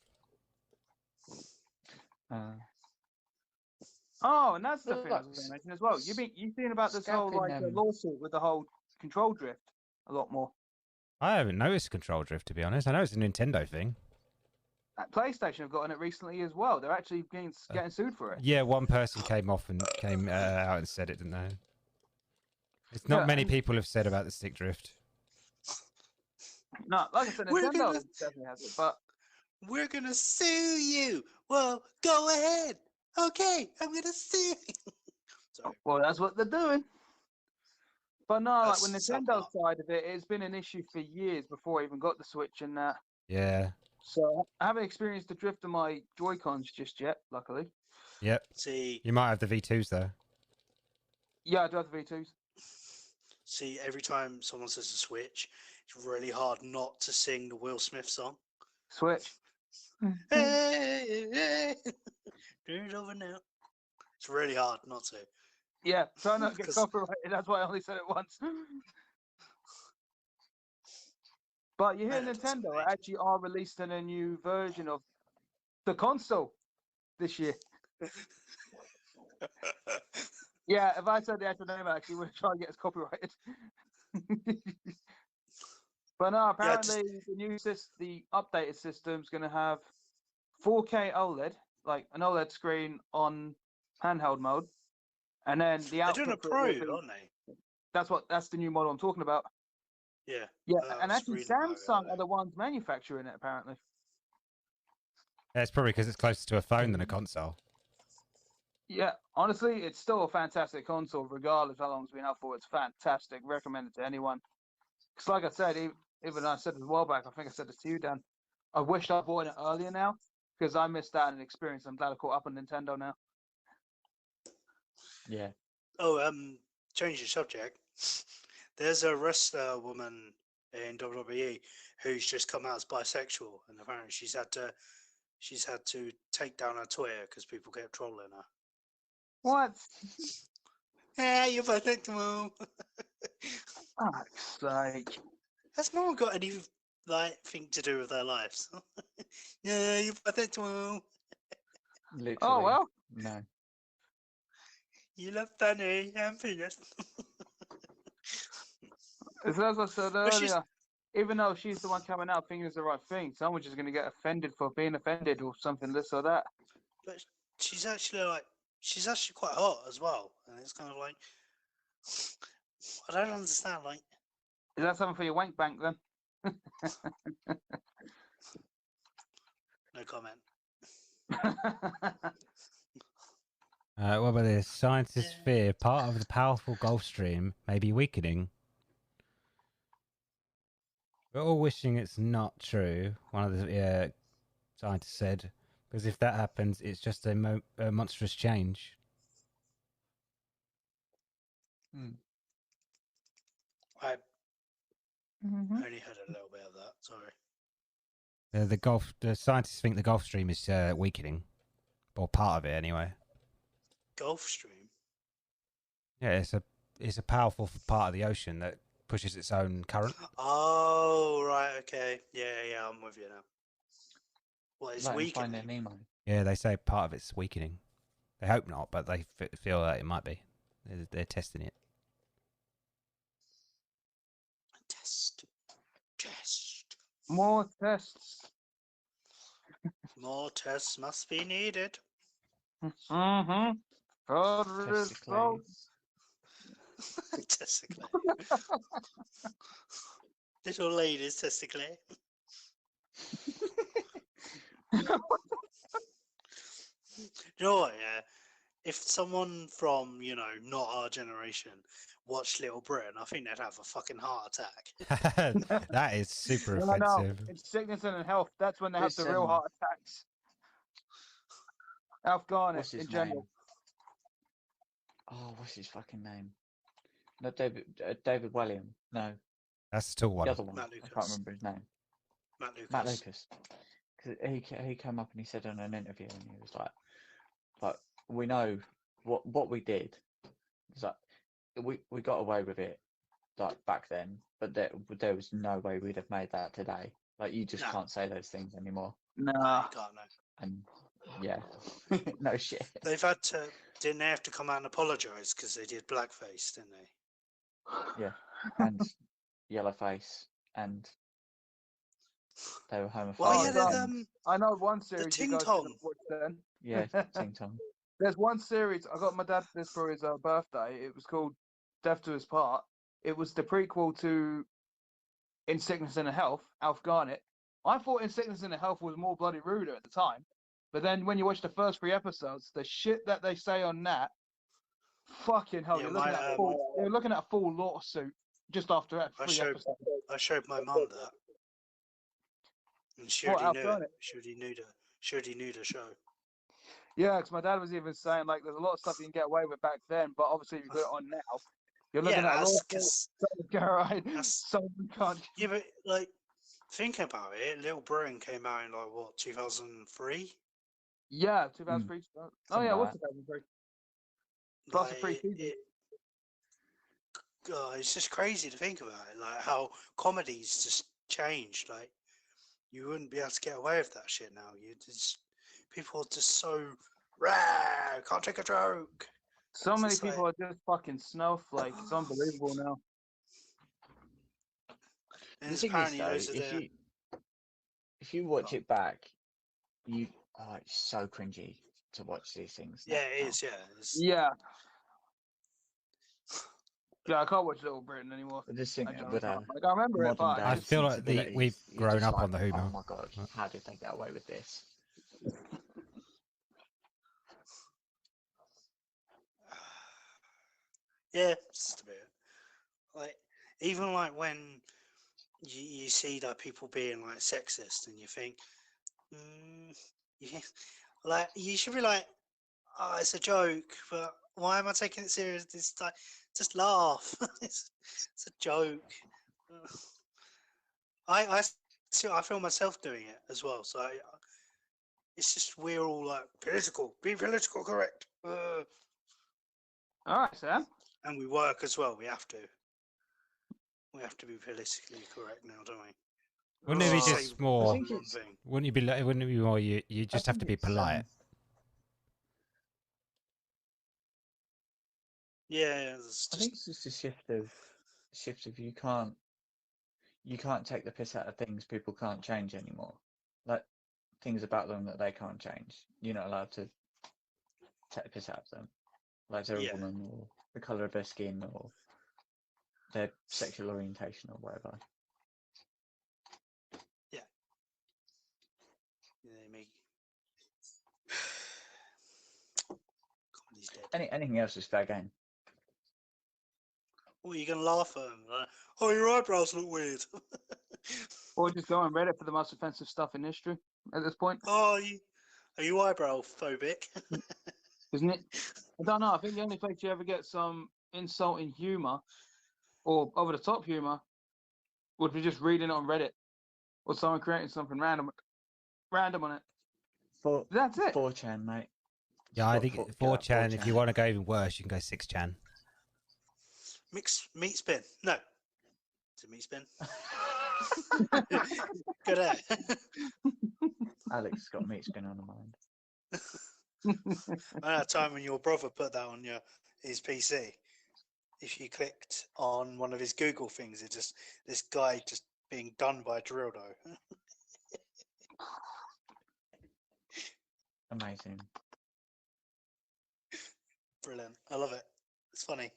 Speaker 1: Oh, and that's the
Speaker 5: Well,
Speaker 1: thing I was going to mention as well. You've seen about this whole
Speaker 5: Scalping,
Speaker 1: lawsuit with the whole control drift a lot more.
Speaker 2: I haven't noticed control drift, to be honest. I know it's a Nintendo thing.
Speaker 1: PlayStation have gotten it recently as well. They're actually getting sued for it.
Speaker 2: Yeah, one person came out and said it, didn't they? It's not
Speaker 1: Yeah,
Speaker 2: many
Speaker 1: and-
Speaker 2: people have said about the stick drift.
Speaker 1: No, like I said,
Speaker 3: We're
Speaker 1: Nintendo
Speaker 3: gonna-
Speaker 1: definitely has it, but
Speaker 3: We're gonna sue you. Well, go ahead. Okay, I'm gonna sue you. Sorry.
Speaker 1: well, that's what they're doing. But no, like with
Speaker 3: That's
Speaker 1: Nintendo
Speaker 3: subpart.
Speaker 1: side of it, it's been an issue for years before I even got the Switch and that.
Speaker 2: Yeah.
Speaker 1: So I haven't experienced the drift of my Joy-Cons just yet, luckily.
Speaker 2: Yep.
Speaker 3: See,
Speaker 2: You might have the V2s though.
Speaker 1: Yeah, I do have the V2s.
Speaker 3: every time someone says a Switch, it's really hard not to sing the Will Smith song.
Speaker 1: Switch.
Speaker 3: Hey, hey, turn it over now. It's really hard not to.
Speaker 1: Yeah, try not to get
Speaker 3: 'Cause-
Speaker 1: copyrighted. That's why I only said it once. But you hear
Speaker 3: Man, that's
Speaker 1: Nintendo
Speaker 3: amazing.
Speaker 1: actually are releasing a new version of the console this year. Yeah, if I said the actual name, I actually would try and get us copyrighted. But no, apparently the updated system's going to have 4K OLED, like an OLED screen on handheld mode, and then the
Speaker 3: They're
Speaker 1: output.
Speaker 3: doing a
Speaker 1: for it
Speaker 3: Pro,
Speaker 1: will be-
Speaker 3: aren't they?
Speaker 1: That's the new model I'm talking about.
Speaker 3: Yeah.
Speaker 1: Yeah,
Speaker 3: I
Speaker 1: and
Speaker 3: was
Speaker 1: actually
Speaker 3: reading about it
Speaker 1: Samsung
Speaker 3: earlier.
Speaker 1: are the ones manufacturing it apparently.
Speaker 2: Yeah, it's probably because it's closer to a phone than a console.
Speaker 1: Yeah, honestly, it's still a fantastic console, regardless of how long it's been out for. It's fantastic. Recommend it to anyone. Because, like I said, even I said it a while back, I think I said this to you, Dan. I wished I bought it earlier now because I missed out on an experience. I'm glad I caught up on Nintendo now.
Speaker 5: Yeah.
Speaker 3: Oh, change the subject. There's a wrestler woman in WWE who's just come out as bisexual, and apparently she's had to take down her Twitter because people kept trolling her.
Speaker 1: What?
Speaker 3: Hey, you're bisexual.
Speaker 1: Fuck's sake.
Speaker 3: Has no one got any thing to do with their lives? Yeah, you're bisexual.
Speaker 5: Literally.
Speaker 1: Oh, well.
Speaker 5: No.
Speaker 3: You love funny and penis.
Speaker 1: As I said
Speaker 3: But she's-
Speaker 1: earlier, even though she's the one coming out thinking it's the right thing, someone's just going to get offended for being offended or something, this or that.
Speaker 3: But she's actually quite hot as well, and it's kind of like I don't understand. Like,
Speaker 1: Is that something for your wank bank then?
Speaker 3: no comment.
Speaker 2: What about this? Scientists fear part of the powerful Gulf Stream may be weakening. We're all wishing it's not true. One of the scientists said, because if that happens, it's just a monstrous change.
Speaker 3: I
Speaker 5: Mm-hmm.
Speaker 3: only heard a little bit of that. Sorry.
Speaker 2: The scientists think the Gulf Stream is weakening, or part of it anyway.
Speaker 3: Gulf Stream.
Speaker 2: Yeah, it's a powerful part of the ocean that pushes its own current.
Speaker 3: Oh, right. Okay. Yeah. I'm with you now. What is
Speaker 5: Like in
Speaker 3: weakening?
Speaker 5: Finding Nemo.
Speaker 2: Yeah, they say part of it's weakening. They hope not, but they feel that it might be. They're testing it.
Speaker 3: Test.
Speaker 1: More tests.
Speaker 3: More tests must be needed.
Speaker 1: Mm-hmm. For the
Speaker 5: Testicles.
Speaker 1: results.
Speaker 3: Testicle. Little ladies testicle. You know what? Yeah, if someone from not our generation watched Little Britain, I think they'd have a fucking heart attack.
Speaker 2: That is super
Speaker 1: No,
Speaker 2: offensive.
Speaker 1: it's sickness and health. That's when they have the real
Speaker 5: Listen.
Speaker 1: heart attacks. Afghan
Speaker 5: What's his
Speaker 1: in general.
Speaker 5: name? Oh, what's his fucking name? Not David William. No,
Speaker 2: That's still one.
Speaker 5: the other one.
Speaker 3: Matt
Speaker 5: I can't
Speaker 3: Lucas.
Speaker 5: remember his name.
Speaker 3: Matt Lucas.
Speaker 5: Matt Lucas. Because he came up and he said in an interview, and he was like we know what we did. It's like we got away with it like back then, but there was no way we'd have made that today. Like you just
Speaker 3: No.
Speaker 5: can't say those things anymore.
Speaker 1: Nah.
Speaker 3: You can't know.
Speaker 5: And yeah, no shit.
Speaker 3: They've had to. Didn't they have to come out and apologise because they did blackface, didn't they?
Speaker 5: Yeah, and yellow face, and they were homophobic.
Speaker 3: Well, yeah,
Speaker 5: and-
Speaker 1: I know one series you
Speaker 3: Ting
Speaker 1: guys
Speaker 3: Tong.
Speaker 1: should have watched then.
Speaker 5: yeah, Ting Tong.
Speaker 1: There's one series I got my dad this for his birthday. It was called Death to His Part. It was the prequel to In Sickness and in Health, Alf Garnett. I thought In Sickness and in Health was more bloody ruder at the time, but then when you watch the first 3 episodes, the shit that they say on that, fucking hell,
Speaker 3: Yeah,
Speaker 1: you're looking at a full lawsuit just after that
Speaker 3: I
Speaker 1: 3
Speaker 3: showed-
Speaker 1: episodes.
Speaker 3: I showed my mum that, and she
Speaker 1: What,
Speaker 3: already
Speaker 1: Alf
Speaker 3: knew it.
Speaker 1: Garnett?
Speaker 3: She already knew the show.
Speaker 1: Yeah, because my dad was even saying like there's a lot of stuff you can get away with back then, but obviously if you put it on now, you're looking at a
Speaker 3: that's
Speaker 1: lawsuit.
Speaker 3: because
Speaker 1: Right?
Speaker 3: that's-
Speaker 1: Someone can't.
Speaker 3: yeah, but like thinking about it, Little Britain came out in like what 2003.
Speaker 1: Yeah, 2003. Oh
Speaker 5: Something
Speaker 1: yeah,
Speaker 5: like
Speaker 1: what's 2003? Plus the
Speaker 3: Like,
Speaker 1: free season.
Speaker 3: God, it's just crazy to think about it, like how comedy's just changed. Like you wouldn't be able to get away with that shit now. People are just so rare, can't take a joke.
Speaker 1: So
Speaker 3: It's
Speaker 1: many
Speaker 3: just
Speaker 1: people are just fucking snowflake. It's unbelievable now.
Speaker 3: And
Speaker 5: The
Speaker 3: it's
Speaker 5: thing is,
Speaker 3: apparently
Speaker 5: though,
Speaker 3: loads of the
Speaker 5: if you watch it back, it's so cringy to watch these things.
Speaker 3: yeah,
Speaker 5: now.
Speaker 3: it is, yeah. It's,
Speaker 1: Yeah. Yeah, I can't watch Little Britain anymore.
Speaker 5: But just think
Speaker 1: I don't
Speaker 5: with
Speaker 1: know. Like, I remember it,
Speaker 5: modern
Speaker 1: but
Speaker 2: I
Speaker 5: day
Speaker 2: feel like
Speaker 5: sensibilities,
Speaker 2: we've
Speaker 5: you're
Speaker 2: grown
Speaker 5: just
Speaker 2: up
Speaker 5: like,
Speaker 2: on the Who
Speaker 5: oh
Speaker 2: now.
Speaker 5: my god, how did they get away with this?
Speaker 3: yeah, it's just a bit like even like when you see that people being like sexist, and you think, yeah, like you should be like, oh, it's a joke, but why am I taking it serious? It's like just laugh. it's a joke. I feel myself doing it as well. So it's just we're all like be political correct,
Speaker 1: all right, Sam.
Speaker 3: and we work as well. We have to be politically correct now, don't we?
Speaker 2: Wouldn't it be
Speaker 3: Say
Speaker 2: just more?
Speaker 5: think
Speaker 3: one
Speaker 5: it's-
Speaker 3: thing.
Speaker 2: Wouldn't it be more? You just have to be polite.
Speaker 3: Yeah, it's
Speaker 5: I
Speaker 3: just
Speaker 5: think it's just a shift of you can't take the piss out of things people can't change anymore. Like things about them that they can't change. You're not allowed to take the piss out of them. Like they're
Speaker 3: Yeah.
Speaker 5: a woman or the colour of their skin or their sexual orientation or whatever.
Speaker 3: they make comedy's dead.
Speaker 5: Anything else is fair game.
Speaker 3: What are you gonna laugh at them? Like, oh, your eyebrows look weird.
Speaker 1: Or just go on Reddit for the most offensive stuff in history at this point,
Speaker 3: Oh, are you eyebrow phobic?
Speaker 1: isn't it? I don't know. I think the only place you ever get some insulting humor or over the top humor would be just reading it on Reddit or someone creating something random on it. That's it.
Speaker 5: 4chan, mate.
Speaker 2: Yeah, I think 4chan. If you want to go even worse, you can go 6chan.
Speaker 3: Meat spin? No. Is it meat spin? Good at.
Speaker 5: Alex has got meat spin on the mind.
Speaker 3: At that time when your brother put that on his PC, if you clicked on one of his Google things, it just this guy just being done by a dildo.
Speaker 5: Amazing.
Speaker 3: Brilliant. I love it. It's funny.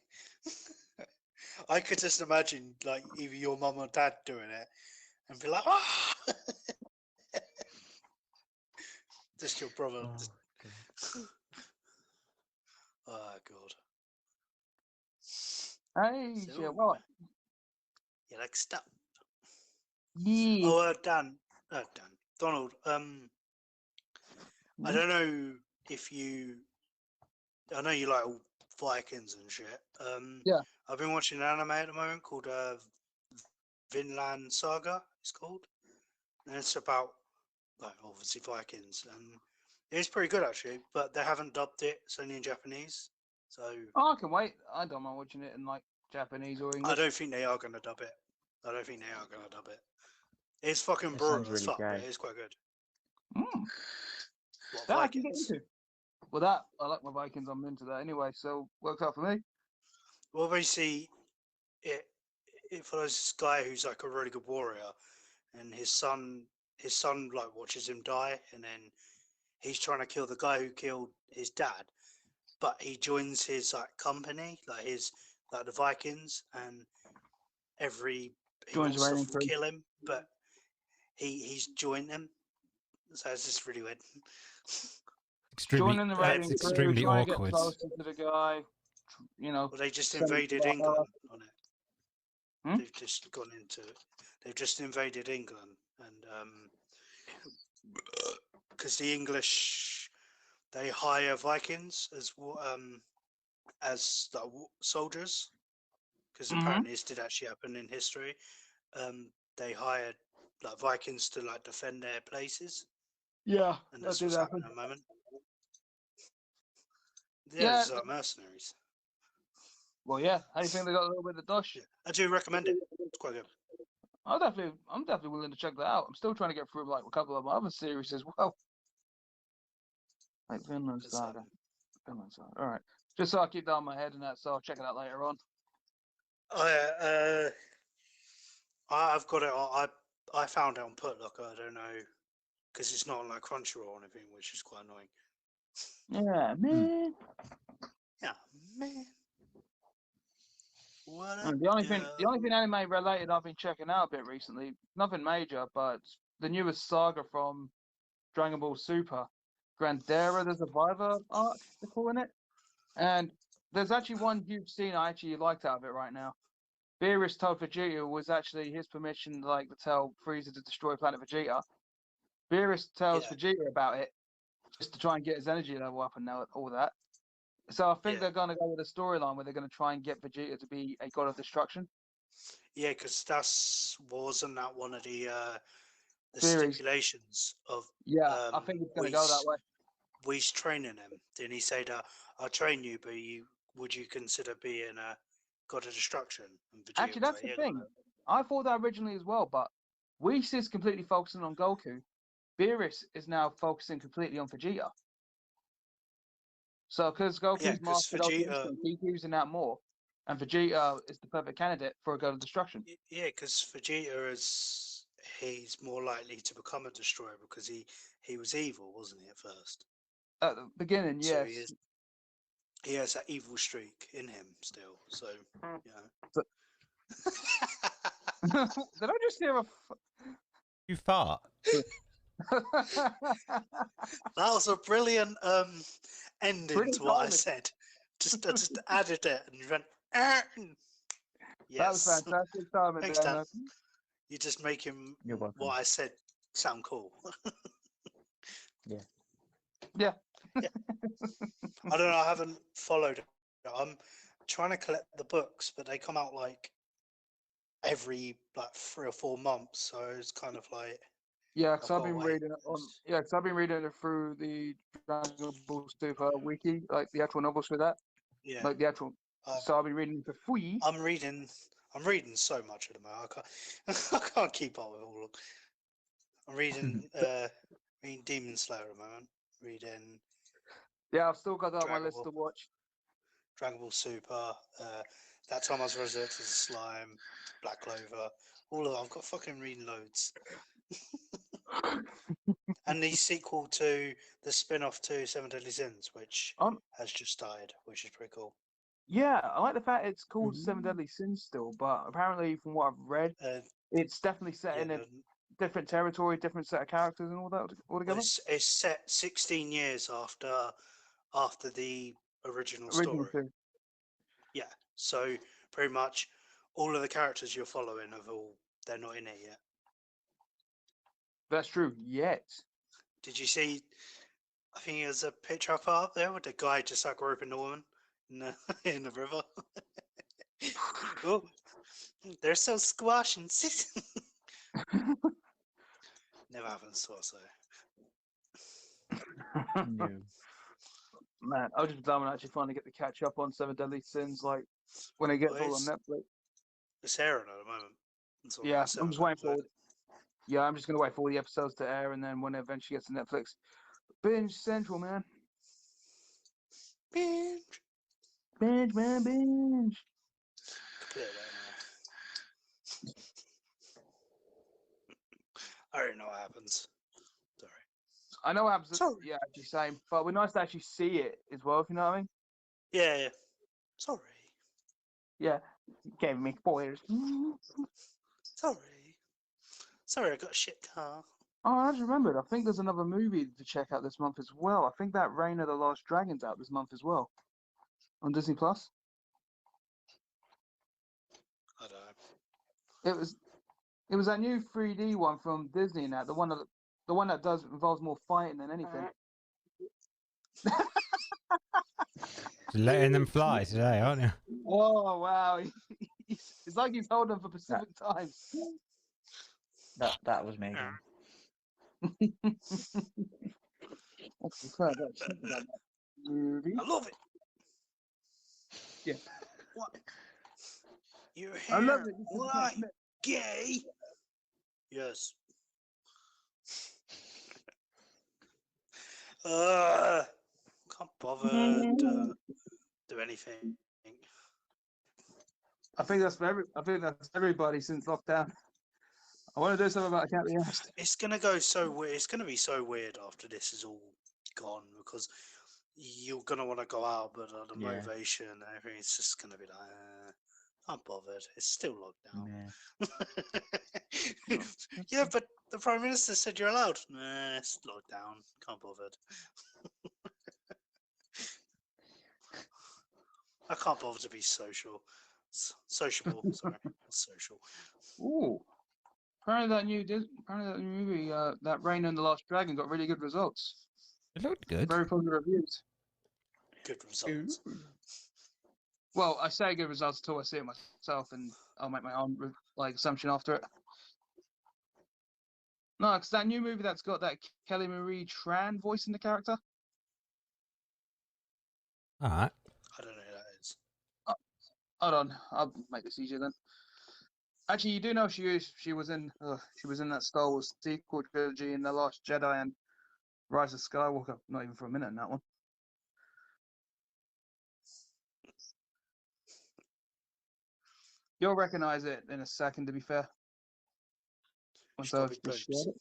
Speaker 3: I could just imagine like either your mum or dad doing it and be like, ah! Just your brother.
Speaker 5: Oh,
Speaker 3: Just...
Speaker 5: God.
Speaker 3: Oh, God.
Speaker 1: Hey,
Speaker 3: So,
Speaker 1: yeah, well,
Speaker 3: you like stuff.
Speaker 1: yeah.
Speaker 3: Oh, Donald. I don't know if you. I know you like all Vikings and shit.
Speaker 1: Yeah.
Speaker 3: I've been watching an anime at the moment called Vinland Saga. It's called, and it's about like obviously Vikings, and it's pretty good actually. But they haven't dubbed it; it's only in Japanese. So
Speaker 1: Oh, I can wait. I don't mind watching it in like Japanese or English.
Speaker 3: I don't think they are going to dub it. It's fucking
Speaker 5: That
Speaker 3: brutal
Speaker 5: sounds
Speaker 3: as
Speaker 5: really
Speaker 3: fuck, but
Speaker 5: gay.
Speaker 3: it's quite good.
Speaker 1: Mm,
Speaker 3: What,
Speaker 1: that I can get
Speaker 3: Vikings?
Speaker 1: into. Well, that I like my Vikings. I'm into that anyway, so works out for me.
Speaker 3: Well, basically, it follows this guy who's like a really good warrior, and his son like watches him die, and then he's trying to kill the guy who killed his dad, but he joins his like company, like the Vikings, and he
Speaker 1: Joins
Speaker 3: wants to
Speaker 1: Raining Crew.
Speaker 3: kill him, but he's joined them, so it's just really weird.
Speaker 1: Joining the
Speaker 2: That's
Speaker 1: raiding crew,
Speaker 2: extremely
Speaker 1: trying to get
Speaker 2: awkward.
Speaker 1: closer to the guy. You know.
Speaker 3: Well, they just
Speaker 1: send him
Speaker 3: invaded
Speaker 1: to
Speaker 3: England
Speaker 1: Valhalla.
Speaker 3: on it.
Speaker 1: Hmm?
Speaker 3: They've just gone into it. They've just invaded England, and because the English they hire Vikings as like, soldiers, because apparently this did actually happen in history. They hired like Vikings to like defend their places,
Speaker 1: Yeah,
Speaker 3: and
Speaker 1: that
Speaker 3: that's
Speaker 1: did
Speaker 3: what's
Speaker 1: happen.
Speaker 3: happening at the moment.
Speaker 1: Yeah.
Speaker 3: It's like mercenaries.
Speaker 1: Well, yeah. How do you think they got a little bit of dosh?
Speaker 3: Yeah, I do recommend it. It's quite good.
Speaker 1: I'm definitely willing to check that out. I'm still trying to get through like a couple of my other series as well. Like Vinland Saga. Vinland Saga. All right. Just so I keep that on my head and that, so I'll check it out later on.
Speaker 3: I've got it. I found it on Putlocker. I don't know because it's not on like Crunchyroll or anything, which is quite annoying.
Speaker 1: Yeah, man.
Speaker 3: Yeah, man. What
Speaker 1: And the only thing anime related I've been checking out a bit recently, nothing major, but the newest saga from Dragon Ball Super, Grandera the Survivor arc, they're calling it. And there's actually one huge scene I actually liked out of it right now. Beerus told Vegeta was actually his permission to tell Frieza to destroy Planet Vegeta. Beerus tells Vegeta about it just to try and get his energy level up and all that. So I think they're going to go with a storyline where they're going to try and get Vegeta to be a god of destruction.
Speaker 3: Yeah, because wasn't that one of the
Speaker 1: Theories.
Speaker 3: stipulations of
Speaker 1: I think it's going to go that way.
Speaker 3: Whis training him? Didn't he say that I'll train you, but would you consider being a god of destruction? And Vegeta
Speaker 1: Actually, that's the thing. I thought that originally as well, but Whis is completely focusing on Goku. Beerus is now focusing completely on Vegeta. So, because Goku's mastered Ultimate Instinct, he's using that more. And Vegeta is the perfect candidate for a god of destruction.
Speaker 3: Yeah, because Vegeta he's more likely to become a destroyer because he was evil, wasn't he, at first?
Speaker 1: At the beginning,
Speaker 3: so
Speaker 1: yes.
Speaker 3: He has that evil streak in him still. So,
Speaker 1: Did I just hear a...
Speaker 2: You fart.
Speaker 3: That was a brilliant ending to what I said. I just added it and you went. Yes.
Speaker 1: That was fantastic timing.
Speaker 3: Thanks, Dan. You're just making
Speaker 5: You're welcome.
Speaker 3: what I said sound cool.
Speaker 1: Yeah.
Speaker 3: I don't know. I haven't followed it. I'm trying to collect the books, but they come out like every like 3 or 4 months. So it's kind of like
Speaker 1: Yeah, because
Speaker 3: I've
Speaker 1: I've
Speaker 3: got to
Speaker 1: been
Speaker 3: wait.
Speaker 1: reading it on. Yeah, because I've been reading it through the Dragon Ball Super wiki, like the actual novels for that,
Speaker 3: Yeah,
Speaker 1: like the actual.
Speaker 3: uh,
Speaker 1: So I've been reading it for free.
Speaker 3: I'm reading. I'm reading so much at the moment. I can't keep up with all. Of I'm reading. Reading Demon Slayer at the moment. Reading
Speaker 1: Yeah, I've still got that on my
Speaker 3: Dragon
Speaker 1: list
Speaker 3: Ball.
Speaker 1: to watch.
Speaker 3: Dragon Ball Super. That time I was resurrected as a slime. Black Clover. All of them. I've got fucking reading loads. And the sequel to the spin-off to Seven Deadly Sins, which
Speaker 1: Um,
Speaker 3: has just started, which is pretty cool.
Speaker 1: yeah, I like the fact it's called Seven
Speaker 5: Mhm.
Speaker 1: Deadly Sins still, but apparently from what I've read, it's definitely set
Speaker 3: Yeah,
Speaker 1: in a different territory, different set of characters, and all that altogether.
Speaker 3: it's set 16 years after the original
Speaker 1: Original
Speaker 3: story.
Speaker 1: two.
Speaker 3: Yeah, so pretty much all of the characters you're following they're not in it yet.
Speaker 1: That's true. Yet.
Speaker 3: Did you see? I think there's a picture I put up there with the guy just like groping the woman in the in the river. Oh, they're so squashing. Never happens to us though.
Speaker 5: No.
Speaker 1: Man, I'll just be glad when I actually finally get to catch up on Seven Deadly Sins, like when it gets all on Netflix.
Speaker 3: It's airing at the moment. It's on
Speaker 1: Yeah,
Speaker 3: like
Speaker 1: I'm just
Speaker 3: 7th
Speaker 1: waiting for.
Speaker 3: episode.
Speaker 1: Yeah, I'm just gonna wait for all the episodes to air, and then when it eventually gets to Netflix, binge central, man.
Speaker 3: Binge.
Speaker 1: Binge, man, binge.
Speaker 3: Completely waiting. I already know what happens. Sorry.
Speaker 1: I know what happens.
Speaker 3: Sorry.
Speaker 1: Yeah, actually, same. But we're nice to actually see it as well, if you know what I mean.
Speaker 3: Yeah. Sorry.
Speaker 1: Yeah, gave me spoilers.
Speaker 3: Sorry, I got a shit car.
Speaker 1: Oh, I just remembered. I think there's another movie to check out this month as well. I think that Reign of the Last Dragon's out this month as well on Disney Plus.
Speaker 3: I don't know.
Speaker 1: It was that new 3D one from Disney, and that the one that does involves more fighting than anything.
Speaker 2: Letting them fly today, aren't you?
Speaker 1: Oh wow! It's like he's holding for Pacific time.
Speaker 5: That was Megan.
Speaker 1: Movie.
Speaker 3: I love it.
Speaker 1: Yeah.
Speaker 3: What? You're
Speaker 1: I love
Speaker 3: here.
Speaker 1: it.
Speaker 3: Why? Gay? Yes. Can't bother to do anything.
Speaker 1: I think that's everybody since lockdown. I want to do something about I can't be asked.
Speaker 3: It's gonna go so weird. It's gonna be so weird after this is all gone because you're gonna want to go out, but the
Speaker 5: Yeah.
Speaker 3: motivation and everything, it's just gonna be like, not bothered. It's still locked down.
Speaker 5: Yeah.
Speaker 3: Yeah, but the Prime Minister said you're allowed. Nah, it's locked down. Can't bothered. I can't bother to be social. Sociable, sorry. Not social.
Speaker 1: Ooh. Apparently that new movie, that Reign and the Last Dragon, got really good results.
Speaker 2: It looked good.
Speaker 1: Very positive reviews.
Speaker 3: Good results.
Speaker 1: Well, I say good results until I see it myself, and I'll make my own assumption after it. No, because that new movie that's got that Kelly Marie Tran voicing the character.
Speaker 2: All right.
Speaker 3: I don't know who that is.
Speaker 1: Hold on, I'll make this easier then. Actually, you do know she was in that Star Wars sequel trilogy in The Last Jedi and Rise of Skywalker. Not even for a minute in that one. You'll recognize it in a second, to be fair.
Speaker 3: She's
Speaker 1: Once
Speaker 3: got
Speaker 1: I've
Speaker 3: big
Speaker 1: just
Speaker 3: boobs.
Speaker 1: shared it.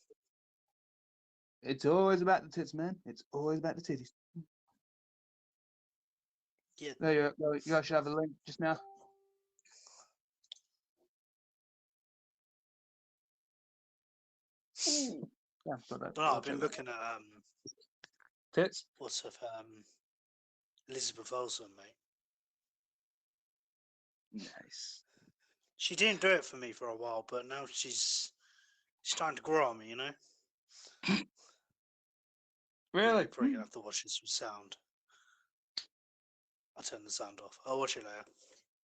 Speaker 1: It's always about the tits, man. It's always about the titties.
Speaker 3: Yeah.
Speaker 1: There you go. You guys should have a link just now. Yeah, got that.
Speaker 3: No, I've been looking at
Speaker 1: Tits.
Speaker 3: what's her Elizabeth Olsen, mate.
Speaker 1: Nice.
Speaker 3: She didn't do it for me for a while, but now she's starting to grow on me, you know?
Speaker 1: Really?
Speaker 3: You're probably gonna have to watch this with sound. I'll turn the sound off. I'll watch it later.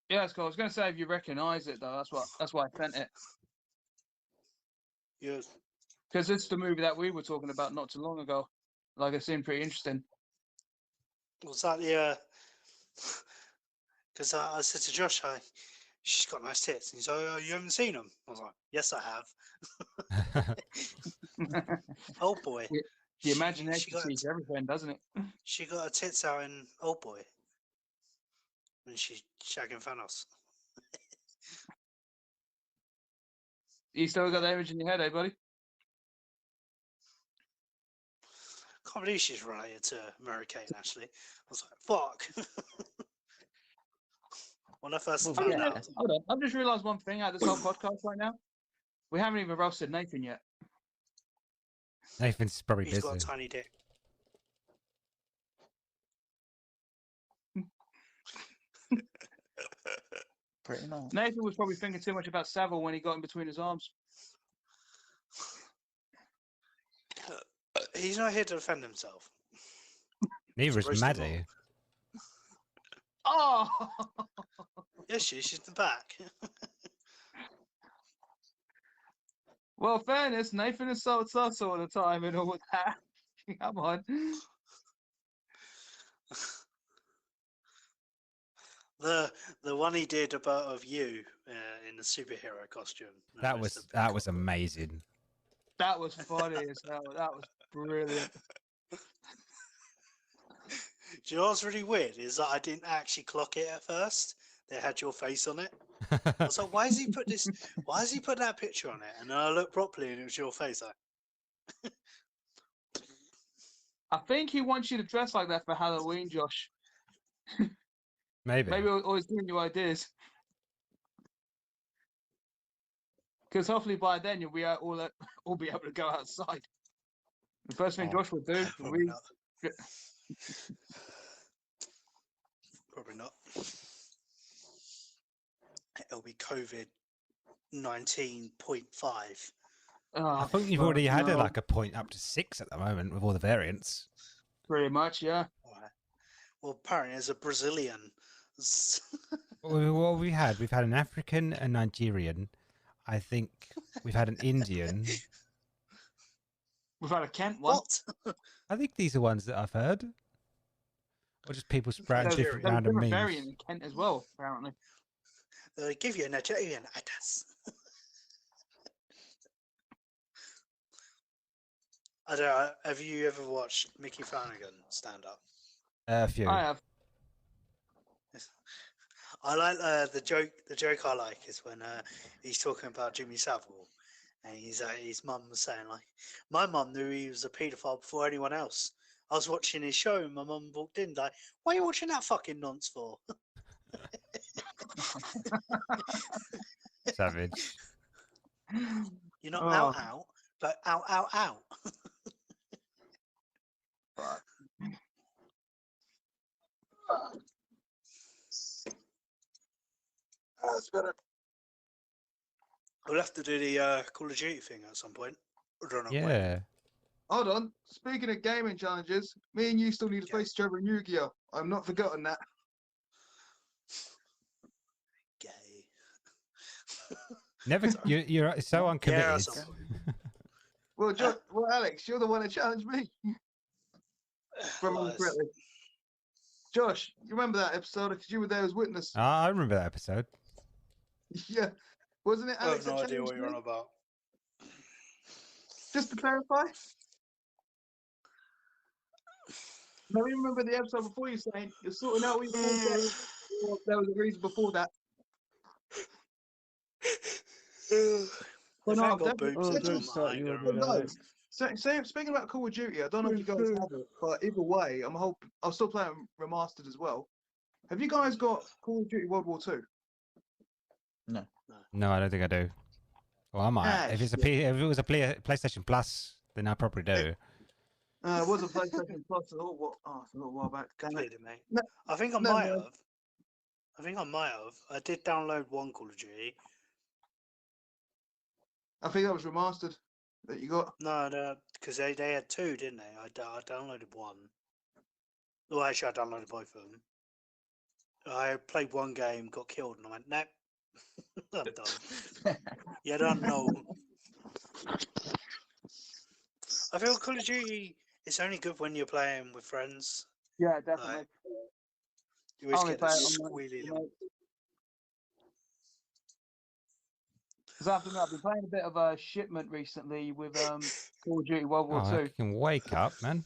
Speaker 1: Yeah, that's cool. I was going to say if you recognise it though, that's why I sent it.
Speaker 3: Yes.
Speaker 1: Because it's the movie that we were talking about not too long ago. Like it seemed pretty interesting.
Speaker 3: Was that the? Because I said to Josh, she's got nice tits, and he's like, "Oh, you haven't seen them?" I was like, "Yes, I have." Oh boy,
Speaker 1: The imagination
Speaker 3: she got
Speaker 1: sees everything, doesn't it?
Speaker 3: she got her tits out in Old Boy when she's shagging Thanos.
Speaker 1: You still got that image in your head, eh, buddy?
Speaker 3: Can't believe she's related to Mary Kate. Actually, I was like, "Fuck." When I first
Speaker 5: Well,
Speaker 3: found
Speaker 5: yeah.
Speaker 3: out,
Speaker 1: Hold on. I've just realised one thing out of this whole podcast right now. We haven't even roasted Nathan yet.
Speaker 2: Nathan's probably
Speaker 3: he's
Speaker 2: busy.
Speaker 3: got a tiny dick.
Speaker 5: Pretty much.
Speaker 1: Nathan was probably thinking too much about Savile when he got in between his arms.
Speaker 3: He's not here to defend himself.
Speaker 2: Neither is
Speaker 3: Roast him
Speaker 2: Maddie.
Speaker 1: Oh!
Speaker 3: Yes, she's in the back.
Speaker 1: Well, fairness, Nathan insults us all the time and all that. Come on.
Speaker 3: The one he did of you in the superhero costume.
Speaker 2: That was amazing.
Speaker 1: That was funny as hell. That was brilliant.
Speaker 3: Do you know what's really weird is that I didn't actually clock it at first. They had your face on it. I was like, why has he put this? Why has he put that picture on it? And then I looked properly and it was your face. Like,
Speaker 1: I think he wants you to dress like that for Halloween, Josh.
Speaker 2: Maybe.
Speaker 1: Maybe always giving you ideas. Because hopefully by then you'll be all be able to go outside. The first thing Josh will do,
Speaker 3: probably not. Probably not. It'll be COVID 19.5.
Speaker 2: I think you've already had like a point up to 6 at the moment with all the variants.
Speaker 1: Pretty much, yeah.
Speaker 3: Well, apparently there's a Brazilian.
Speaker 2: What we've had an African, a Nigerian. I think we've had an Indian.
Speaker 1: We've had a Kent one.
Speaker 3: What?
Speaker 2: I think these are ones that I've heard. Or just people sprouting different
Speaker 1: There's a
Speaker 2: random
Speaker 1: different
Speaker 2: memes.
Speaker 1: variant in Kent as well, apparently.
Speaker 3: They give you a Nigerian address. I don't know. Have you ever watched Mickey Flanagan stand up?
Speaker 2: A few.
Speaker 1: I have.
Speaker 3: I like the joke. The joke I like is when he's talking about Jimmy Savile, and his mum was saying like, "My mum knew he was a paedophile before anyone else. I was watching his show, and my mum walked in like, why are you watching that fucking nonce for?"
Speaker 2: Savage.
Speaker 3: You're not out, but out. That's better. We'll have to do the Call of Duty thing at some point. I don't know when.
Speaker 2: Yeah.
Speaker 1: Hold on. Speaking of gaming challenges, me and you still need to face each other in Yu-Gi-Oh! I've not forgotten that.
Speaker 3: Gay.
Speaker 2: Never. You're so
Speaker 3: Yeah,
Speaker 2: uncommitted.
Speaker 3: at some point.
Speaker 1: Well, Alex, you're the one that challenged me.
Speaker 3: Well,
Speaker 1: correctly. Josh, you remember that episode because you were there as witness?
Speaker 2: I remember that episode.
Speaker 1: Yeah. Wasn't it
Speaker 3: I
Speaker 1: Alex
Speaker 3: have no
Speaker 1: that
Speaker 3: idea what
Speaker 1: challenged
Speaker 3: you're
Speaker 1: me?
Speaker 3: on about.
Speaker 1: Just to clarify. Now, you remember the episode before you saying you're sorting out what you or there was a reason before that.
Speaker 3: Well,
Speaker 1: no,
Speaker 3: no,
Speaker 1: I've
Speaker 3: got
Speaker 1: definitely-
Speaker 3: boobs
Speaker 5: Oh,
Speaker 3: in
Speaker 5: don't
Speaker 3: them,
Speaker 5: start
Speaker 3: I ain't
Speaker 5: you
Speaker 3: gonna
Speaker 5: with
Speaker 3: remember.
Speaker 5: that.
Speaker 1: Speaking about Call of Duty, I don't know if you guys have it, but either way, I'll still play it remastered as well. Have you guys got Call of Duty World War II?
Speaker 2: No, I don't think I do. Well, I might. If it was a PlayStation Plus, then I probably do.
Speaker 1: It was a PlayStation Plus a little while back.
Speaker 3: Played it, mate.
Speaker 1: No,
Speaker 3: I think I
Speaker 1: no,
Speaker 3: might
Speaker 1: no.
Speaker 3: have. I think I might have. I did download one Call of Duty,
Speaker 1: I think that was remastered that you got.
Speaker 3: No, because they had two, didn't they? I downloaded one. Well, actually, I downloaded both of them. I played one game, got killed, and I went, nope, I'm done. You don't know. I feel Call of Duty is only good when you're playing with friends.
Speaker 1: Yeah, definitely.
Speaker 3: Like, you always
Speaker 1: Only
Speaker 3: get the
Speaker 1: play it on
Speaker 3: squealy
Speaker 1: my-
Speaker 3: little.
Speaker 1: Because after that, I've been playing a bit of a shipment recently with Call of Duty World War
Speaker 2: Oh, I
Speaker 1: Two.
Speaker 2: can wake up, man.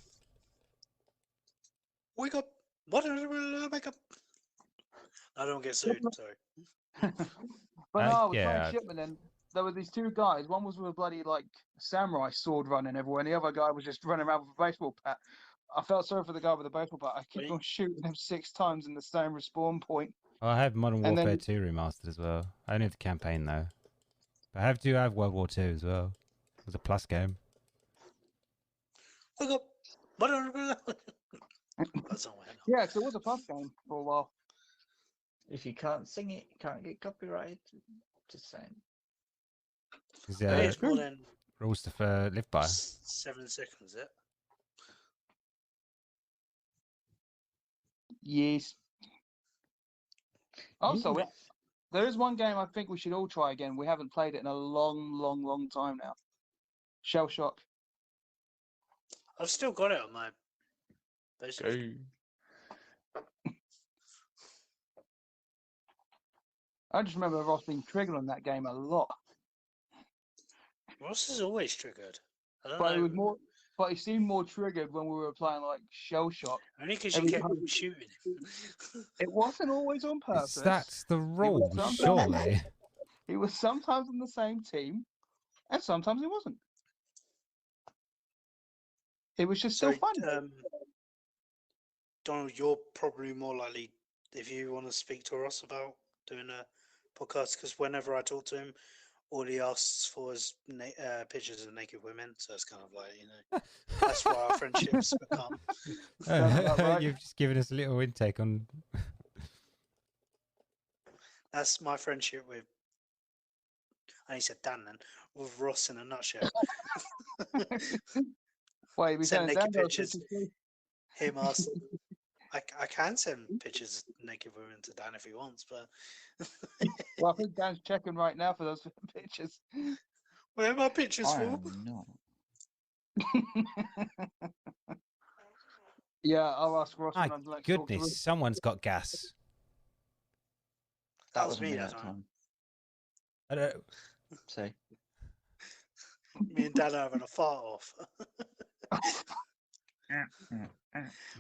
Speaker 3: Wake up! What? Wake up! I don't get sued. Sorry.
Speaker 1: But no, I was
Speaker 2: yeah.
Speaker 1: playing shipment and there were these two guys. One was with a bloody like samurai sword running everywhere, and the other guy was just running around with a baseball bat. I felt sorry for the guy with the baseball bat. I kept on shooting him 6 times in the same respawn point.
Speaker 2: Oh, I have Modern
Speaker 1: And
Speaker 2: Warfare
Speaker 1: then-
Speaker 2: 2 remastered as well. I only have the campaign though. But I have World War 2 as well. It was a plus game.
Speaker 3: Wake up! That's not my head.
Speaker 1: Yeah, because it was a plus game for a while.
Speaker 5: If you can't sing it, you can't get copyrighted. Just saying.
Speaker 2: There's
Speaker 3: It's more than
Speaker 2: rules to live by.
Speaker 3: 7 seconds, it?
Speaker 1: Yes. Also, there is one game I think we should all try again. We haven't played it in a long time now. Shell Shock.
Speaker 3: I've still got it on my. Basically.
Speaker 1: I just remember Ross being triggered on that game a lot.
Speaker 3: Ross is always triggered. I don't
Speaker 1: But
Speaker 3: know.
Speaker 1: it was more. But he seemed more triggered when we were playing like Shell Shock.
Speaker 3: Only because you
Speaker 1: every
Speaker 3: kept
Speaker 1: time.
Speaker 3: shooting him.
Speaker 1: It wasn't always on purpose.
Speaker 2: That's the rule,
Speaker 1: sometimes-
Speaker 2: surely.
Speaker 1: He was sometimes on the same team, and sometimes he wasn't. It was just still fun.
Speaker 3: Donald, you're probably more likely if you want to speak to Ross about doing a podcast, because whenever I talk to him, all he asks for is pictures of naked women. So it's kind of like, that's why our friendships become.
Speaker 1: Sounds about right.
Speaker 2: You've just given us a little intake on.
Speaker 3: That's my friendship with. I said Dan then, with Ross in a nutshell.
Speaker 1: Wait, we
Speaker 3: Send
Speaker 1: sent
Speaker 3: naked
Speaker 1: Dan
Speaker 3: pictures. Him ask. I can send pictures of naked women to Dan if he wants, but
Speaker 1: Well, I think Dan's checking right now for those pictures.
Speaker 3: where are my pictures
Speaker 5: I
Speaker 3: for?
Speaker 5: am not.
Speaker 1: Yeah, I'll ask Ross
Speaker 2: My
Speaker 1: when I'm like talk to him.
Speaker 2: goodness, someone's got gas.
Speaker 3: That
Speaker 5: was
Speaker 3: was me
Speaker 5: that
Speaker 3: that time.
Speaker 2: I don't.
Speaker 5: Say.
Speaker 3: Me and Dan are having a fart off.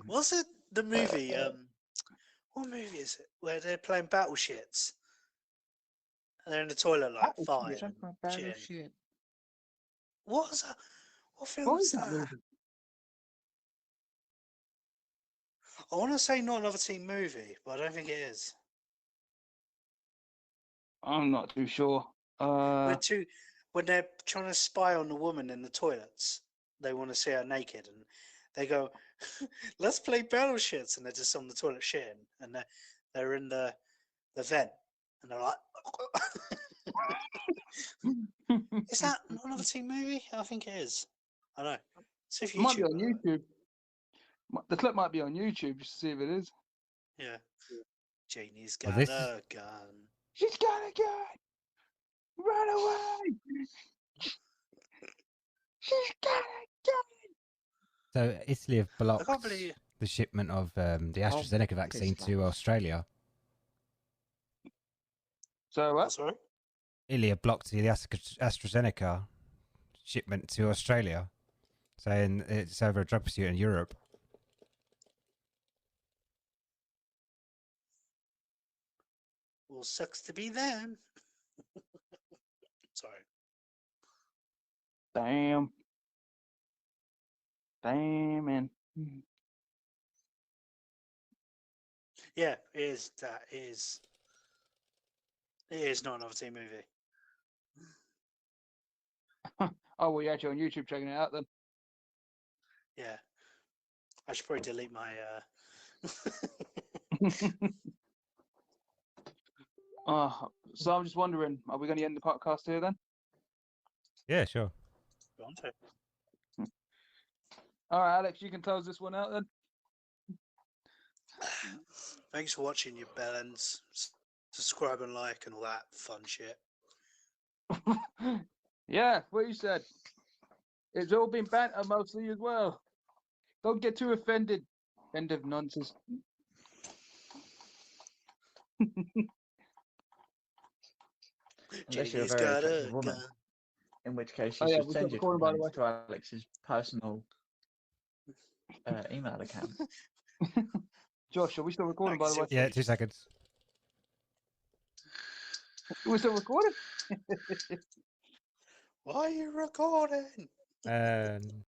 Speaker 3: What's it? The movie? What movie is it? Where they're playing battleships and they're in the toilet like farting and shitting.
Speaker 5: Shit.
Speaker 3: What was that? What film
Speaker 1: What
Speaker 3: was
Speaker 1: is that
Speaker 3: that?
Speaker 1: movie?
Speaker 3: I want to say not another teen movie, but I don't think it is.
Speaker 1: I'm not too sure.
Speaker 3: When they're trying to spy on the woman in the toilets, they want to see her naked, and they go, "Let's play battleships," and they're just on the toilet shitting, and they're in the vent, and they're like, "Is that not another teen movie?" I think it is. I don't know. See if
Speaker 1: It might be
Speaker 3: YouTube.
Speaker 1: on YouTube. The clip might be on YouTube just to see if it is.
Speaker 3: Yeah. Janie's
Speaker 2: Well,
Speaker 3: got
Speaker 2: this
Speaker 3: a gun.
Speaker 1: She's got a gun! Run away! She's got a gun!
Speaker 2: So Italy have
Speaker 3: I
Speaker 2: blocked
Speaker 3: can't believe.
Speaker 2: the shipment of the AstraZeneca vaccine
Speaker 5: piss
Speaker 2: to Australia.
Speaker 1: So
Speaker 3: Oh,
Speaker 1: what?
Speaker 3: sorry.
Speaker 2: Italy have blocked the AstraZeneca shipment to Australia, saying it's over a drug pursuit in Europe.
Speaker 3: Well, sucks to be them. Sorry.
Speaker 1: Damn. Damn, man.
Speaker 3: Yeah, it is. That is. It is not another teen movie.
Speaker 1: Oh, well, you're actually on YouTube checking it out then.
Speaker 3: Yeah. I should probably delete my.
Speaker 1: So I'm just wondering, are we going to end the podcast here then?
Speaker 2: Yeah, sure.
Speaker 3: Go on to.
Speaker 1: All right, Alex, you can close this one out then.
Speaker 3: Thanks for watching, you bellends. Subscribe and like and all that fun shit.
Speaker 1: Yeah, what you said. It's all been banter mostly as well. Don't get too offended. End of nonsense.
Speaker 5: Unless you're a
Speaker 3: Jenny's
Speaker 5: very
Speaker 3: got
Speaker 5: attractive
Speaker 3: a
Speaker 5: woman,
Speaker 3: gun.
Speaker 5: in which case
Speaker 1: Oh
Speaker 5: you
Speaker 1: yeah,
Speaker 5: should
Speaker 1: we're
Speaker 5: send
Speaker 1: still
Speaker 5: your
Speaker 1: recording by the way.
Speaker 5: complaints to Alex's personal email account.
Speaker 1: Josh, are we still recording by the way?
Speaker 2: Yeah, 2 seconds.
Speaker 1: We're still recording?
Speaker 3: Why are you recording?